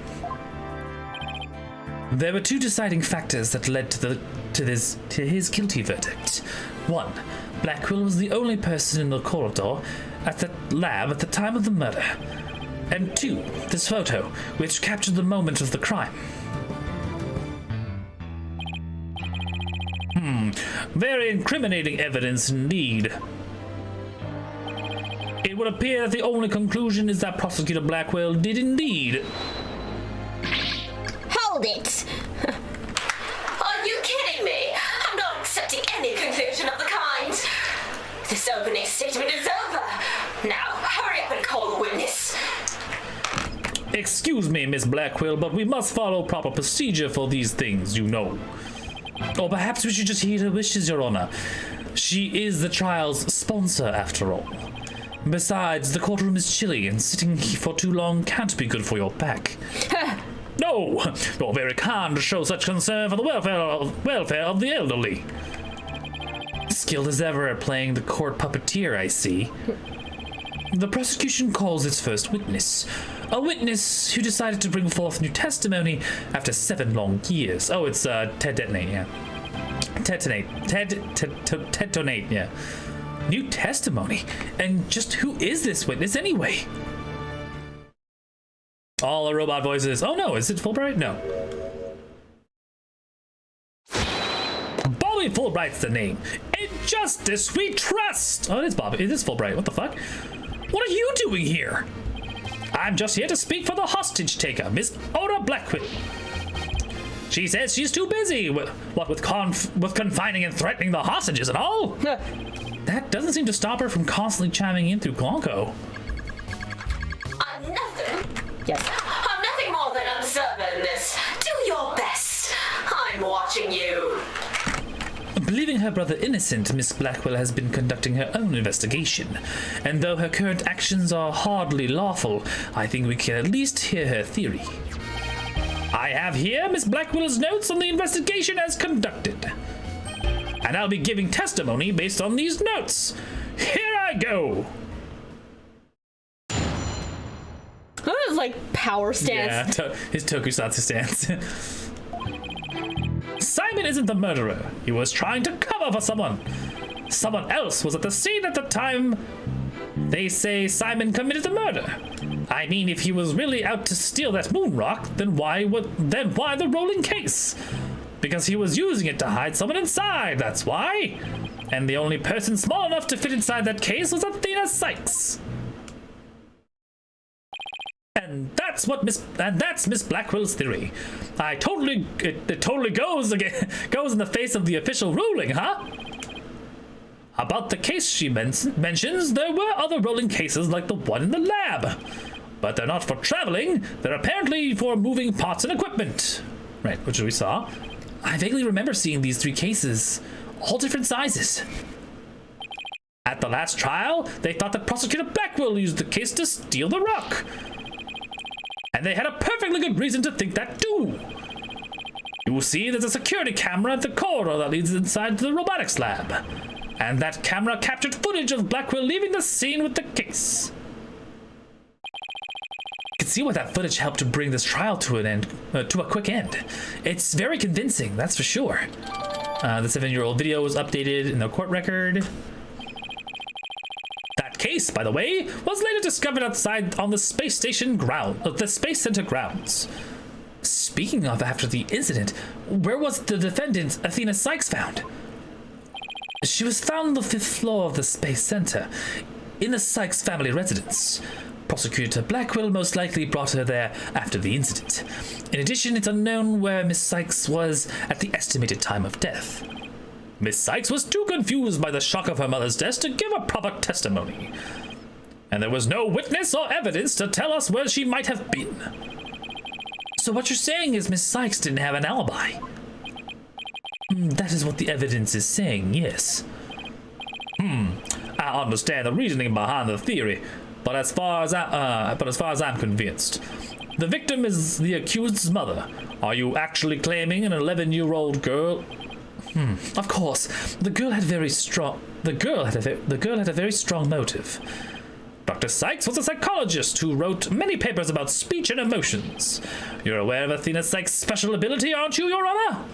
There were two deciding factors that led to his guilty verdict. One, Blackwell was the only person in the corridor at the lab at the time of the murder. And two, this photo, which captured the moment of the crime. Very incriminating evidence indeed. It would appear that the only conclusion is that Prosecutor Blackwell did indeed. Hold it! Are you kidding me? I'm not accepting any conclusion of the kind. This opening statement is over. Now, hurry up and call the witness. Excuse me, Miss Blackwell, but we must follow proper procedure for these things, you know. Or perhaps we should just heed her wishes, Your Honor. She is the trial's sponsor, after all. Besides, the courtroom is chilly, and sitting for too long can't be good for your back. No! You're very kind to show such concern for the welfare of the elderly. Skilled as ever at playing the court puppeteer, I see. The prosecution calls its first witness. A witness who decided to bring forth new testimony after 7 long years. Oh, it's Ted Detonate, yeah. Detonate, yeah. New testimony? And just who is this witness anyway? All the robot voices. Oh no, is it Fulbright? No. Bobby Fulbright's the name. In justice we trust! Oh, it is Bobby. It is Fulbright. What the fuck? What are you doing here? I'm just here to speak for the hostage taker, Miss Ora Blackwell. She says she's too busy with confining and threatening the hostages and all. That doesn't seem to stop her from constantly chiming in through Glonko. I'm nothing. Yes. I'm nothing more than an observer in this. Do your best. I'm watching you. Believing her brother innocent, Miss Blackwell has been conducting her own investigation. And though her current actions are hardly lawful, I think we can at least hear her theory. I have here Miss Blackwell's notes on the investigation as conducted. And I'll be giving testimony based on these notes. Here I go. That is like power stance. Yeah, his tokusatsu stance. Simon isn't the murderer. He was trying to cover for someone. Someone else was at the scene at the time. They say Simon committed the murder. I mean, if he was really out to steal that moon rock, then why the rolling case? Because he was using it to hide someone inside, that's why. And the only person small enough to fit inside that case was Athena Sykes. And that's Miss Blackwell's theory. It totally goes in the face of the official ruling, huh? About the case she mentions, there were other rolling cases like the one in the lab. But they're not for traveling, they're apparently for moving parts and equipment. Right, which we saw. I vaguely remember seeing these 3 cases, all different sizes. At the last trial, they thought that Prosecutor Blackwell used the case to steal the rock. And they had a perfectly good reason to think that too. You will see there's a security camera at the corridor that leads inside the robotics lab. And that camera captured footage of Blackwell leaving the scene with the case. You can see why that footage helped to bring this trial to an end, to a quick end. It's very convincing, that's for sure. The 7-year-old video was updated in the court record. That case, by the way, was later discovered outside on the space station the Space Center grounds. Speaking of after the incident, where was the defendant, Athena Sykes, found? She was found on the 5th floor of the Space Center, in the Sykes family residence. Prosecutor Blackwell most likely brought her there after the incident. In addition, it's unknown where Miss Sykes was at the estimated time of death. Miss Sykes was too confused by the shock of her mother's death to give a proper testimony. And there was no witness or evidence to tell us where she might have been. So what you're saying is Miss Sykes didn't have an alibi? That is what the evidence is saying, yes. I understand the reasoning behind the theory, but as far as I'm convinced, the victim is the accused's mother. Are you actually claiming an 11-year-old girl? Of course, the girl had a very strong motive. Dr. Sykes was a psychologist who wrote many papers about speech and emotions. You're aware of Athena Sykes' special ability, aren't you, Your Honor?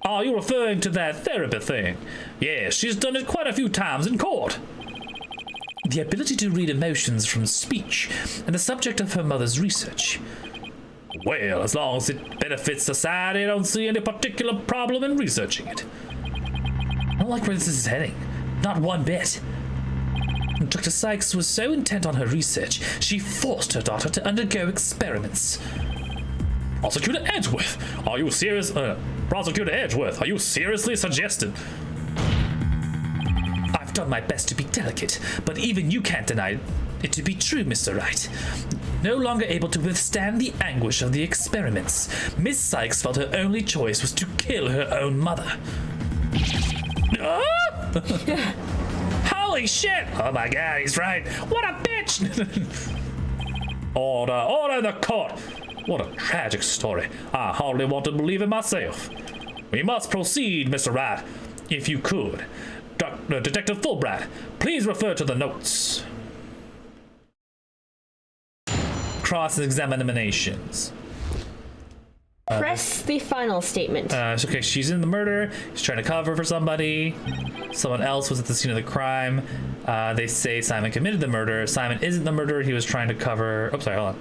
Are you referring to that therapy thing? Yes, she's done it quite a few times in court. The ability to read emotions from speech and the subject of her mother's research. Well, as long as it benefits society, I don't see any particular problem in researching it. I don't like where this is heading. Not one bit. Dr. Sykes was so intent on her research, she forced her daughter to undergo experiments. Prosecutor Edgeworth, are you serious? Prosecutor Edgeworth, are you seriously suggesting? I've done my best to be delicate, but even you can't deny it to be true, Mr. Wright. No longer able to withstand the anguish of the experiments, Miss Sykes felt her only choice was to kill her own mother. Holy shit! Oh my god, he's right. What a bitch! Order in the court! What a tragic story. I hardly want to believe it myself. We must proceed, Mr. Wright. If you could. Detective Fulbright, please refer to the notes. Cross-examinations. Press the final statement. Okay, she's in the murder. She's trying to cover for somebody. Someone else was at the scene of the crime. They say Simon committed the murder. Simon isn't the murderer. He was trying to cover. Oh, sorry. Hold on.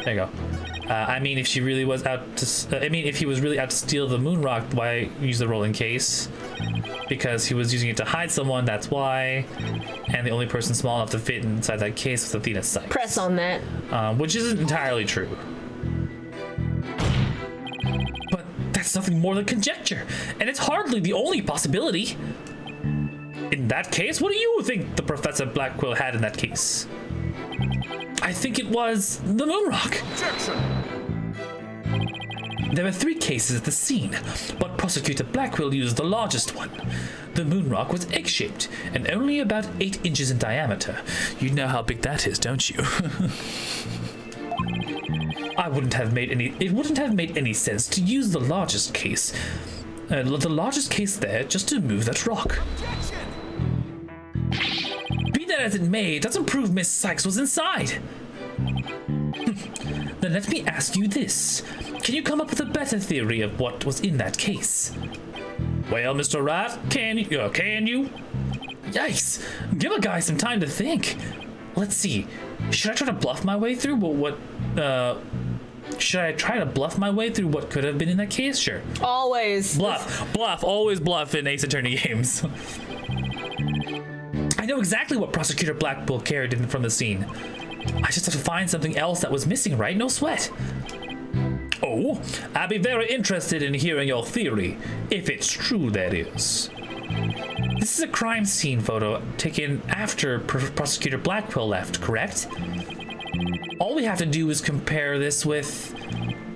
There you go. I mean, if she really was out to. If he was really out to steal the moon rock, why use the rolling case? Because he was using it to hide someone. That's why. And the only person small enough to fit inside that case was Athena Sykes. Press on that. Which isn't entirely true. But that's nothing more than conjecture, and it's hardly the only possibility. In that case, what do you think the Professor Blackwell had in that case? I think it was the moon rock. Objection! There were 3 cases at the scene, but Prosecutor Blackwell used the largest one. The moon rock was egg-shaped and only about 8 inches in diameter. You know how big that is, don't you? It wouldn't have made any sense to use the largest case. The largest case there just to move that rock. Be that as it may, it doesn't prove Miss Sykes was inside. Then let me ask you this. Can you come up with a better theory of what was in that case? Well, Mr. Wright, can you? Yikes! Give a guy some time to think. Let's see. Should I try to bluff my way through should I try to bluff my way through what could have been in that case? Sure. Always. Bluff. Always bluff in Ace Attorney games. I know exactly what Prosecutor Blackwell carried in from the scene. I just have to find something else that was missing, right? No sweat. Oh, I'd be very interested in hearing your theory, if it's true, that is. This is a crime scene photo taken after Prosecutor Blackwell left, correct? All we have to do is compare this with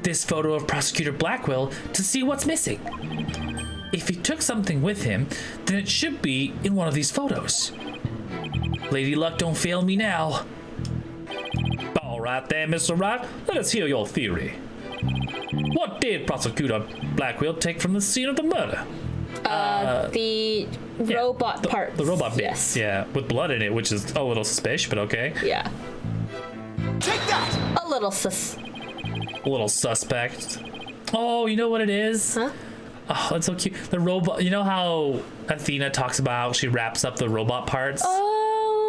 this photo of Prosecutor Blackwell to see what's missing. If he took something with him, then it should be in one of these photos. Lady Luck, don't fail me now. All right then, Mr. Wright, let us hear your theory. What did Prosecutor Blackwell take from the scene of the murder? The robot part. The robot bits. Yes. Yeah, with blood in it, which is a little suspicious, but okay. Yeah. Take that! A little sus. A little suspect. Oh, you know what it is? Huh? Oh, that's so cute. The robot. You know how Athena talks about how she wraps up the robot parts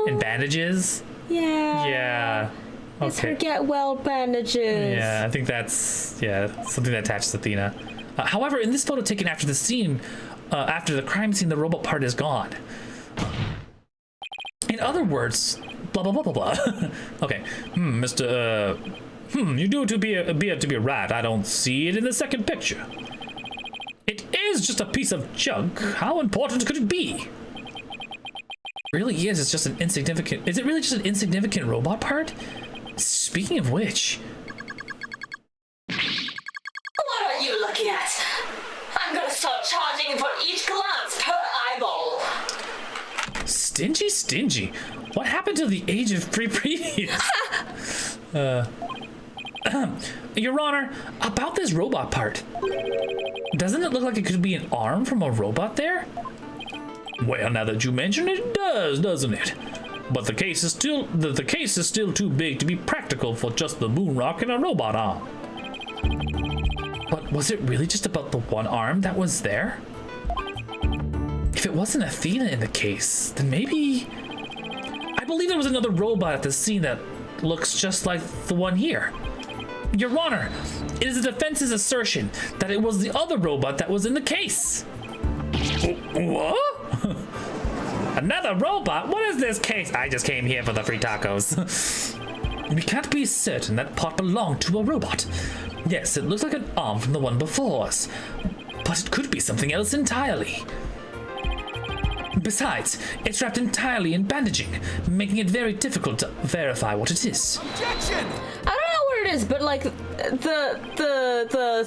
in bandages? Yeah. Yeah. It's her Okay. get well bandages. Yeah, I think that's something that attaches to Athena. However, in this photo taken after the scene, after the crime scene, the robot part is gone. In other words, blah blah blah blah blah. Okay, Mr. You do appear to be right. I don't see it in the second picture. It is just a piece of junk. How important could it be? Really is. It's just an insignificant. Is it really just an insignificant robot part? Speaking of which. What are you looking at? I'm gonna start charging for each glance per eyeball. Stingy. What happened to the age of free previews? Your Honor, about this robot part. Doesn't it look like it could be an arm from a robot there? Well, now that you mention it, it does, doesn't it? But the case is still too big to be practical for just the moon rock and a robot arm. But was it really just about the one arm that was there? If it wasn't Athena in the case, then maybe... I believe there was another robot at the scene that looks just like the one here. Your Honor, it is the defense's assertion that it was the other robot that was in the case. What? Another robot? What is this case? I just came here for the free tacos. We can't be certain that part belonged to a robot. Yes, it looks like an arm from the one before us, but it could be something else entirely. Besides, it's wrapped entirely in bandaging, making it very difficult to verify what it is. Objection! I don't know what it is, but like the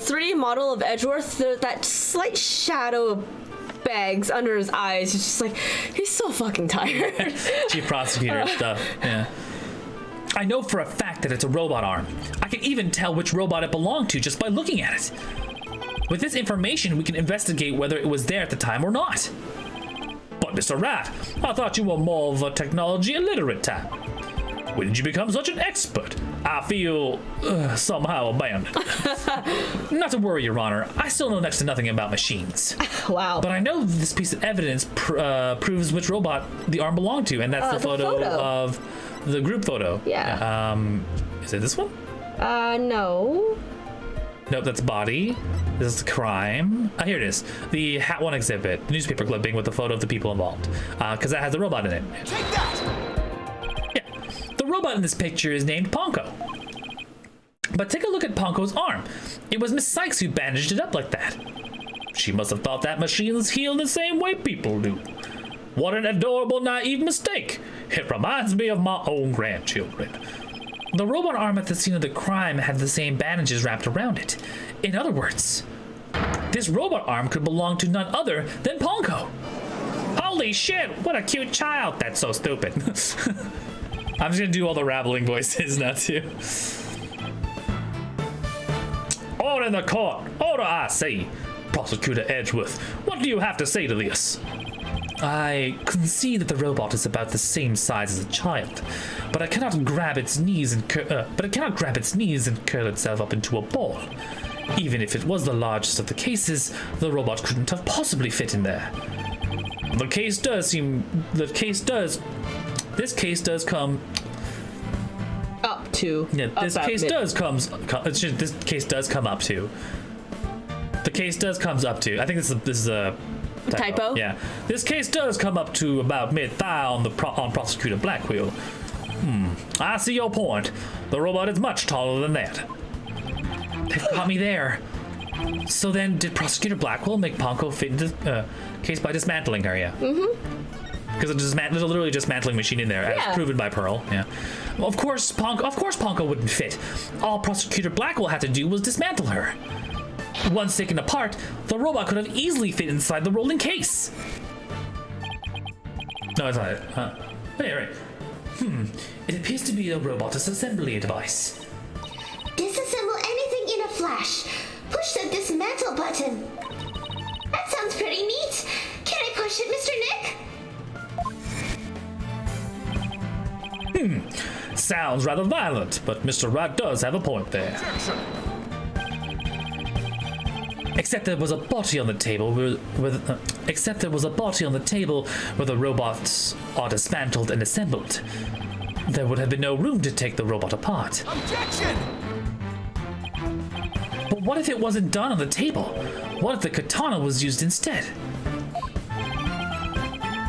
3D model of Edgeworth, there's that slight shadow of bags under his eyes. It's just like he's so fucking tired. Chief prosecutor stuff. Yeah. I know for a fact that it's a robot arm. I can even tell which robot it belonged to just by looking at it. With this information, we can investigate whether it was there at the time or not. But Mr. Rat, I thought you were more of a technology illiterate type. When did you become such an expert? I feel somehow abandoned. Not to worry, Your Honor. I still know next to nothing about machines. Wow. But I know this piece of evidence proves which robot the arm belonged to, and that's the photo of the group photo. Yeah. Is it this one? No. Nope, that's body. This is the crime. Here it is. The Hat 1 exhibit. The newspaper clipping with the photo of the people involved. Because that has the robot in it. Take that! The robot in this picture is named Ponko. But take a look at Ponko's arm. It was Miss Sykes who bandaged it up like that. She must have thought that machines heal the same way people do. What an adorable, naive mistake. It reminds me of my own grandchildren. The robot arm at the scene of the crime had the same bandages wrapped around it. In other words, this robot arm could belong to none other than Ponko. Holy shit, what a cute child. That's so stupid. I'm just gonna do all the rattling voices now too. Order in the court. Order, I say. Prosecutor Edgeworth, what do you have to say to this? I concede that the robot is about the same size as a child, but it cannot grab its knees and curl itself up into a ball. Even if it was the largest of the cases, the robot couldn't have possibly fit in there. This case does come Up to. Yeah, this about case mid. does comes. This case does come up to. The case does comes up to. I think this is a Typo? Yeah, this case does come up to about mid-thigh on Prosecutor Blackwell. I see your point. The robot is much taller than that. They've got me there. So then, did Prosecutor Blackwell make Ponko fit into the case by dismantling her? Yeah. Because there's a literally dismantling machine in there, as proven by Pearl. Yeah. Well, of course, Ponko wouldn't fit. All Prosecutor Blackwell had to do was dismantle her. Once taken apart, the robot could have easily fit inside the rolling case. No, it's not. Right. It appears to be a robot assembly device. Disassemble anything in a flash. Push the dismantle button. That sounds pretty neat. Can I push it, Mr. Nick? Sounds rather violent, but Mr. Wright does have a point there. Except there was a body on the table where the robots are dismantled and assembled. There would have been no room to take the robot apart. Objection! But what if it wasn't done on the table? What if the katana was used instead?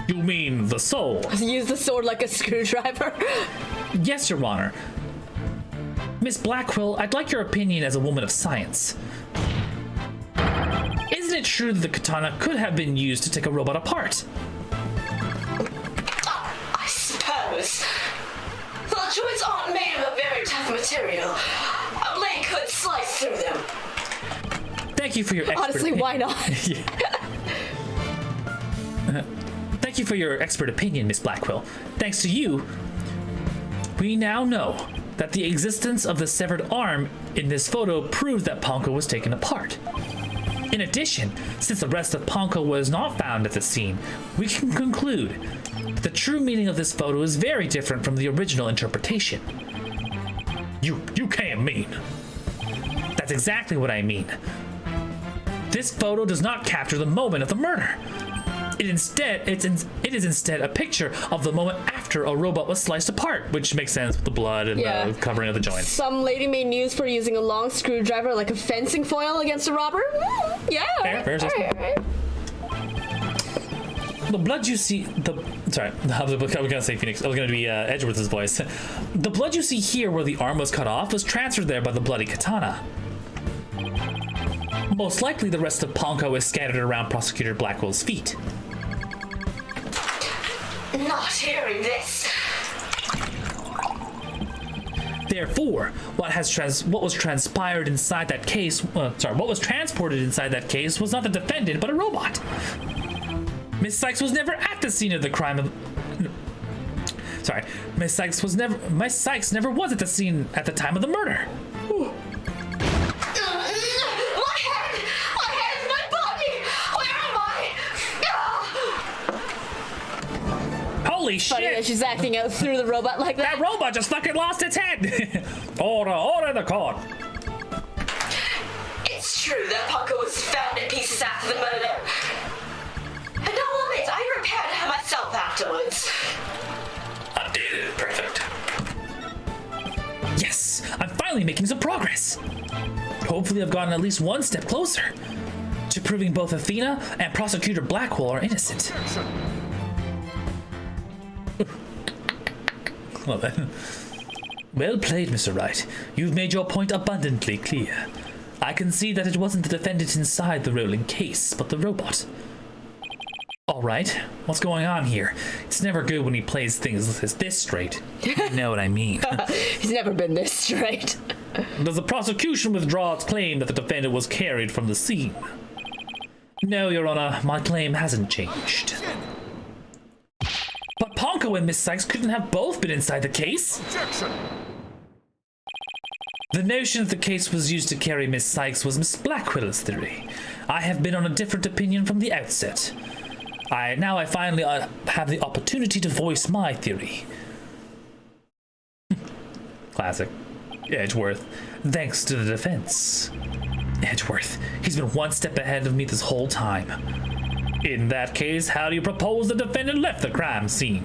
You mean the soul? Use the sword like a screwdriver. Yes, Your Honor. Miss Blackquill, I'd like your opinion as a woman of science. Isn't it true that the katana could have been used to take a robot apart? I suppose. The joints aren't made of a very tough material. A blade could slice through them. Thank you for your Honestly, why not? Thank you for your expert opinion, Miss Blackquill. Thanks to you, we now know that the existence of the severed arm in this photo proves that Ponko was taken apart. In addition, since the rest of Ponko was not found at the scene, we can conclude that the true meaning of this photo is very different from the original interpretation. You can't mean. That's exactly what I mean. This photo does not capture the moment of the murder. It is instead a picture of the moment after a robot was sliced apart, which makes sense with the blood and the covering of the joints. Some lady made news for using a long screwdriver like a fencing foil against a robber. Yeah. Fair. The blood you see, sorry, I was gonna say Phoenix. I was gonna be Edgeworth's voice. The blood you see here, where the arm was cut off, was transferred there by the bloody katana. Most likely, the rest of Ponko is scattered around Prosecutor Blackwell's feet. Not hearing this. Therefore, what was transported inside that case was not the defendant, but a robot. Miss Sykes was never at the scene of the crime. Miss Sykes never was at the scene at the time of the murder. Holy shit! Funny that she's acting out through the robot like that. That robot just fucking lost its head! Order the court! It's true that Ponko was found in pieces after the murder. And I'll admit, I repaired her myself afterwards. Updated. Perfect. Yes! I'm finally making some progress! Hopefully I've gotten at least one step closer to proving both Athena and Prosecutor Blackwell are innocent. Well then. Well played, Mr. Wright. You've made your point abundantly clear. I can see that it wasn't the defendant inside the rolling case, but the robot. Alright, what's going on here? It's never good when he plays things this straight. You know what I mean. He's never been this straight. Does the prosecution withdraw its claim that the defendant was carried from the scene? No, Your Honor, my claim hasn't changed. But Ponko and Miss Sykes couldn't have both been inside the case. Objection! The notion that the case was used to carry Miss Sykes was Miss Blackwell's theory. I have been on a different opinion from the outset. I finally have the opportunity to voice my theory. Classic. Edgeworth. Thanks to the defense. Edgeworth, he's been one step ahead of me this whole time. In that case, how do you propose the defendant left the crime scene?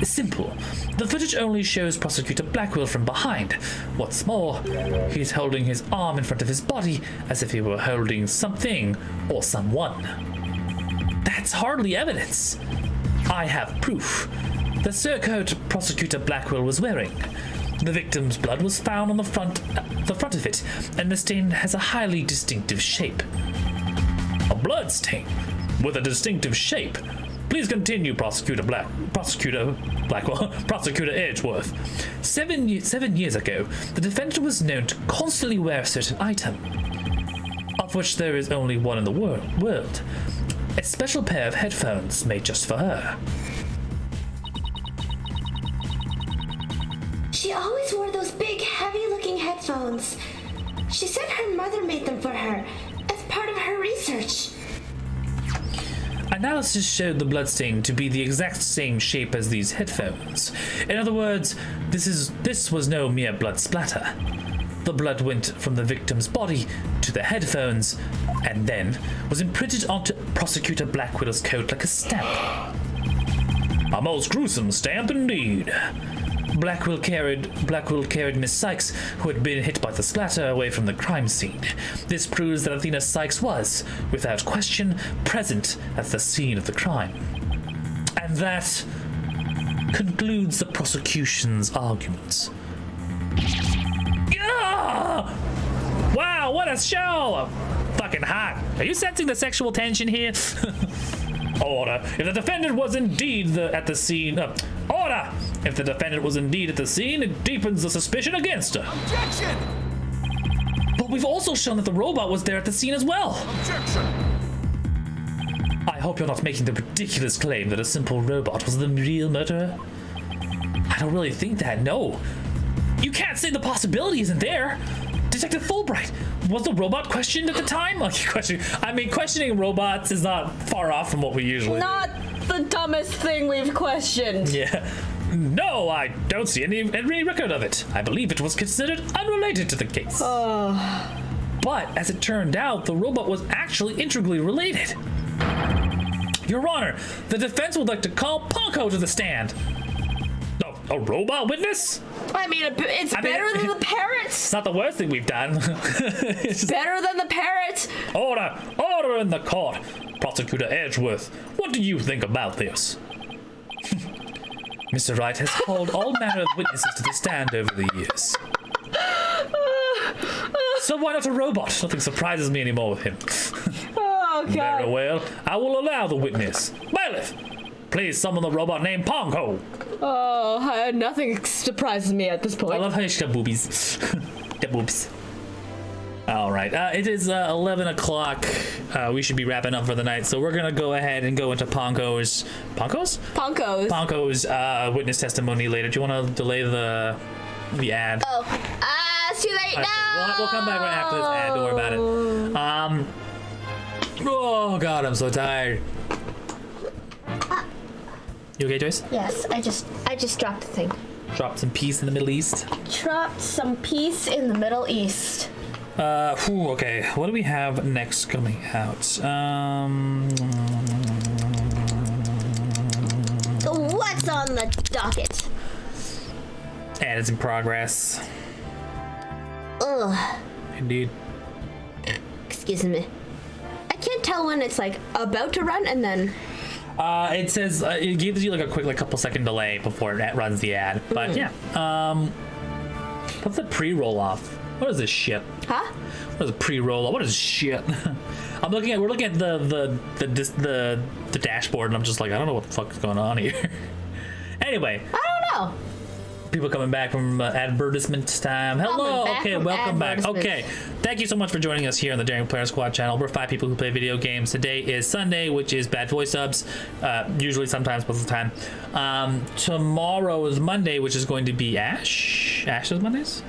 It's simple. The footage only shows Prosecutor Blackwell from behind. What's more, he's holding his arm in front of his body as if he were holding something or someone. That's hardly evidence. I have proof. The surcoat Prosecutor Blackwell was wearing. The victim's blood was found on the front of it, and the stain has a highly distinctive shape. A blood stain with a distinctive shape. Please continue, Prosecutor Blackwell, Prosecutor Edgeworth. 7 years ago, the defendant was known to constantly wear a certain item, of which there is only one in the world. A special pair of headphones made just for her. She always wore those big, heavy-looking headphones. She said her mother made them for her as part of her research. Analysis showed the bloodstain to be the exact same shape as these headphones. In other words, this was no mere blood splatter. The blood went from the victim's body to the headphones, and then was imprinted onto Prosecutor Blackwill's coat like a stamp. A most gruesome stamp indeed. Blackwell carried Miss Sykes, who had been hit by the splatter, away from the crime scene. This proves that Athena Sykes was, without question, present at the scene of the crime. And that concludes the prosecution's arguments. Yeah! Wow, what a show! Fucking hot. Are you sensing the sexual tension here? Order. If the defendant was indeed at the scene... order! If the defendant was indeed at the scene, it deepens the suspicion against her. Objection! But we've also shown that the robot was there at the scene as well. Objection! I hope you're not making the ridiculous claim that a simple robot was the real murderer. I don't really think that, no. You can't say the possibility isn't there. Detective Fulbright, was the robot questioned at the time? Questioning robots is not far off from what we usually do. Not the dumbest thing we've questioned. Yeah. No, I don't see any record of it. I believe it was considered unrelated to the case. But, as it turned out, the robot was actually integrally related. Your Honor, the defense would like to call Ponko to the stand. A robot witness? I mean, it's better than the parrots. It's not the worst thing we've done. It's better than the parrots. Order in the court. Prosecutor Edgeworth, what do you think about this? Mr. Wright has called all manner of witnesses to the stand over the years. So why not a robot? Nothing surprises me anymore with him. Oh, God. Very well. I will allow the witness. Bailiff, please summon the robot named Ponko. Oh, nothing surprises me at this point. I love how she's got boobies. Got boobs. All right. It is 11 o'clock. We should be wrapping up for the night, so we're going to go ahead and go into Ponko's witness testimony later. Do you want to delay the ad? Oh, it's too late Okay, now. we'll come back right after this ad. Don't worry about it. Oh, God, I'm so tired. You okay, Joyce? Yes, I just dropped the thing. Dropped some peace in the Middle East. Dropped some peace in the Middle East. Okay. What do we have next coming out? What's on the docket? And it's in progress. Ugh. Indeed. Excuse me. I can't tell when it's like about to run and then. It says it gives you like a quick couple second delay before it runs the ad. But yeah. What's the pre-roll off? What is this shit? Huh? What is a pre-roll off? What is shit? We're looking at the dashboard, and I'm just like, I don't know what the fuck is going on here. Anyway. I don't know. People coming back from advertisement time. Hello. Okay, welcome back. Okay, thank you so much for joining us here on the Daring Player Squad channel. We're 5 people who play video games. Today is Sunday, which is bad voice subs. Usually, sometimes, most of the time. Tomorrow is Monday, which is going to be Ash. Ash is Mondays?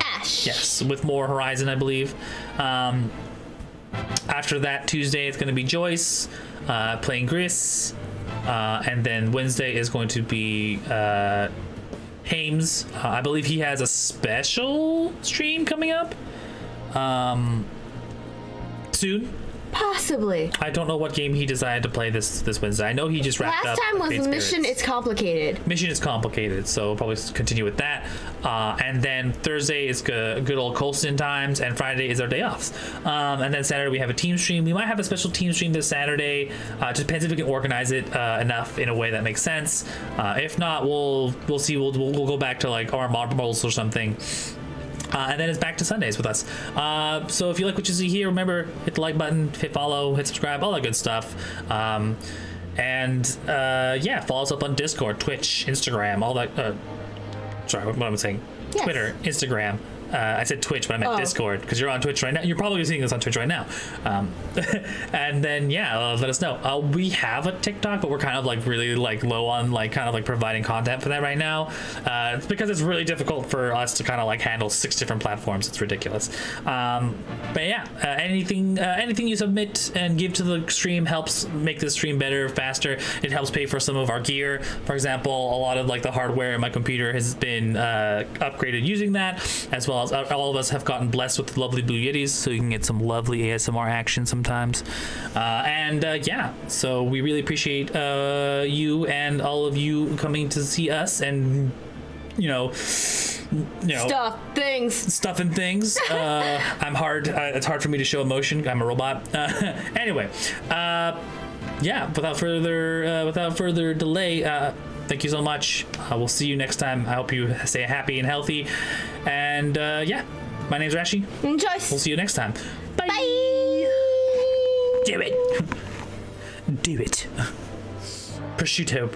Ash. Yes, with more Horizon, I believe. After that, Tuesday, it's going to be Joyce playing Gris. And then Wednesday is going to be Hames. I believe he has a special stream coming up soon. Possibly. I don't know what game he decided to play this Wednesday. I know he just wrapped up. Last time was Great Mission Spirits. It's Complicated. Mission is complicated, so we'll probably continue with that. And then Thursday is good old Colston times, and Friday is our day offs. And then Saturday we have a team stream. We might have a special team stream this Saturday. Just depends if we can organize it enough in a way that makes sense. If not, we'll see. We'll go back to like our models or something. And then it's back to Sundays with us. So if you like what you see here, remember, hit the like button, hit follow, hit subscribe, all that good stuff. Yeah, follow us up on Discord, Twitch, Instagram, all that. Sorry, what am I saying? Yes. Twitter, Instagram, I said Twitch, but I meant Discord, because you're on Twitch right now. You're probably seeing this on Twitch right now. And then, let us know. We have a TikTok, but we're kind of like really like low on like kind of like providing content for that right now. It's because it's really difficult for us to kind of like handle 6 different platforms. It's ridiculous. But yeah, anything you submit and give to the stream helps make the stream better, faster. It helps pay for some of our gear. For example, a lot of like the hardware in my computer has been upgraded using that, as well as all of us have gotten blessed with lovely Blue Yetis, so you can get some lovely ASMR action sometimes. So we really appreciate you and all of you coming to see us and Stuff and things. I'm hard. It's hard for me to show emotion. I'm a robot. Anyway, without further delay, thank you so much. We'll see you next time. I hope you stay happy and healthy. And my name's Rashi. Joyce. We'll see you next time. Bye. Do it. Do it. Prosciutto.